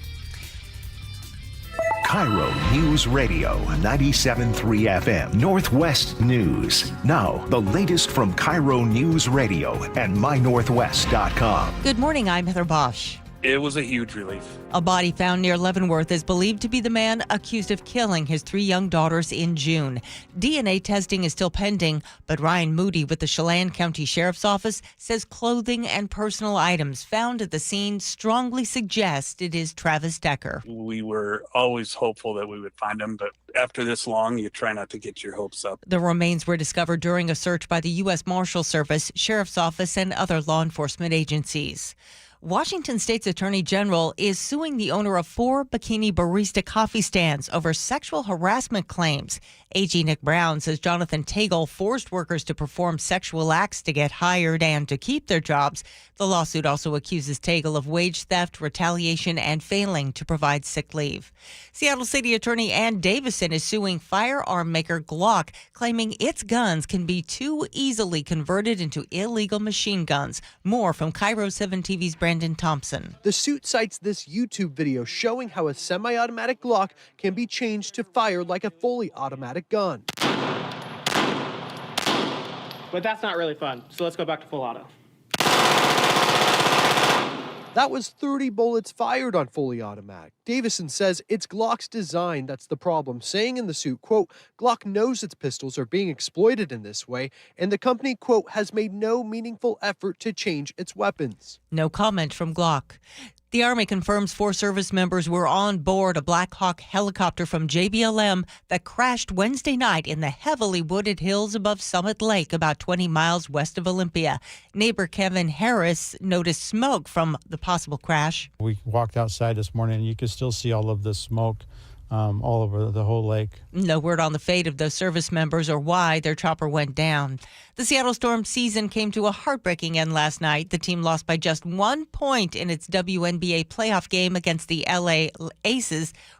KIRO Newsradio 97.3 FM, Northwest News. Now, the latest from KIRO Newsradio and MyNorthwest.com. Good morning, I'm Heather Bosch. It was a huge relief. A body found near Leavenworth is believed to be the man accused of killing his 3 young daughters in June. DNA testing is still pending, but Ryan Moody with the Chelan County Sheriff's Office says clothing and personal items found at the scene strongly suggest it is Travis Decker. We were always hopeful that we would find him, but after this long, you try not to get your hopes up. The remains were discovered during a search by the U.S. Marshal Service, Sheriff's Office, and other law enforcement agencies. Washington State's Attorney General is suing the owner of 4 bikini barista coffee stands over sexual harassment claims. AG Nick Brown says Jonathan Tagle forced workers to perform sexual acts to get hired and to keep their jobs. The lawsuit also accuses Tagle of wage theft, retaliation, and failing to provide sick leave. Seattle City Attorney Ann Davison is suing firearm maker Glock, claiming its guns can be too easily converted into illegal machine guns. More from KIRO 7 TV's Brandon Thompson. The suit cites this YouTube video showing how a semi-automatic Glock can be changed to fire like a fully automatic gun. But that's not really fun, so let's go back to full auto. That was 30 bullets fired on fully automatic. Davison says it's Glock's design that's the problem, saying in the suit, quote, Glock knows its pistols are being exploited in this way, and the company, quote, has made no meaningful effort to change its weapons. No comment from Glock. The Army confirms 4 service members were on board a Black Hawk helicopter from JBLM that crashed Wednesday night in the heavily wooded hills above Summit Lake, about 20 miles west of Olympia. Neighbor Kevin Harris noticed smoke from the possible crash. We walked outside this morning and you could still see all of the smoke all over the whole lake. No word on the fate of those service members or why their chopper went down. The Seattle Storm season came to a heartbreaking end last night. The team lost by just 1 point in its WNBA playoff game against the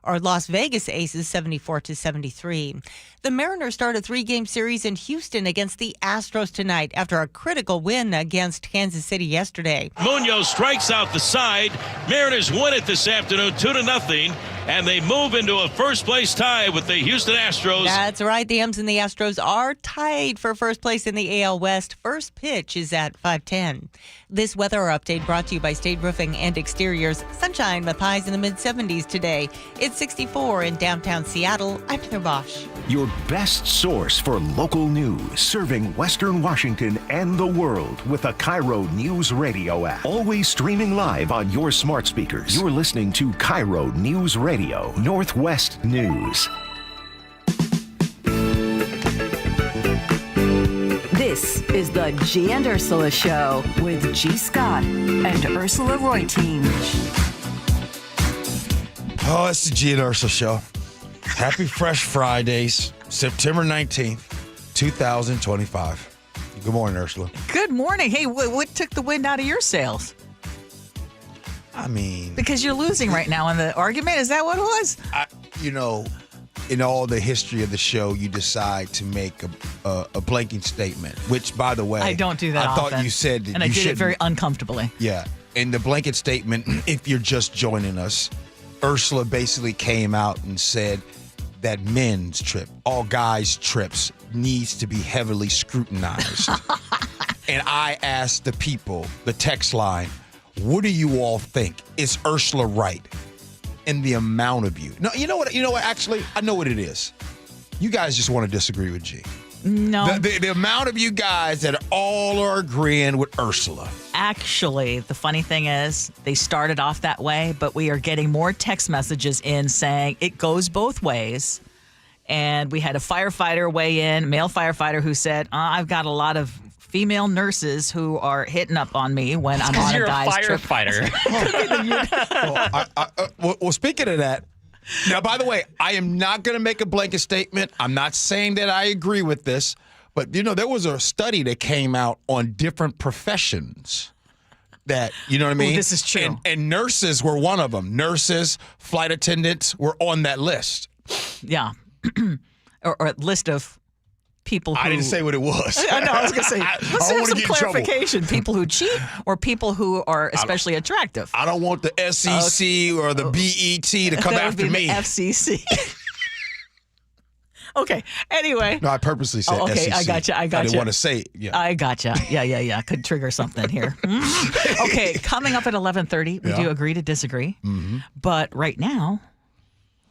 Las Vegas Aces, 74-73. The Mariners start a 3-game series in Houston against the Astros tonight after a critical win against Kansas City yesterday. Munoz strikes out the side. Mariners win it this afternoon 2-0, and they move into a first-place tie with the Houston Astros. That's right. The M's and the Astros are tied for first place in the AL West. First pitch is at 5:10. This weather update brought to you by State Roofing and Exteriors. Sunshine with highs in the mid-70s today. It's 64 in downtown Seattle. I'm Heather Bosch. Your best source for local news, serving Western Washington and the world with the KIRO Newsradio App. Always streaming live on your smart speakers. You're listening to KIRO Newsradio, Northwest News. This is the Gee and Ursula Show with G. Scott and Ursula Reutin. Oh, it's the Gee and Ursula Show. Happy Fresh Fridays, September 19th, 2025. Good morning, Ursula. Good morning. Hey, what took the wind out of your sails? I mean... Because you're losing right now in the argument? Is that what it was? In all the history of the show, you decide to make a blanking statement, which, by the way... I don't do that often. I thought you said that and you I did it very uncomfortably. Yeah. In the blanket statement, if you're just joining us, Ursula basically came out and said that men's trip, all guys' trips, needs to be heavily scrutinized. And I asked the people, the text line, what do you all think? Is Ursula right? And the amount of you. No, you know what? Actually, I know what it is. You guys just want to disagree with G. No. The amount of you guys that all are agreeing with Ursula. Actually, the funny thing is they started off that way, but we are getting more text messages in saying it goes both ways. And we had a firefighter weigh in, male firefighter, who said, I've got a lot of female nurses who are hitting up on me when I'm on a guy's trip. Because you're a firefighter. Well, speaking of that, now, by the way, I am not going to make a blanket statement. I'm not saying that I agree with this. But, there was a study that came out on different professions that, you know what I mean? Ooh, this is true. And nurses were one of them. Nurses, flight attendants were on that list. Yeah. or a list of people who... I didn't say what it was. I know, I was going to say, let's have some clarification. People who cheat or people who are especially attractive? I don't want the SEC or the BET to come after me. The FCC. Okay. Anyway. No, I purposely said okay, SEC. I gotcha. I didn't want to say yeah. I gotcha. Yeah. Could trigger something here. Okay, coming up at 11:30, we do agree to disagree. Mm-hmm. But right now,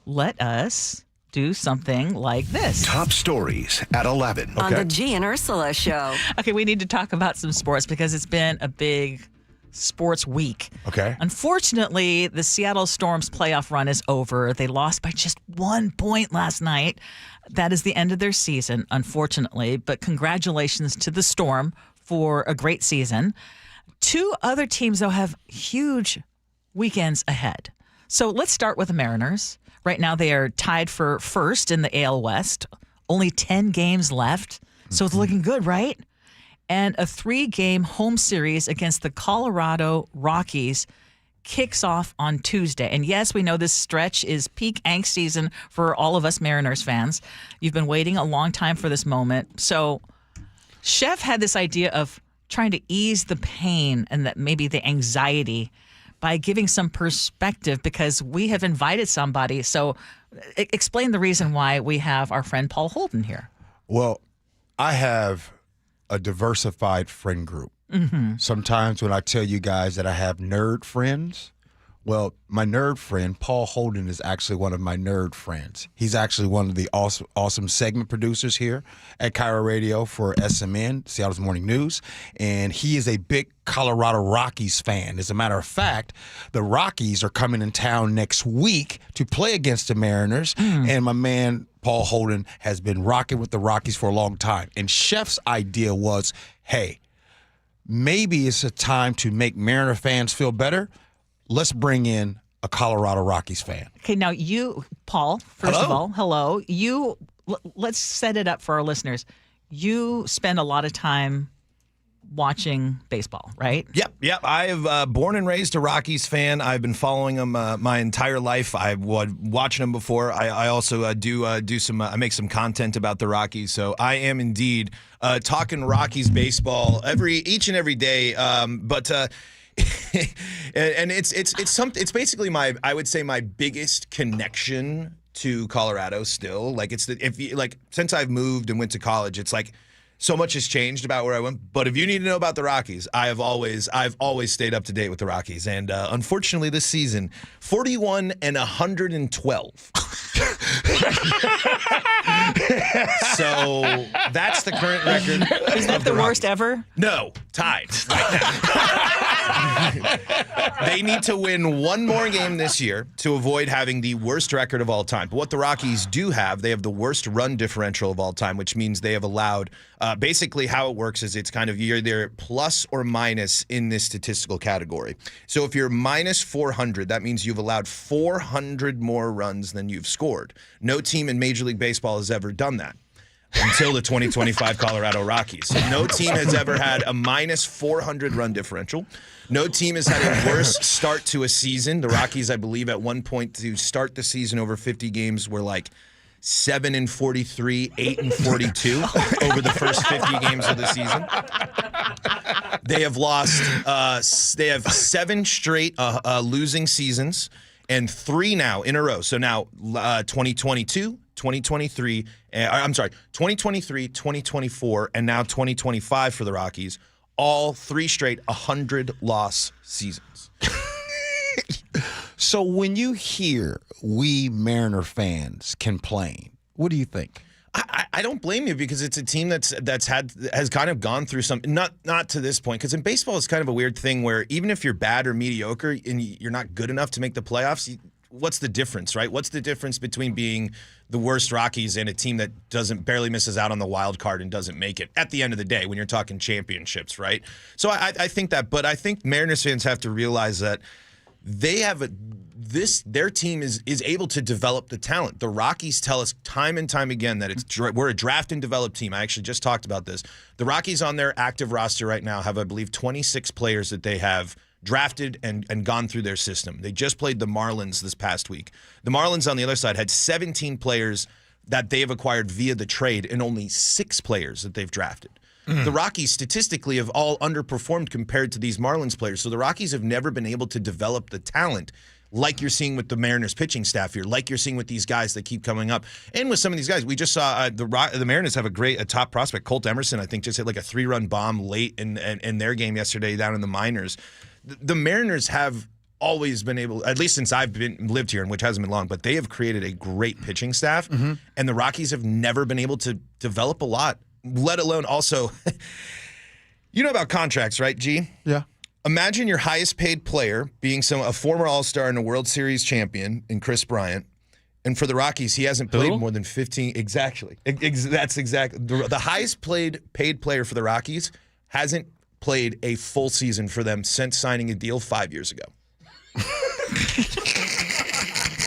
let us do something like this. Top stories at 11. On the Gee and Ursula Show. Okay, we need to talk about some sports because it's been a big sports week. Okay. Unfortunately, the Seattle Storm's playoff run is over. They lost by just 1 point last night. That is the end of their season, unfortunately. But congratulations to the Storm for a great season. 2 other teams, though, have huge weekends ahead. So let's start with the Mariners. Right now, they are tied for first in the AL West. Only 10 games left. So it's looking good, right? And a 3-game home series against the Colorado Rockies kicks off on Tuesday. And yes, we know this stretch is peak angst season for all of us Mariners fans. You've been waiting a long time for this moment. So Chef had this idea of trying to ease the pain and that maybe the anxiety by giving some perspective because we have invited somebody. So explain the reason why we have our friend Paul Holden here. Well, I have a diversified friend group. Mm-hmm. Sometimes when I tell you guys that I have nerd friends, well, my nerd friend, Paul Holden, is actually one of my nerd friends. He's actually one of the awesome segment producers here at KIRO Radio for SMN, Seattle's Morning News, and he is a big Colorado Rockies fan. As a matter of fact, the Rockies are coming in town next week to play against the Mariners, and my man Paul Holden has been rocking with the Rockies for a long time. And Chef's idea was, hey, maybe it's a time to make Mariner fans feel better. Let's bring in a Colorado Rockies fan. Okay, now you, Paul, first of all, hello. Let's set it up for our listeners. You spend a lot of time watching baseball, right? Yep. I've born and raised a Rockies fan. I've been following them my entire life. I've watching them before. I also do some. I make some content about the Rockies. So I am indeed talking Rockies baseball each and every day. And it's basically I would say my biggest connection to Colorado still. Like since I've moved and went to college, it's like so much has changed about where I went. But if you need to know about the Rockies, I've always stayed up to date with the Rockies. And unfortunately this season, 41 and 112. So that's the current record. Is that the worst ever? No, tied right now. They need to win one more game this year to avoid having the worst record of all time. But what the Rockies do have, they have the worst run differential of all time, which means they have allowed, basically how it works is it's kind of you're either plus or minus in this statistical category. So if you're minus 400, that means you've allowed 400 more runs than you've scored. No team in Major League Baseball has ever done that until the 2025 Colorado Rockies. So no team has ever had a minus 400 run differential. No team has had a worse start to a season. The Rockies, I believe, at one point to start the season over 50 games were like 7-43, 8-42 over the first 50 games of the season. They have lost. They have 7 straight losing seasons and 3 now in a row. So now 2022, 2023. 2023, 2024, and now 2025 for the Rockies. All 3 straight 100-loss seasons. So when you hear we Mariner fans complain, what do you think? I don't blame you because it's a team has kind of gone through some not to this point, because in baseball it's kind of a weird thing where even if you're bad or mediocre and you're not good enough to make the playoffs, what's the difference, right? What's the difference between being the worst Rockies and a team that barely misses out on the wild card and doesn't make it at the end of the day when you're talking championships, right? So I think that, but I think Mariners fans have to realize that they have their team is able to develop the talent. The Rockies tell us time and time again that we're a draft and develop team. I actually just talked about this. The Rockies on their active roster right now have, I believe, 26 players that they have drafted and gone through their system. They just played the Marlins this past week. The Marlins on the other side had 17 players that they have acquired via the trade and only 6 players that they've drafted. The Rockies statistically have all underperformed compared to these Marlins players. So the Rockies have never been able to develop the talent like you're seeing with the Mariners pitching staff here, like you're seeing with these guys that keep coming up. And with some of these guys, we just saw the Mariners have a top prospect. Colt Emerson, I think, just hit like a 3-run bomb late in their game yesterday down in the minors. The Mariners have always been able, at least since I've lived here, and which hasn't been long, but they have created a great pitching staff. And the Rockies have never been able to develop a lot, let alone also, you know about contracts, right, G? Yeah. Imagine your highest paid player being a former All-Star and a World Series champion in Chris Bryant. And for the Rockies, he hasn't played more than 15. Exactly. That's exactly. The highest paid player for the Rockies hasn't played a full season for them since signing a deal 5 years ago.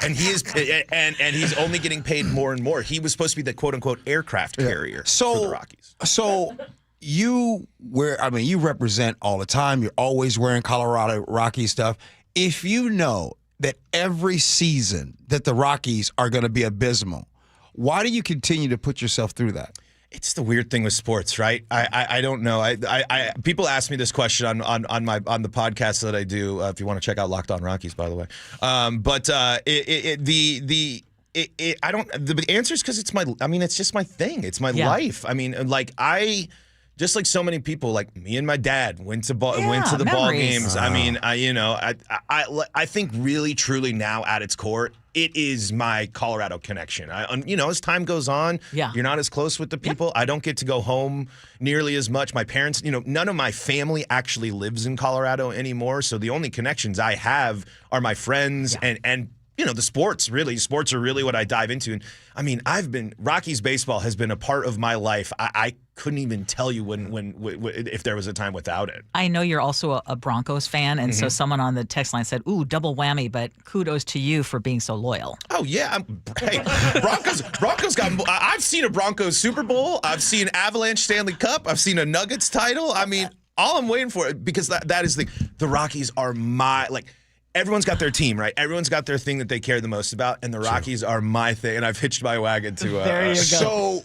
And he's only getting paid more and more. He was supposed to be the quote-unquote aircraft carrier for the Rockies. So you represent all the time. You're always wearing Colorado Rockies stuff. If you know that every season that the Rockies are going to be abysmal, why do you continue to put yourself through that? It's the weird thing with sports, right? I don't know. I people ask me this question on the podcast that I do. If you want to check out Locked On Rockies, by the way. The answer is because it's just my thing. It's my life. I mean, just like so many people, like me and my dad went to the ball games. I mean, I think really, truly now at its core, it is my Colorado connection. As time goes on, you're not as close with the people. I don't get to go home nearly as much. My parents, none of my family actually lives in Colorado anymore. So the only connections I have are my friends and the sports. Really, sports are really what I dive into. And I mean, Rockies baseball has been a part of my life. I couldn't even tell you when if there was a time without it. I know you're also a Broncos fan, and so someone on the text line said, "Ooh, double whammy!" But kudos to you for being so loyal. Oh yeah, Broncos got. I've seen a Broncos Super Bowl. I've seen Avalanche Stanley Cup. I've seen a Nuggets title. I mean, all I'm waiting for, because that is the Rockies are my Everyone's got their team, right? Everyone's got their thing that they care the most about, and the Rockies are my thing, and I've hitched my wagon to. There you go. So,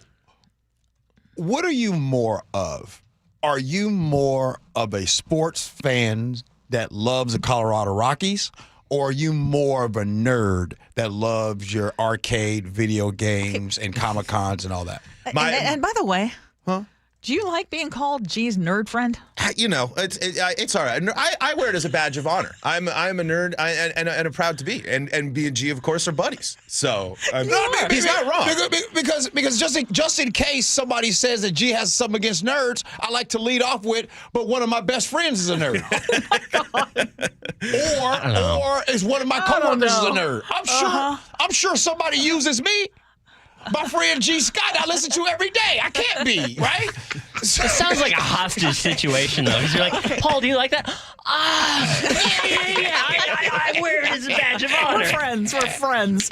what are you more of? Are you more of a sports fan that loves the Colorado Rockies, or are you more of a nerd that loves your arcade video games and Comic-Cons and all that? And by the way, do you like being called G's nerd friend? It's all right. I wear it as a badge of honor. I'm a nerd and I'm proud to be. And B and G, of course, are buddies. So he's not wrong. Because just in case somebody says that G has something against nerds, I like to lead off with, but one of my best friends is a nerd. Or is one of my coworkers is a nerd. I'm sure somebody uses me. My friend G. Scott, I listen to every day. I can't be, right? It sounds like a hostage situation, though. Because you're like, Paul, do you like that? Yeah. I wear it as a badge of honor. We're friends.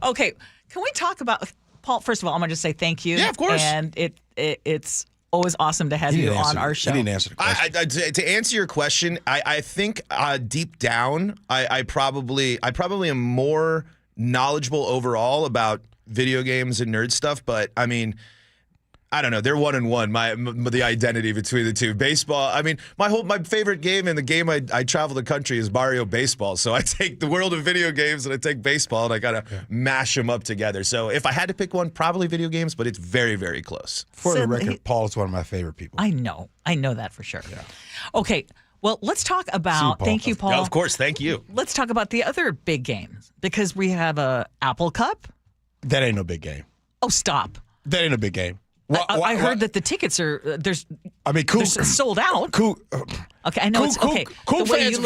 Okay, can we talk about Paul? First of all, I'm gonna just say thank you. Yeah, of course. And it's always awesome to have you on our show. He didn't answer the question. To answer your question, I think deep down, I probably am more knowledgeable overall about video games and nerd stuff, but I mean, I don't know. They're one and one. The identity between the two. Baseball. I mean, my favorite game and the game I travel the country is Mario Baseball. So I take the world of video games and I take baseball and I gotta mash them up together. So if I had to pick one, probably video games, but it's very, very close. For the record, Paul is one of my favorite people. I know that for sure. Yeah. Okay. Well, let's talk about. Thank you, Paul. Of course, thank you. Let's talk about the other big games because we have a Apple Cup. That ain't no big game. Oh, stop. That ain't a big game. I heard that the tickets are sold out. Okay, I know it's okay. Cool fans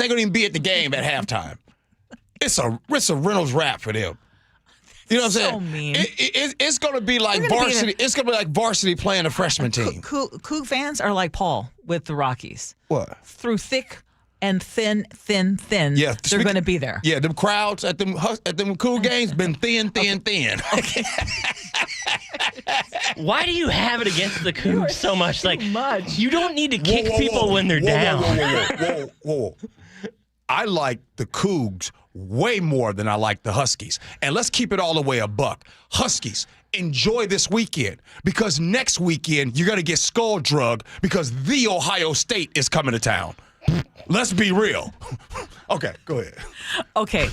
ain't gonna even be at the game at halftime. It's a Reynolds wrap for them. You know what I'm saying? So mean. It's gonna be like varsity. It's gonna be like varsity playing a freshman team. Coug fans are like Paul with the Rockies. What? Through thick and thin. Yeah, they're going to be there. Yeah, them crowds at them Coug games been thin. Okay. Why do you have it against the Cougs so much? Much. You don't need to kick people when they're down. Whoa. I like the Cougs way more than I like the Huskies. And let's keep it all the way a buck. Huskies, enjoy this weekend because next weekend you're going to get skull drug because the Ohio State is coming to town. Let's be real. Okay, go ahead. Okay,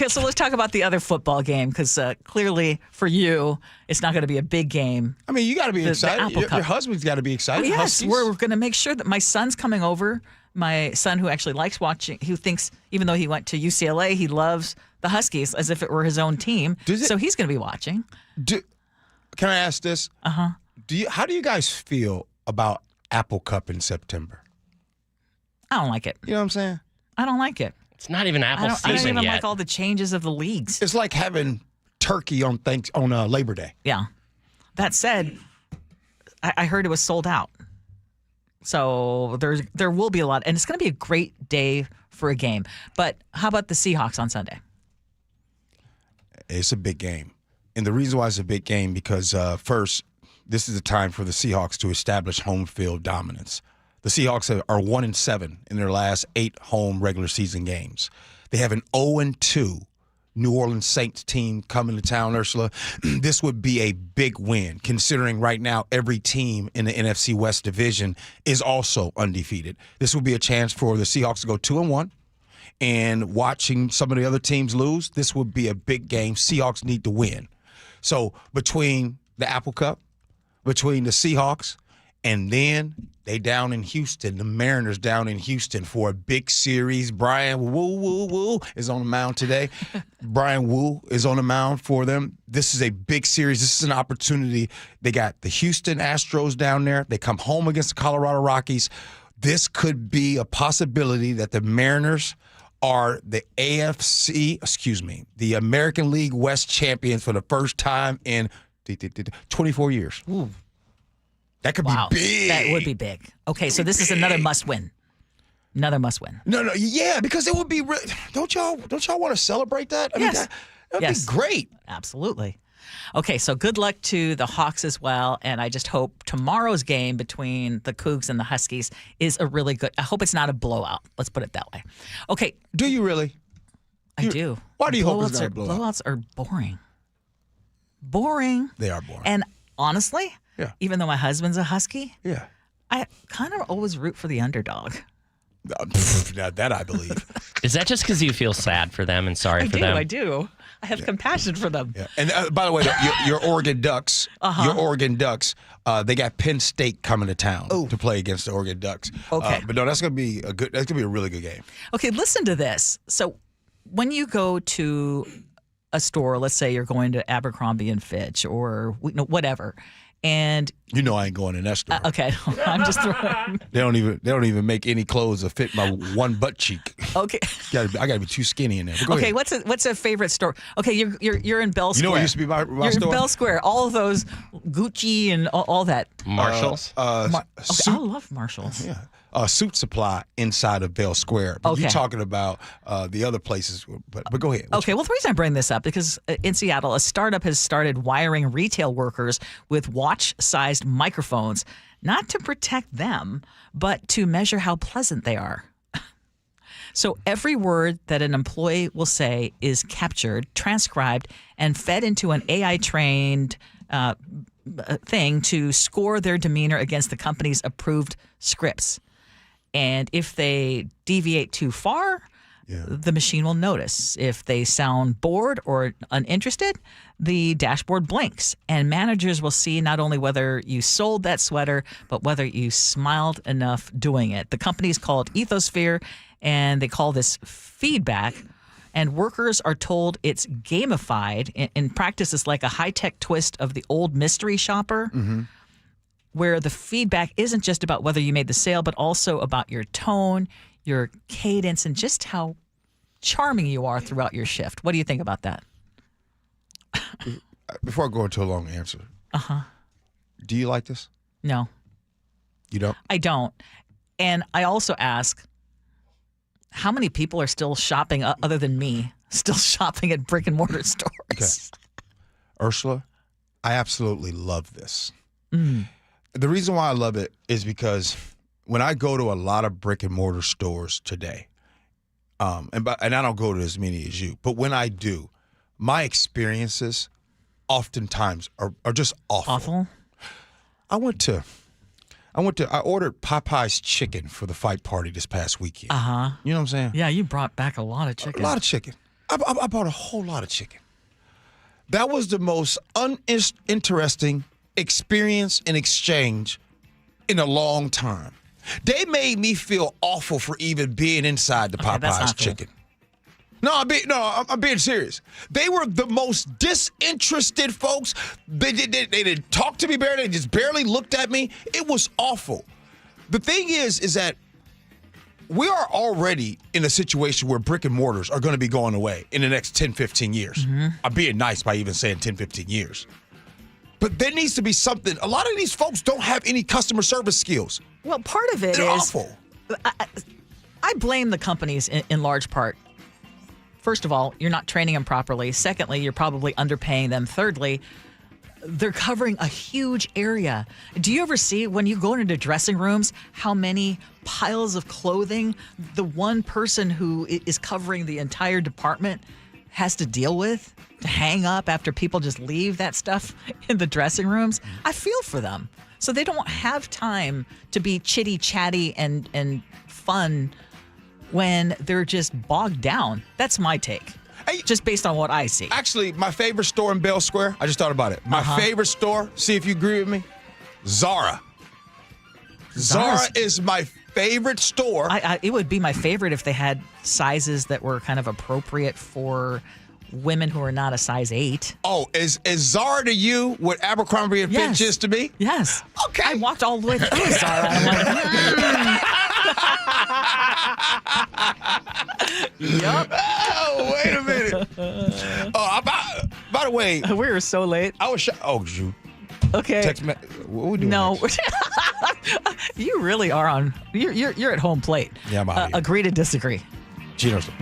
so let's talk about the other football game because clearly for you, it's not going to be a big game. I mean, you got to be excited. Your husband's got to be excited. Yes, Huskies. we're going to make sure that my son's coming over. My son, who actually likes watching, who thinks even though he went to UCLA, he loves the Huskies as if it were his own team. So he's going to be watching. Can I ask this? Uh-huh. How do you guys feel about Apple Cup in September? I don't like it. You know what I'm saying? I don't like it. It's not even Apple season I don't even yet. like all the changes of the leagues. It's like having turkey on Labor Day. Yeah. That said, I heard it was sold out. So there will be a lot, and it's going to be a great day for a game. But how about the Seahawks on Sunday? It's a big game. And the reason why it's a big game because, first, this is the time for the Seahawks to establish home field dominance. The Seahawks are 1-7 in their last 8 home regular season games. They have an 0-2 New Orleans Saints team coming to town, Ursula. This would be a big win, considering right now every team in the NFC West division is also undefeated. This would be a chance for the Seahawks to go 2-1. And watching some of the other teams lose, this would be a big game. Seahawks need to win. So between the Apple Cup, between the Seahawks, and then they down in Houston, the Mariners down in Houston for a big series. Brian Woo is on the mound today. Brian Woo is on the mound for them. This is a big series. This is an opportunity. They got the Houston Astros down there. They come home against the Colorado Rockies. This could be a possibility that the Mariners are the the American League West champions for the first time in 24 years. Ooh. That could be big. That would be big. Okay, so this is another must-win. Another must-win. No, yeah, because it would be. Don't y'all want to celebrate that? I mean, that'd be great. Absolutely. Okay, so good luck to the Hawks as well, and I just hope tomorrow's game between the Cougs and the Huskies is a really good. I hope it's not a blowout. Let's put it that way. Okay. Do you really? I do. Why do you hope it's not a blowout? Blowouts are boring. Boring. They are boring. And honestly. Yeah. Even though my husband's a Husky, yeah, I kind of always root for the underdog. That I believe. Is that just because you feel sad for them and sorry for them? I do. I have compassion for them. Yeah. And by the way, your Oregon Ducks, they got Penn State coming to town to play against the Oregon Ducks. Okay. But no, that's gonna be a really good game. Okay, listen to this. So when you go to a store, let's say you're going to Abercrombie and Fitch or whatever. And I ain't going in that store. Okay, I'm just throwing. They don't even make any clothes that fit my one butt cheek. Okay, I gotta be too skinny in there. Okay, ahead. What's a favorite store? Okay, you're in Bell Square. You know what used to be my you're store? In Bell Square. All of those Gucci and all that. Marshalls. I love Marshalls. Yeah. Suit supply inside of Bell Square. But you're talking about the other places. But go ahead. Okay, well, the reason I bring this up because in Seattle, a startup has started wiring retail workers with watch-sized microphones, not to protect them, but to measure how pleasant they are. So every word that an employee will say is captured, transcribed, and fed into an AI-trained thing to score their demeanor against the company's approved scripts. And if they deviate too far, the machine will notice. If they sound bored or uninterested, the dashboard blinks. And managers will see not only whether you sold that sweater, but whether you smiled enough doing it. The company is called Ethosphere, and they call this feedback. And workers are told it's gamified. In practice, it's like a high-tech twist of the old mystery shopper. Mm-hmm. Where the feedback isn't just about whether you made the sale, but also about your tone, your cadence, and just how charming you are throughout your shift. What do you think about that? Before I go into a long answer, do you like this? No. You don't? I don't. And I also ask, how many people are still shopping, other than me, still shopping at brick and mortar stores? Okay. Ursula, I absolutely love this. Mm. The reason why I love it is because when I go to a lot of brick and mortar stores today, and I don't go to as many as you, but when I do, my experiences oftentimes are just awful. Awful? I went to I ordered Popeye's chicken for the fight party this past weekend. Uh-huh. You know what I'm saying? Yeah, you brought back a lot of chicken. A lot of chicken. I bought a whole lot of chicken. That was the most uninteresting experience and exchange in a long time. They made me feel awful for even being inside the Popeye's chicken. No, I'm being serious. They were the most disinterested folks. They didn't talk to me barely. They just barely looked at me. It was awful. The thing is that we are already in a situation where brick and mortars are going to be going away in the next 10, 15 years. Mm-hmm. I'm being nice by even saying 10, 15 years. But there needs to be something. A lot of these folks don't have any customer service skills. Well, part of it They're is awful. I blame the companies in large part. First of all, you're not training them properly. Secondly, you're probably underpaying them. Thirdly, they're covering a huge area. Do you ever see when you go into dressing rooms how many piles of clothing the one person who is covering the entire department has to deal with to hang up after people just leave that stuff in the dressing rooms? I feel for them. So they don't have time to be chitty chatty and fun when they're just bogged down. That's my take. Just based on what I see. Actually, my favorite store in Bell Square, I just thought about it. My favorite store, see if you agree with me, Zara. Zara is my favorite store. It would be my favorite if they had sizes that were kind of appropriate for women who are not a size 8. Oh, is Zara to you what Abercrombie and Fitch is to me? Yes. Okay. I walked all the way through Zara. And I'm like, Yup. Oh, wait a minute. By the way, we were so late. I was shoot. Okay. Text me. What we doing? No. You really are on. You're at home plate. Yeah, I'm out here. Agree to disagree. Gee Ursula.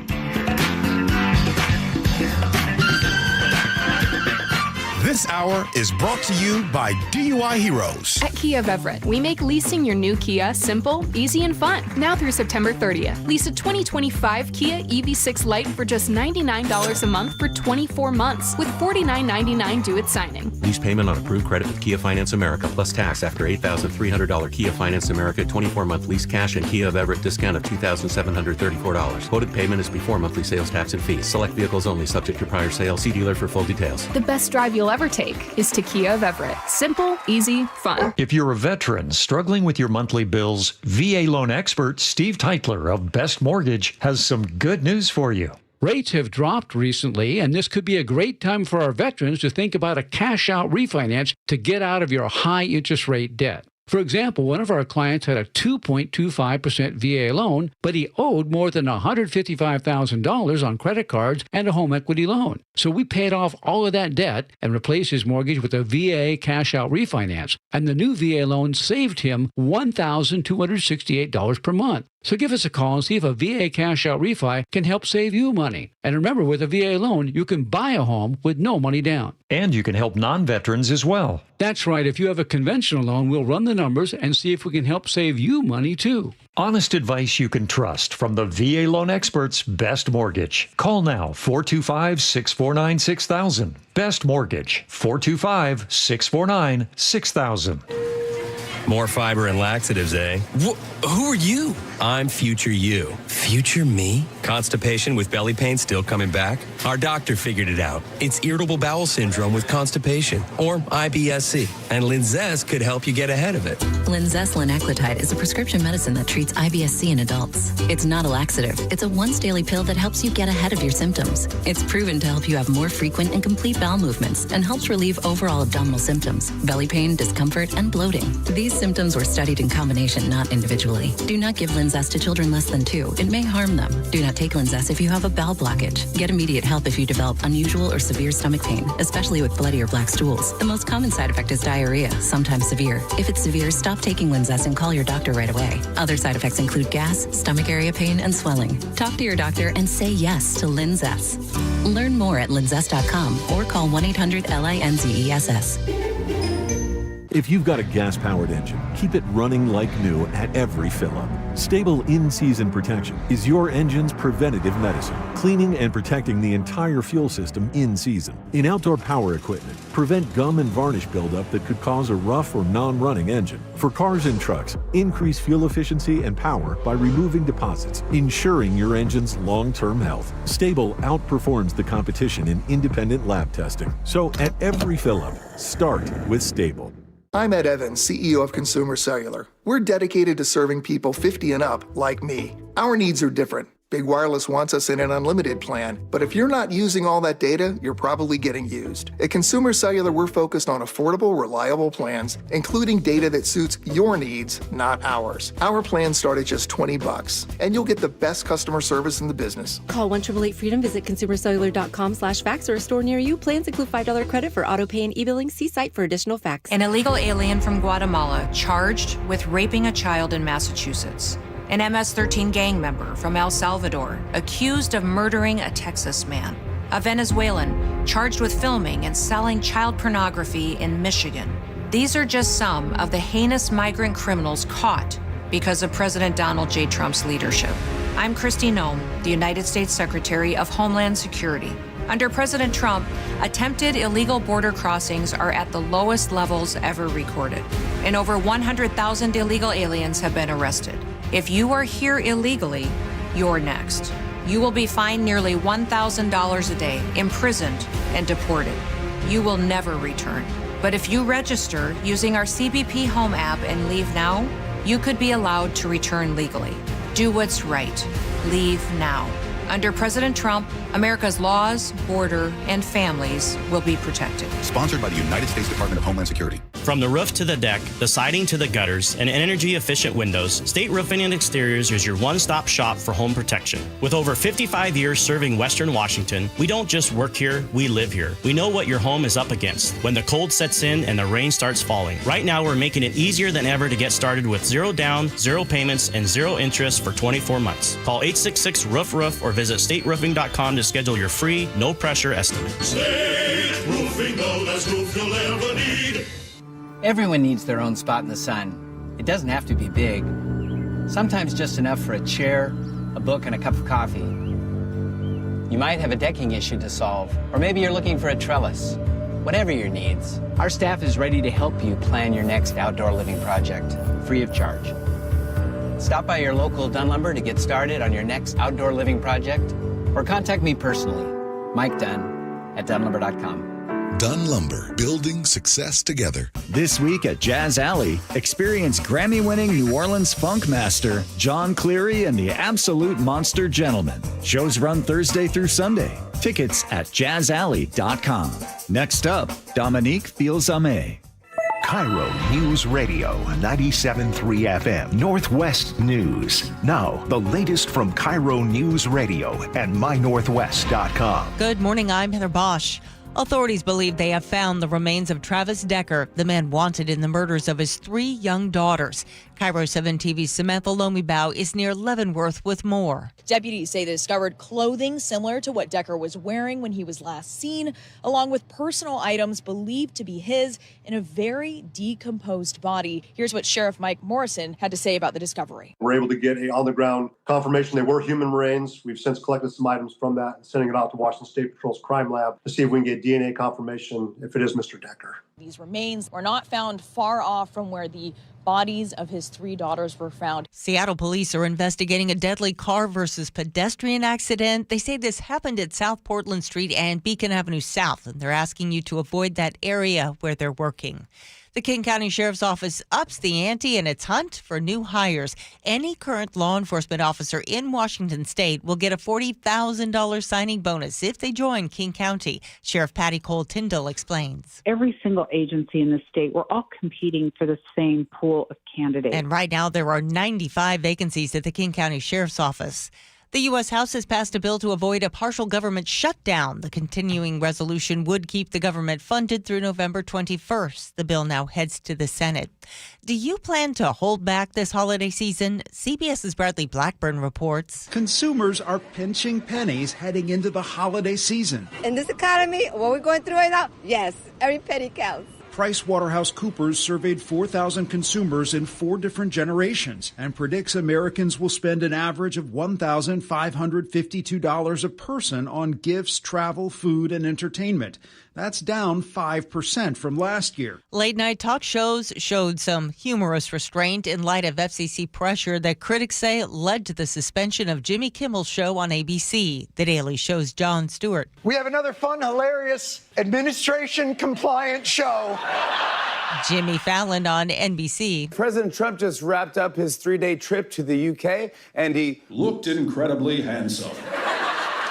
This hour is brought to you by DUI Heroes. At Kia of Everett, we make leasing your new Kia simple, easy, and fun. Now through September 30th, lease a 2025 Kia EV6 Lite for just $99 a month for 24 months with $49.99 due at signing. Lease payment on approved credit with Kia Finance America plus tax after $8,300 Kia Finance America 24-month lease cash and Kia of Everett discount of $2,734. Quoted payment is before monthly sales tax and fees. Select vehicles only subject to prior sale. See dealer for full details. The best drive you'll ever take is to Kia of Everett. Simple, easy, fun. If you're a veteran struggling with your monthly bills, VA loan expert Steve Teitler of Best Mortgage has some good news for you. Rates have dropped recently, and this could be a great time for our veterans to think about a cash-out refinance to get out of your high-interest rate debt. For example, one of our clients had a 2.25% VA loan, but he owed more than $155,000 on credit cards and a home equity loan. So we paid off all of that debt and replaced his mortgage with a VA cash-out refinance. And the new VA loan saved him $1,268 per month. So give us a call and see if a VA cash-out refi can help save you money. And remember, with a VA loan, you can buy a home with no money down. And you can help non-veterans as well. That's right. If you have a conventional loan, we'll run the numbers and see if we can help save you money, too. Honest advice you can trust from the VA loan experts, Best Mortgage. Call now, 425-649-6000. Best Mortgage, 425-649-6000. More fiber and laxatives, eh? Who are you? I'm future you. Future me? Constipation with belly pain still coming back? Our doctor figured it out. It's irritable bowel syndrome with constipation, or IBS-C, and Linzess could help you get ahead of it. Linzess linaclotide is a prescription medicine that treats IBS-C in adults. It's not a laxative. It's a once-daily pill that helps you get ahead of your symptoms. It's proven to help you have more frequent and complete bowel movements and helps relieve overall abdominal symptoms, belly pain, discomfort, and bloating. These symptoms were studied in combination, not individually. Do not give Linzess to children less than 2. It may harm them. Do not take Linzess if you have a bowel blockage. Get immediate help if you develop unusual or severe stomach pain, especially with bloody or black stools. The most common side effect is diarrhea, sometimes severe. If it's severe, stop taking Linzess and call your doctor right away. Other side effects include gas, stomach area pain, and swelling. Talk to your doctor and say yes to Linzess. Learn more at linzess.com or call 1-800-LINZESS. If you've got a gas-powered engine, keep it running like new at every fill-up. Stable in-season protection is your engine's preventative medicine, cleaning and protecting the entire fuel system in season. In outdoor power equipment, prevent gum and varnish buildup that could cause a rough or non-running engine. For cars and trucks, increase fuel efficiency and power by removing deposits, ensuring your engine's long-term health. Stable outperforms the competition in independent lab testing. So at every fill-up, start with Stable. I'm Ed Evans, CEO of Consumer Cellular. We're dedicated to serving people 50 and up like me. Our needs are different. Big Wireless wants us in an unlimited plan, but if you're not using all that data, you're probably getting used. At Consumer Cellular, we're focused on affordable, reliable plans, including data that suits your needs, not ours. Our plans start at just $20, and you'll get the best customer service in the business. Call 1-888-FREEDOM, visit consumercellular.com/fax or a store near you. Plans include $5 credit for auto pay and e-billing. See site for additional facts. An illegal alien from Guatemala charged with raping a child in Massachusetts. An MS-13 gang member from El Salvador accused of murdering a Texas man. A Venezuelan charged with filming and selling child pornography in Michigan. These are just some of the heinous migrant criminals caught because of President Donald J. Trump's leadership. I'm Kristi Noem, the United States Secretary of Homeland Security. Under President Trump, attempted illegal border crossings are at the lowest levels ever recorded, and over 100,000 illegal aliens have been arrested. If you are here illegally, you're next. You will be fined nearly $1,000 a day, imprisoned, and deported. You will never return. But if you register using our CBP Home app and leave now, you could be allowed to return legally. Do what's right. Leave now. Under President Trump, America's laws, border, and families will be protected. Sponsored by the United States Department of Homeland Security. From the roof to the deck, the siding to the gutters, and energy-efficient windows, State Roofing and Exteriors is your one-stop shop for home protection. With over 55 years serving Western Washington, we don't just work here, we live here. We know what your home is up against when the cold sets in and the rain starts falling. Right now, we're making it easier than ever to get started with 0 down, 0 payments, and 0 interest for 24 months. Call 866-ROOF-ROOF or visit stateroofing.com to schedule your free, no-pressure estimate. State Roofing, the best roof you'll ever need. Everyone needs their own spot in the sun. It doesn't have to be big. Sometimes just enough for a chair, a book, and a cup of coffee. You might have a decking issue to solve, or maybe you're looking for a trellis. Whatever your needs, our staff is ready to help you plan your next outdoor living project, free of charge. Stop by your local Dunn Lumber to get started on your next outdoor living project, or contact me personally, Mike Dunn, at DunnLumber.com. Dunn Lumber, building success together. This week at Jazz Alley, experience Grammy-winning New Orleans funk master John Cleary and the Absolute Monster Gentlemen. Shows run Thursday through Sunday. Tickets at jazzalley.com. Next up, Dominique Fils-Aimé. KIRO Newsradio 97.3 FM, Northwest News. Now, the latest from KIRO Newsradio and mynorthwest.com. Good morning, I'm Heather Bosch. Authorities believe they have found the remains of Travis Decker, the man wanted in the murders of his 3 young daughters. KIRO 7 TV's Samantha Lomi-Bao is near Leavenworth with more. Deputies say they discovered clothing similar to what Decker was wearing when he was last seen, along with personal items believed to be his in a very decomposed body. Here's what Sheriff Mike Morrison had to say about the discovery. We're able to get a on-the-ground confirmation they were human remains. We've since collected some items from that and sending it out to Washington State Patrol's crime lab to see if we can get DNA confirmation if it is Mr. Decker. These remains were not found far off from where the bodies of his 3 daughters were found. Seattle police are investigating a deadly car versus pedestrian accident. They say this happened at South Portland Street and Beacon Avenue South, and they're asking you to avoid that area where they're working. The King County Sheriff's Office ups the ante in its hunt for new hires. Any current law enforcement officer in Washington State will get a $40,000 signing bonus if they join King County. Sheriff Patty Cole Tyndall explains. Every single agency in the state, we're all competing for the same pool of candidates. And right now there are 95 vacancies at the King County Sheriff's Office. The U.S. House has passed a bill to avoid a partial government shutdown. The continuing resolution would keep the government funded through November 21st. The bill now heads to the Senate. Do you plan to hold back this holiday season? CBS's Bradley Blackburn reports. Consumers are pinching pennies heading into the holiday season. In this economy, what we're going through right now, yes, every penny counts. PricewaterhouseCoopers surveyed 4,000 consumers in 4 different generations and predicts Americans will spend an average of $1,552 a person on gifts, travel, food, and entertainment. That's down 5% from last year. Late-night talk shows showed some humorous restraint in light of FCC pressure that critics say led to the suspension of Jimmy Kimmel's show on ABC. The Daily Show's Jon Stewart. We have another fun, hilarious, administration-compliant show. Jimmy Fallon on NBC. President Trump just wrapped up his 3-day trip to the UK, and he looked incredibly handsome.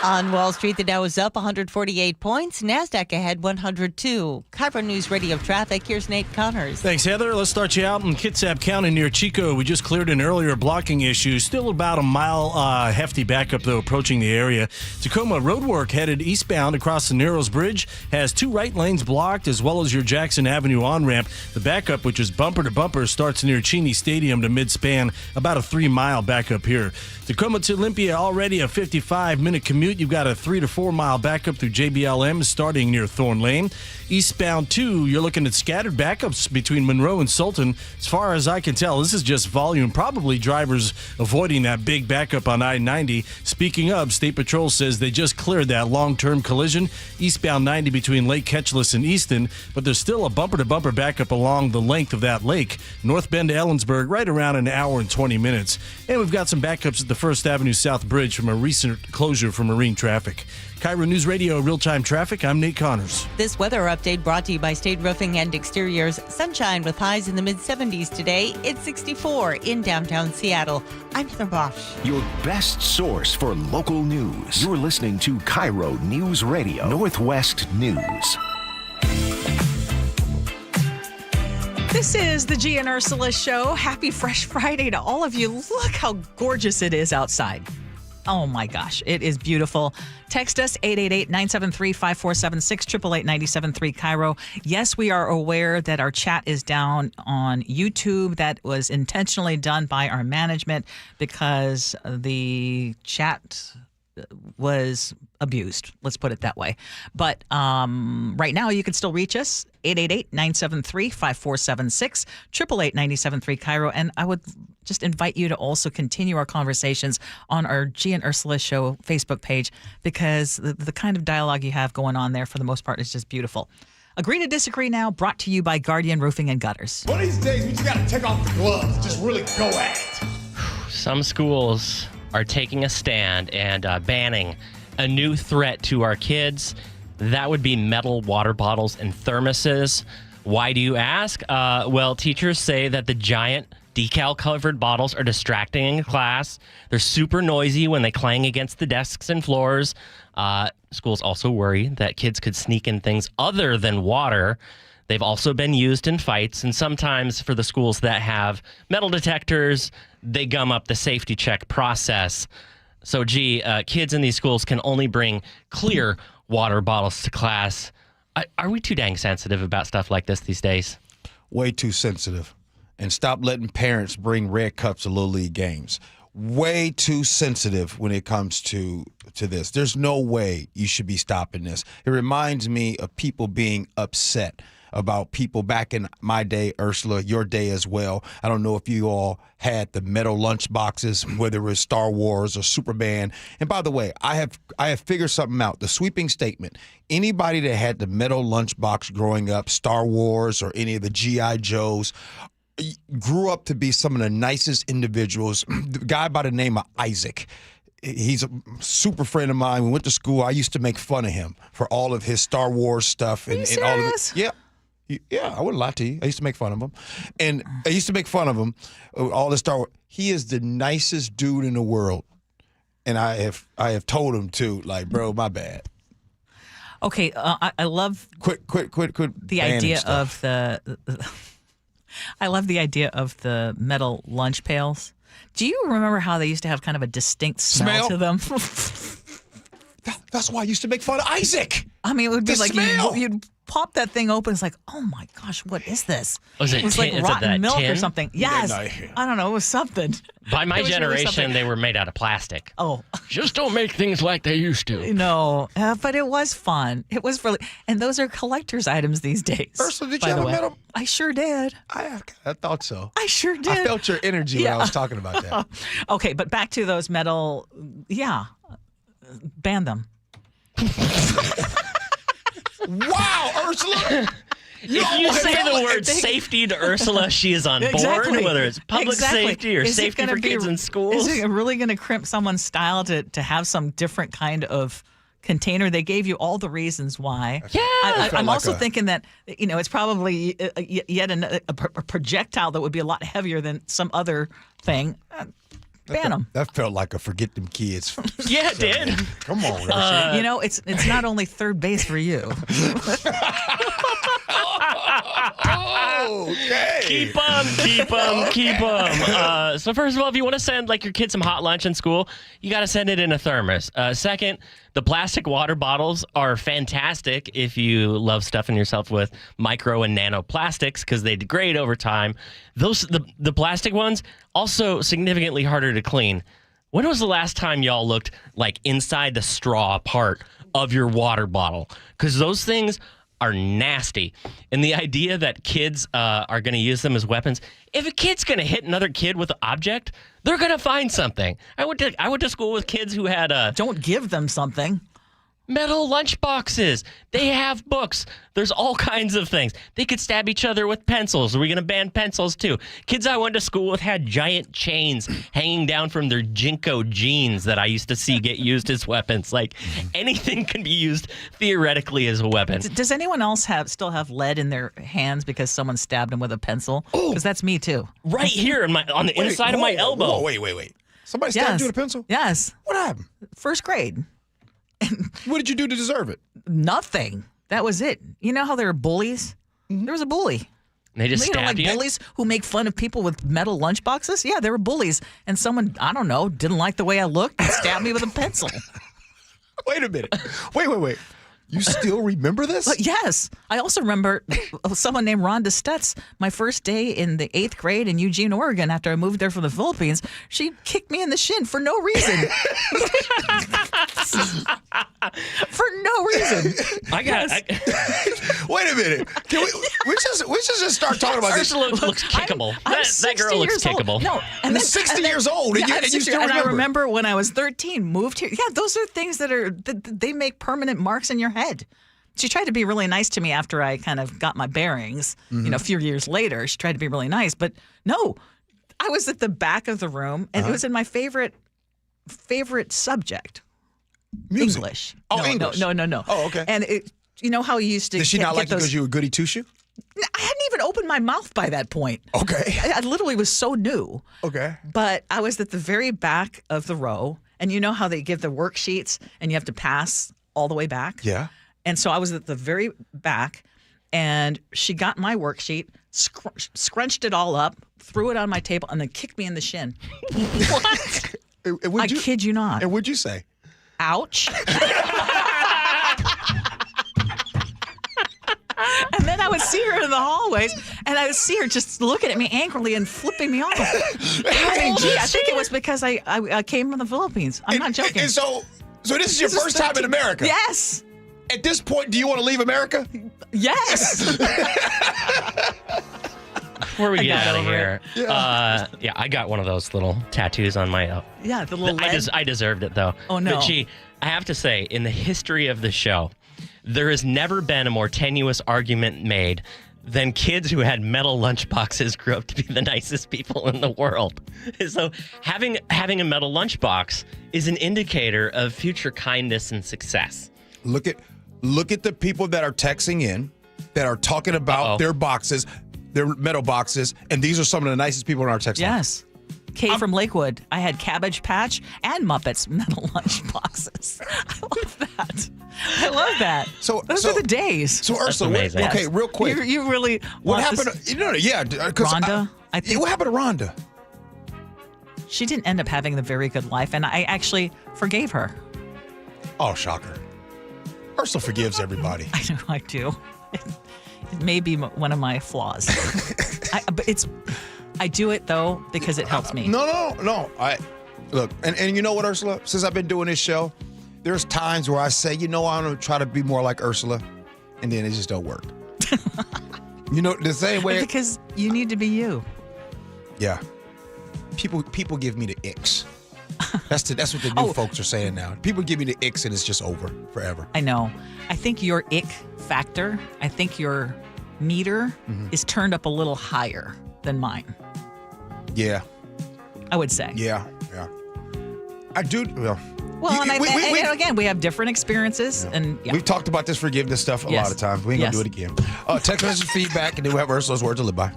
On Wall Street, the Dow is up 148 points. NASDAQ ahead 102. KIRO Newsradio Traffic. Here's Nate Connors. Thanks, Heather. Let's start you out in Kitsap County near Chico. We just cleared an earlier blocking issue. Still about a mile hefty backup, though, approaching the area. Tacoma roadwork headed eastbound across the Narrows Bridge has 2 right lanes blocked, as well as your Jackson Avenue on-ramp. The backup, which is bumper to bumper, starts near Cheney Stadium to mid-span, about a 3-mile backup here. Tacoma to Olympia, already a 55-minute commute. You've got a 3 to 4 mile backup through JBLM starting near Thorn Lane. Eastbound 2, you're looking at scattered backups between Monroe and Sultan. As far as I can tell, this is just volume. Probably drivers avoiding that big backup on I-90. Speaking of, State Patrol says they just cleared that long-term collision. Eastbound 90 between Lake Ketchlis and Easton, but there's still a bumper-to-bumper backup along the length of that lake. North Bend to Ellensburg, right around an hour and 20 minutes. And we've got some backups at the First Avenue South Bridge from a recent closure for marine traffic. KIRO News Radio real-time traffic. I'm Nate Connors. This weather update brought to you by State Roofing and Exteriors. Sunshine with highs in the mid-70s today. It's 64 in downtown Seattle. I'm Heather Bosch. Your best source for local news. You're listening to KIRO News Radio, Northwest News. This is the Gee and Ursula Show. Happy Fresh Friday to all of you. Look how gorgeous it is outside. Oh, my gosh. It is beautiful. Text us 888-973-5476, 888-973 KIRO. Yes, we are aware that our chat is down on YouTube. That was intentionally done by our management because the chat was abused. Let's put it that way. But right now, you can still reach us, 888-973-5476, 888-973 KIRO. And I would just invite you to also continue our conversations on our Gee and Ursula Show Facebook page, because the kind of dialogue you have going on there, for the most part, is just beautiful. Agree to Disagree now, brought to you by Guardian Roofing and Gutters. One of these days, we just got to take off the gloves, just really go at it. Some schools are taking a stand and banning a new threat to our kids. That would be metal water bottles and thermoses. Why do you ask? Well, teachers say that the giant decal-covered bottles are distracting in class. They're super noisy when they clang against the desks and floors. Schools also worry that kids could sneak in things other than water. They've also been used in fights, and sometimes for the schools that have metal detectors, they gum up the safety check process. So, kids in these schools can only bring clear water bottles to class. Are we too dang sensitive about stuff like this these days? Way too sensitive. And stop letting parents bring red cups to Little League games. Way too sensitive when it comes to this. There's no way you should be stopping this. It reminds me of people being upset about people back in my day, Ursula, your day as well. I don't know if you all had the metal lunch boxes, whether it was Star Wars or Superman. And by the way, I have figured something out. The sweeping statement: anybody that had the metal lunch box growing up, Star Wars or any of the G.I. Joes, grew up to be some of the nicest individuals. The guy by the name of Isaac, he's a super friend of mine. We went to school. I used to make fun of him for all of his Star Wars stuff and all of it. Yeah. Yeah, I wouldn't lie to you. I used to make fun of him. And I used to make fun of him, all the Star Wars. He is the nicest dude in the world. And I have told him too, like, bro, my bad. Okay, I love quit the idea of the I love the idea of the metal lunch pails. Do you remember how they used to have kind of a distinct smell to them? That's why I used to make fun of Isaac. I mean, it would be like you'd pop that thing open. It's like, oh my gosh, what is this? Was it was tin- like is it rotten that milk or tin? something. Yes. I don't know. It was something. By my It was really generation, something. they were made out of plastic. Oh. Just don't make things like they used to. No, but it was fun. It was really, and those are collector's items these days. Ursula, did by you the have a way. metal? I sure did. I thought so. I sure did. I felt your energy when I was talking about that. Okay, but back to those metal. Yeah, ban them. Wow, Ursula. If you say the word safety to Ursula, she is on board, Exactly. whether it's public safety or Is it safety gonna for be- kids in schools. Is it really going to crimp someone's style to have some different kind of container? They gave you all the reasons why. Yeah. I'm also thinking that, it's probably yet a projectile that would be a lot heavier than some other thing. Ban them. That felt like a forget them kids. Yeah, it did. Come on, Ursula. It's not only third base for you. Okay. Keep them. So first of all, if you want to send your kid some hot lunch in school, you got to send it in a thermos. Second, the plastic water bottles are fantastic if you love stuffing yourself with micro and nano plastics because they degrade over time. The plastic ones also significantly harder to clean. When was the last time y'all looked inside the straw part of your water bottle? Because those things are nasty. And the idea that kids are going to use them as weapons, if a kid's going to hit another kid with an object, they're going to find something. I went to school with kids who had Don't give them something. metal lunch boxes. They have books. There's all kinds of things. They could stab each other with pencils. Are we going to ban pencils too? Kids I went to school with had giant chains hanging down from their Jinko jeans that I used to see get used as weapons. Anything can be used theoretically as a weapon. Does anyone else still have lead in their hands because someone stabbed them with a pencil? Because that's me too. Right here on the inside of my elbow. Wait. Somebody stabbed you with a pencil? Yes. What happened? First grade. What did you do to deserve it? Nothing. That was it. You know how there are bullies? There was a bully. And they just stabbed you? Bullies who make fun of people with metal lunchboxes? Yeah, they were bullies. And someone, I don't know, didn't like the way I looked and stabbed me with a pencil. Wait a minute. Wait. You still remember this? Yes. I also remember someone named Rhonda Stutz, my first day in the 8th grade in Eugene, Oregon, after I moved there from the Philippines. She kicked me in the shin for no reason. For no reason. Wait a minute. Can we just start talking about this? Ursula looks kickable. That girl looks kickable. No, and then 60 years old, and you still remember. I remember when I was 13, moved here. Yeah, those are things that they make permanent marks in your head. She tried to be really nice to me after I kind of got my bearings. A few years later, she tried to be really nice, but no, I was at the back of the room, and it was in my favorite subject, Music. English. Oh, English. No. Oh, okay. And you know how you used to. Did she not like you those... because you were goody two shoe? I hadn't even opened my mouth by that point. Okay. I literally was so new. Okay. But I was at the very back of the row, and you know how they give the worksheets and you have to pass all the way back? Yeah. And so I was at the very back, and she got my worksheet, scrunched it all up, threw it on my table, and then kicked me in the shin. What? I kid you not. And what'd you say? Ouch. And then I would see her in the hallways, and I would see her just looking at me angrily and flipping me off. I think it was because I came from the Philippines. I'm not joking. And so this is your first time in America? Yes. At this point, do you want to leave America? Yes. Before we get out of here, I got one of those little tattoos on my. Yeah, the little leg. I deserved it though. Oh no! But gee, I have to say, in the history of the show, there has never been a more tenuous argument made than kids who had metal lunchboxes grew up to be the nicest people in the world. So having a metal lunchbox is an indicator of future kindness and success. Look at the people that are texting in, that are talking about their boxes, their metal boxes, and these are some of the nicest people in our text line. Yes. Kay from Lakewood. I had Cabbage Patch and Muppets metal lunch boxes. I love that. Those are the days. So Ursula, okay, real quick. You really. What happened? Rhonda. I think. What happened to Rhonda? She didn't end up having the very good life, and I actually forgave her. Oh, shocker. Ursula forgives everybody. I know, I do. It may be one of my flaws. I do it though because it helps me. No. Look, and you know what, Ursula? Since I've been doing this show, there's times where I say, I'm going to try to be more like Ursula, and then it just don't work. The same way. Because you need to be you. Yeah. People give me the icks. That's what the new folks are saying now. People give me the icks and it's just over forever. I know. I think your ick factor, I think your meter is turned up a little higher than mine. Yeah. I would say. Yeah. I do. Well, and again, we have different experiences. And we've talked about this forgiveness stuff a lot of times. We ain't going to do it again. Text message feedback, and then we have Ursula's word to live by.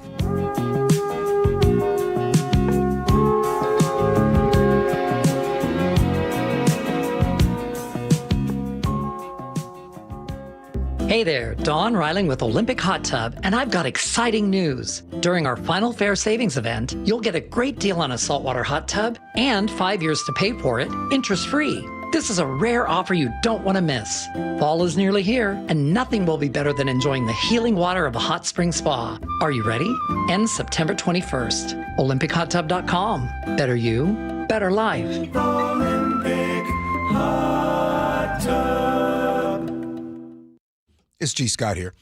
Hey there, Dawn Reiling with Olympic Hot Tub, and I've got exciting news. During our Final Fair Savings event, you'll get a great deal on a saltwater hot tub and 5 years to pay for it, interest-free. This is a rare offer you don't want to miss. Fall is nearly here, and nothing will be better than enjoying the healing water of a hot spring spa. Are you ready? Ends September 21st. OlympicHotTub.com. Better you, better life. Olympic Hot Tub. It's G. Scott here.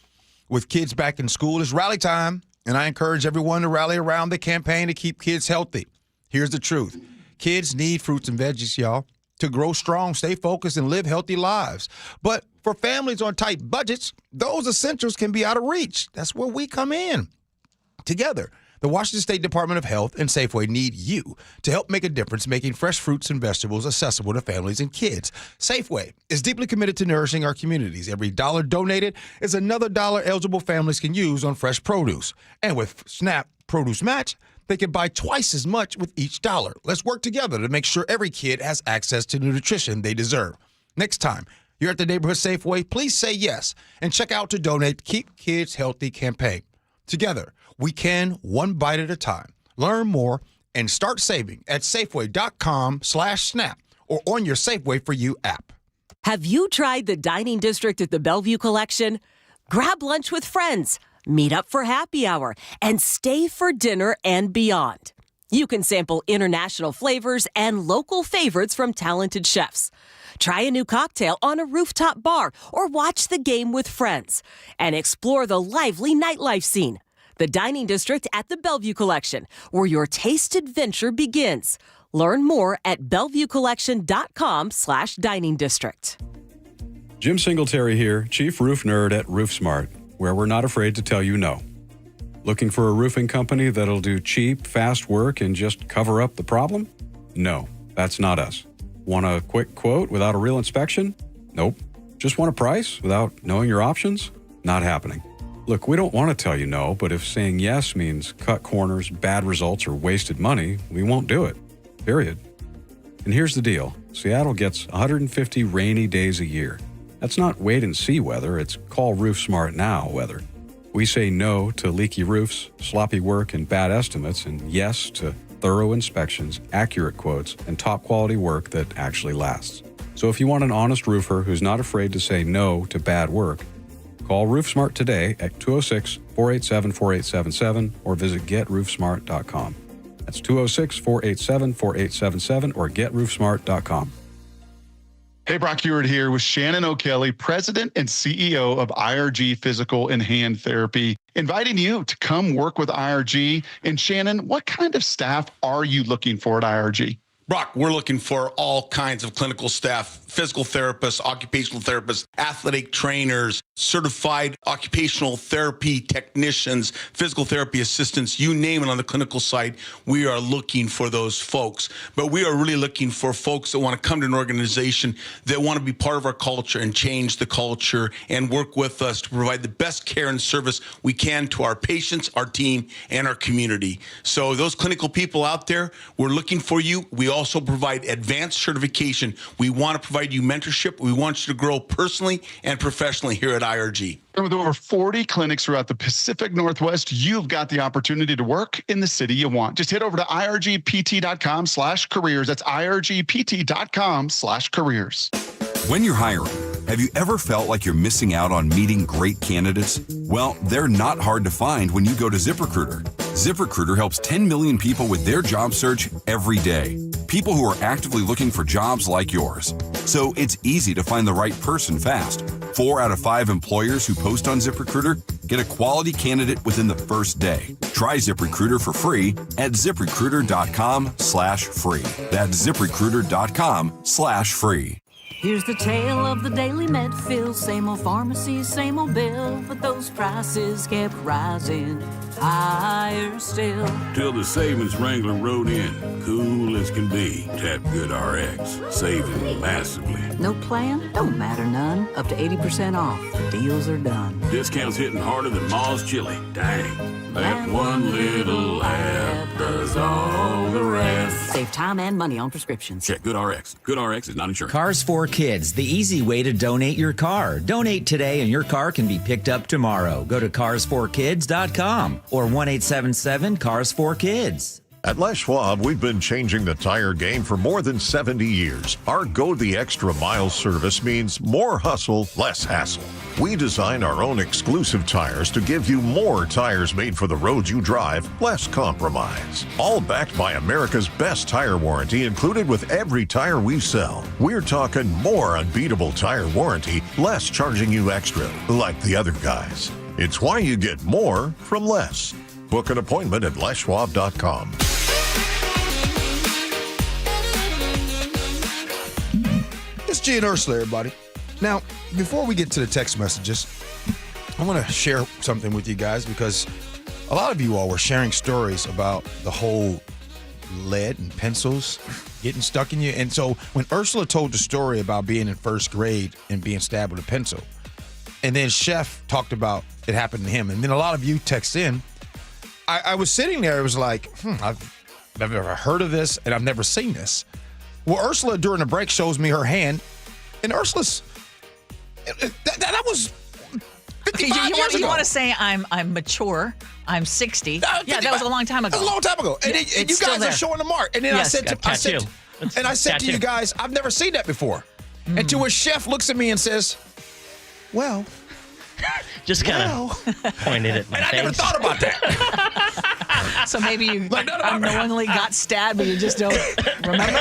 With kids back in school, it's rally time, and I encourage everyone to rally around the campaign to keep kids healthy. Here's the truth. Kids need fruits and veggies, y'all, to grow strong, stay focused, and live healthy lives. But for families on tight budgets, those essentials can be out of reach. That's where we come in. Together, the Washington State Department of Health and Safeway need you to help make a difference making fresh fruits and vegetables accessible to families and kids. Safeway is deeply committed to nourishing our communities. Every dollar donated is another dollar eligible families can use on fresh produce. And with SNAP Produce Match, they can buy twice as much with each dollar. Let's work together to make sure every kid has access to the nutrition they deserve. Next time you're at the neighborhood Safeway, please say yes and check out to donate Keep Kids Healthy campaign. Together, we can, one bite at a time. Learn more and start saving at Safeway.com/SNAP or on your Safeway for You app. Have you tried the dining district at the Bellevue Collection? Grab lunch with friends, meet up for happy hour, and stay for dinner and beyond. You can sample international flavors and local favorites from talented chefs. Try a new cocktail on a rooftop bar or watch the game with friends and explore the lively nightlife scene. The Dining District at the Bellevue Collection, where your taste adventure begins. Learn more at BellevueCollection.com/dining district. Jim Singletary here, Chief Roof Nerd at RoofSmart, where we're not afraid to tell you no. Looking for a roofing company that'll do cheap, fast work and just cover up the problem? No, that's not us. Want a quick quote without a real inspection? Nope. Just want a price without knowing your options? Not happening. Look, we don't want to tell you no, but if saying yes means cut corners, bad results, or wasted money, we won't do it. Period. And here's the deal. Seattle gets 150 rainy days a year. That's not wait and see weather, it's call RoofSmart now weather. We say no to leaky roofs, sloppy work, and bad estimates, and yes to thorough inspections, accurate quotes, and top quality work that actually lasts. So if you want an honest roofer who's not afraid to say no to bad work, call RoofSmart today at 206-487-4877 or visit GetRoofSmart.com. That's 206-487-4877 or GetRoofSmart.com. Hey, Brock Ewart here with Shannon O'Kelly, President and CEO of IRG Physical and Hand Therapy, inviting you to come work with IRG. And Shannon, what kind of staff are you looking for at IRG? Brock, we're looking for all kinds of clinical staff, physical therapists, occupational therapists, athletic trainers, certified occupational therapy technicians, physical therapy assistants, you name it on the clinical side. We are looking for those folks. But we are really looking for folks that want to come to an organization that want to be part of our culture and change the culture and work with us to provide the best care and service we can to our patients, our team, and our community. So those clinical people out there, we're looking for you. We also provide advanced certification. We want to provide you mentorship. We want you to grow personally and professionally here at IRG. And with over 40 clinics throughout the Pacific Northwest, you've got the opportunity to work in the city you want. Just head over to irgpt.com/careers. That's irgpt.com/careers. When you're hiring, have you ever felt like you're missing out on meeting great candidates? Well, they're not hard to find when you go to ZipRecruiter. ZipRecruiter helps 10 million people with their job search every day. People who are actively looking for jobs like yours. So it's easy to find the right person fast. 4 out of 5 employers who post on ZipRecruiter get a quality candidate within the first day. Try ZipRecruiter for free at ZipRecruiter.com/free. That's ZipRecruiter.com/free. Here's the tale of the daily med fill. Same old pharmacy, same old bill, but those prices kept rising higher still. Till the savings wrangler rode in, cool as can be. Tap Good RX, saving massively. No plan? Don't matter none. Up to 80% off. The deals are done. Discounts hitting harder than Ma's chili. Dang. That one little app does all the rest. Save time and money on prescriptions. Check Good RX. Good RX is not insurance. Cars for Kids, the easy way to donate your car. Donate today and your car can be picked up tomorrow. Go to carsforkids.com or 1-877-CARS4KIDS. At Les Schwab, we've been changing the tire game for more than 70 years. Our Go the Extra Mile service means more hustle, less hassle. We design our own exclusive tires to give you more tires made for the roads you drive, less compromise. All backed by America's best tire warranty included with every tire we sell. We're talking more unbeatable tire warranty, less charging you extra, like the other guys. It's why you get more from less. Book an appointment at leschwab.com. It's Gee and Ursula, everybody. Now, before we get to the text messages, I want to share something with you guys because a lot of you all were sharing stories about the whole lead and pencils getting stuck in you. And so when Ursula told the story about being in first grade and being stabbed with a pencil, and then Chef talked about it happened to him, and then a lot of you text in, I was sitting there, it was like, I've never heard of this, and I've never seen this. Well, Ursula, during the break, shows me her hand, and Ursula's, that was 55 years ago. You want to say I'm mature, I'm 60. Yeah, that was a long time ago. That was a long time ago. And, and you guys are showing the mark. And then yes, I said to you guys, I've never seen that before. And to a Chef looks at me and says, well... Just kind of pointed at my face. I never thought about that. So maybe you unknowingly got stabbed, but you just don't remember?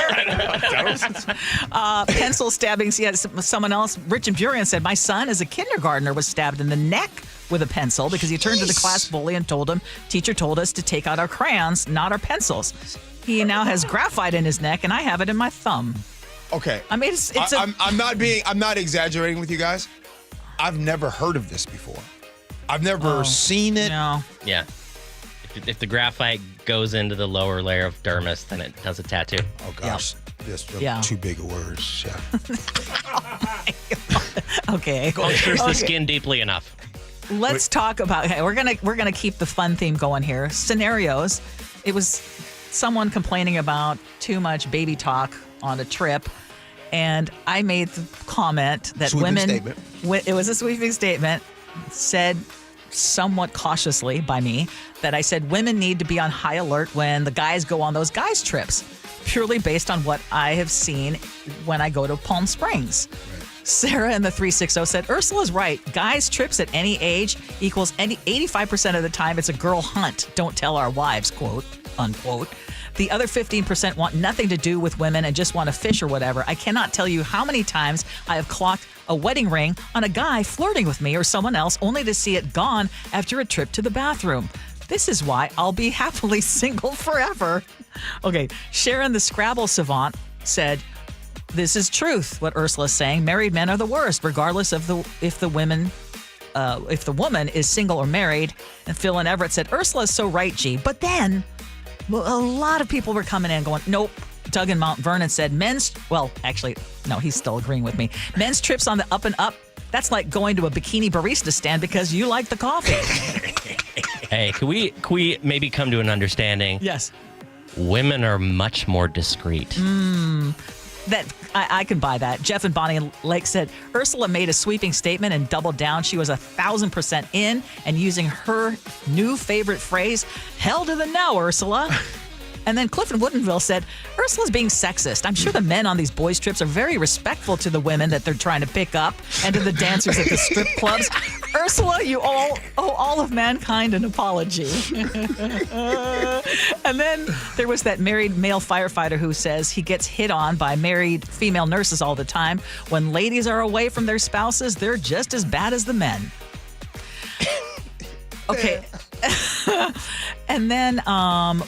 Pencil stabbings. Yeah, someone else, Rich and Burian, said, my son as a kindergartner was stabbed in the neck with a pencil because he turned to the class bully and told him, teacher told us to take out our crayons, not our pencils. He now has graphite in his neck, and I have it in my thumb. Okay. I mean, I'm not exaggerating with you guys. I've never heard of this before. I've never seen it. No. Yeah. If the graphite goes into the lower layer of dermis, then it does a tattoo. Oh, gosh. That's too big a word, Chef. Okay. Pierce the skin deeply enough. Let's talk about, hey, we're gonna keep the fun theme going here. Scenarios. It was someone complaining about too much baby talk on a trip. And I made the comment that it was a sweeping statement, said somewhat cautiously by me, that I said women need to be on high alert when the guys go on those guys' trips, purely based on what I have seen when I go to Palm Springs. Right. Sarah in the 360 said, Ursula's right. Guys' trips at any age equals 85% of the time it's a girl hunt. Don't tell our wives, quote, unquote. The other 15% want nothing to do with women and just want to fish or whatever. I cannot tell you how many times I have clocked a wedding ring on a guy flirting with me or someone else only to see it gone after a trip to the bathroom. This is why I'll be happily single forever. Okay, Sharon the Scrabble savant said, this is truth, what Ursula's saying. Married men are the worst, regardless of if the woman is single or married. And Phil and Everett said, Ursula's so right, G. But then... well, a lot of people were coming in going, nope. Doug in Mount Vernon said he's still agreeing with me. Men's trips on the up and up, that's like going to a bikini barista stand because you like the coffee. Hey, can we maybe come to an understanding? Yes. Women are much more discreet. That I can buy that. Jeff and Bonnie Lake said, Ursula made a sweeping statement and doubled down. She was 1,000% in and using her new favorite phrase, hell to the no, Ursula. And then Cliff in Woodinville said, Ursula's being sexist. I'm sure the men on these boys' trips are very respectful to the women that they're trying to pick up and to the dancers at the strip clubs. Ursula, you owe all of mankind an apology. And then there was that married male firefighter who says he gets hit on by married female nurses all the time. When ladies are away from their spouses, they're just as bad as the men. Okay. And then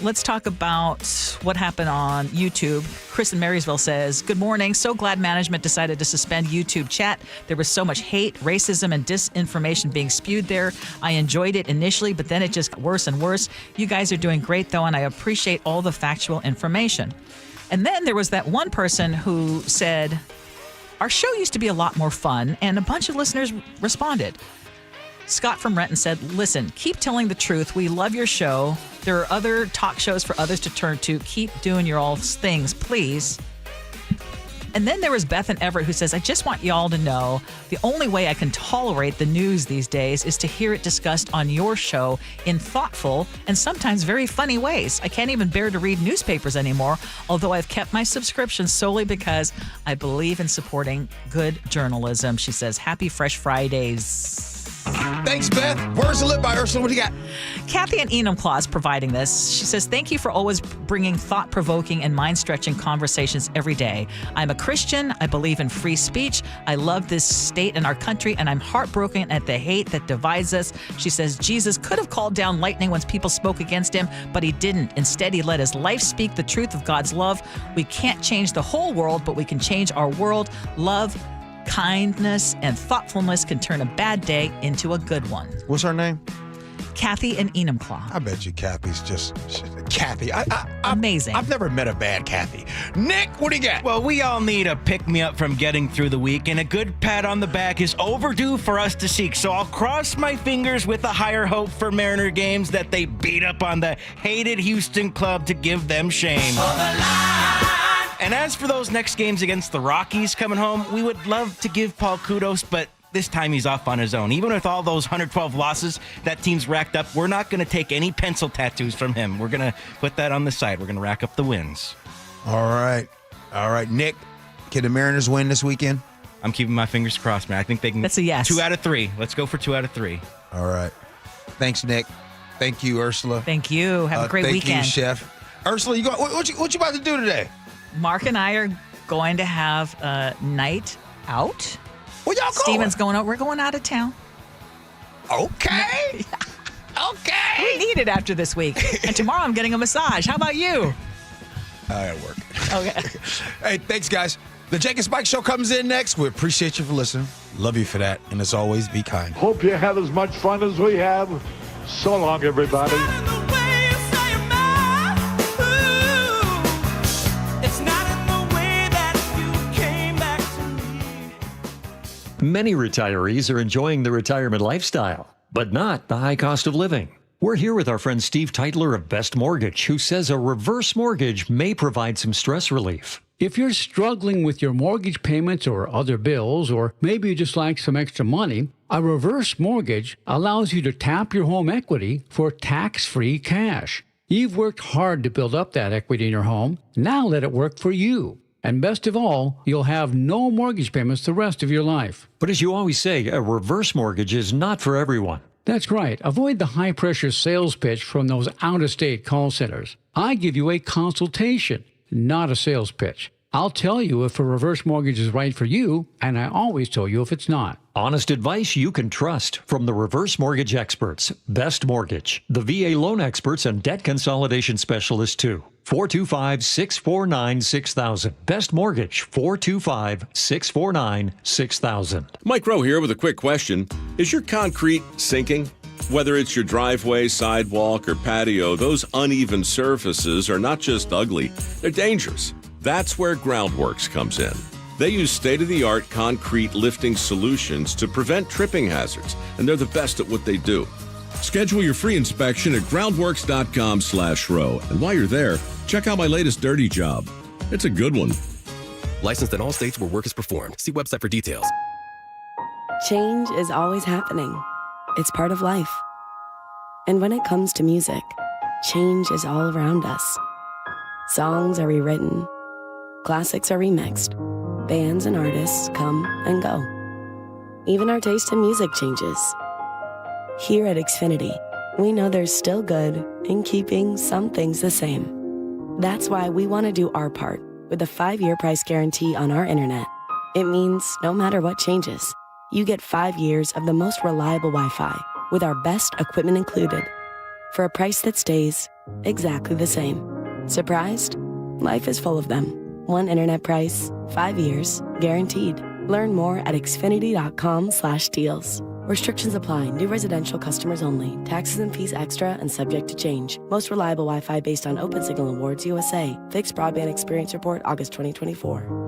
let's talk about what happened on YouTube. Chris in Marysville says, good morning. So glad management decided to suspend YouTube chat. There was so much hate, racism, and disinformation being spewed there. I enjoyed it initially, but then it just got worse and worse. You guys are doing great, though, and I appreciate all the factual information. And then there was that one person who said, our show used to be a lot more fun, and a bunch of listeners responded. Scott from Renton said, listen, keep telling the truth. We love your show. There are other talk shows for others to turn to. Keep doing your all things, please. And then there was Beth and Everett who says, I just want y'all to know the only way I can tolerate the news these days is to hear it discussed on your show in thoughtful and sometimes very funny ways. I can't even bear to read newspapers anymore, although I've kept my subscription solely because I believe in supporting good journalism. She says, happy Fresh Fridays. Thanks, Beth. Words of Lit by Ursula. What do you got? Kathy and Enumclaw is providing this. She says, thank you for always bringing thought-provoking and mind-stretching conversations every day. I'm a Christian. I believe in free speech. I love this state and our country, and I'm heartbroken at the hate that divides us. She says, Jesus could have called down lightning when people spoke against him, but he didn't. Instead, he let his life speak the truth of God's love. We can't change the whole world, but we can change our world. Love, kindness, and thoughtfulness can turn a bad day into a good one. What's her name? Kathy and Enumclaw. I bet you Kathy's just Kathy. Amazing. I've never met a bad Kathy. Nick, what do you got? Well, we all need a pick-me-up from getting through the week, and a good pat on the back is overdue for us to seek. So I'll cross my fingers with a higher hope for Mariner games that they beat up on the hated Houston club to give them shame. And as for those next games against the Rockies coming home, we would love to give Paul kudos, but this time he's off on his own. Even with all those 112 losses that team's racked up, we're not going to take any pencil tattoos from him. We're going to put that on the side. We're going to rack up the wins. All right. Nick, can the Mariners win this weekend? I'm keeping my fingers crossed, man. I think they can. That's a yes. 2 out of 3. Let's go for 2 out of 3. All right. Thanks, Nick. Thank you, Ursula. Thank you. Have a great weekend. Thank you, Chef. Ursula, what you about to do today? Mark and I are going to have a night out. Where y'all going? Steven's going out. We're going out of town. Okay. Okay. We need it after this week. And tomorrow I'm getting a massage. How about you? At work. Okay. Hey, thanks, guys. The Jake and Spike Show comes in next. We appreciate you for listening. Love you for that. And as always, be kind. Hope you had as much fun as we have. So long, everybody. Many retirees are enjoying the retirement lifestyle, but not the high cost of living. We're here with our friend Steve Teitler of Best Mortgage, who says a reverse mortgage may provide some stress relief. If you're struggling with your mortgage payments or other bills, or maybe you just like some extra money, a reverse mortgage allows you to tap your home equity for tax-free cash. You've worked hard to build up that equity in your home. Now let it work for you. And best of all, you'll have no mortgage payments the rest of your life. But as you always say, a reverse mortgage is not for everyone. That's right. Avoid the high-pressure sales pitch from those out-of-state call centers. I give you a consultation, not a sales pitch. I'll tell you if a reverse mortgage is right for you, and I always tell you if it's not. Honest advice you can trust from the reverse mortgage experts. Best Mortgage, the VA loan experts and debt consolidation specialists too. 425-649-6000. Best Mortgage, 425-649-6000. Mike Rowe here with a quick question. Is your concrete sinking? Whether it's your driveway, sidewalk, or patio, those uneven surfaces are not just ugly, they're dangerous. That's where Groundworks comes in. They use state-of-the-art concrete lifting solutions to prevent tripping hazards, and they're the best at what they do. Schedule your free inspection at groundworks.com/row. And while you're there, check out my latest dirty job. It's a good one. Licensed in all states where work is performed. See website for details. Change is always happening. It's part of life. And when it comes to music, change is all around us. Songs are rewritten. Classics are remixed. Bands and artists come and go. Even our taste in music changes. Here at Xfinity, we know there's still good in keeping some things the same. That's why we want to do our part with a 5-year price guarantee on our internet. It means no matter what changes, you get 5 years of the most reliable Wi-Fi with our best equipment included for a price that stays exactly the same. Surprised? Life is full of them. One internet price, 5 years, guaranteed. Learn more at xfinity.com/deals. Restrictions apply. New residential customers only. Taxes and fees extra and subject to change. Most reliable Wi-Fi based on OpenSignal Awards USA. Fixed Broadband Experience Report, August 2024.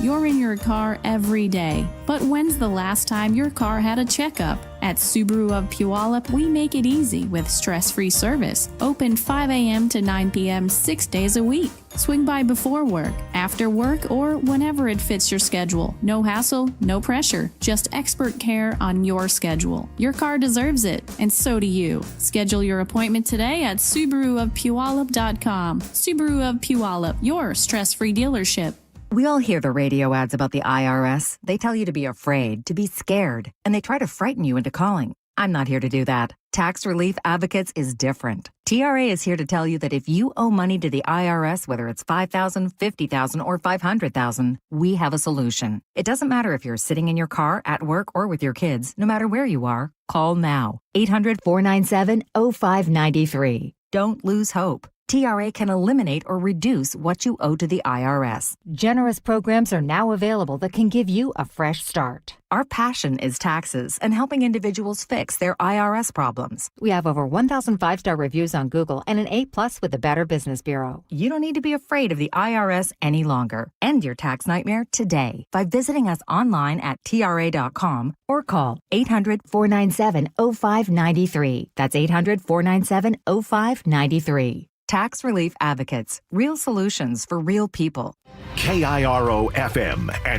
You're in your car every day, but when's the last time your car had a checkup? At Subaru of Puyallup, we make it easy with stress-free service. Open 5 a.m. to 9 p.m. 6 days a week. Swing by before work, after work, or whenever it fits your schedule. No hassle, no pressure, just expert care on your schedule. Your car deserves it, and so do you. Schedule your appointment today at SubaruofPuyallup.com. Subaru of Puyallup, your stress-free dealership. We all hear the radio ads about the IRS. They tell you to be afraid, to be scared, and they try to frighten you into calling. I'm not here to do that. Tax Relief Advocates is different. TRA is here to tell you that if you owe money to the IRS, whether it's $5,000, $50,000, or $500,000, we have a solution. It doesn't matter if you're sitting in your car, at work, or with your kids. No matter where you are, call now. 800-497-0593. Don't lose hope. TRA can eliminate or reduce what you owe to the IRS. Generous programs are now available that can give you a fresh start. Our passion is taxes and helping individuals fix their IRS problems. We have over 1,000 5-star reviews on Google and an A+ with the Better Business Bureau. You don't need to be afraid of the IRS any longer. End your tax nightmare today by visiting us online at TRA.com or call 800-497-0593. That's 800-497-0593. Tax Relief Advocates. Real solutions for real people. KIRO FM and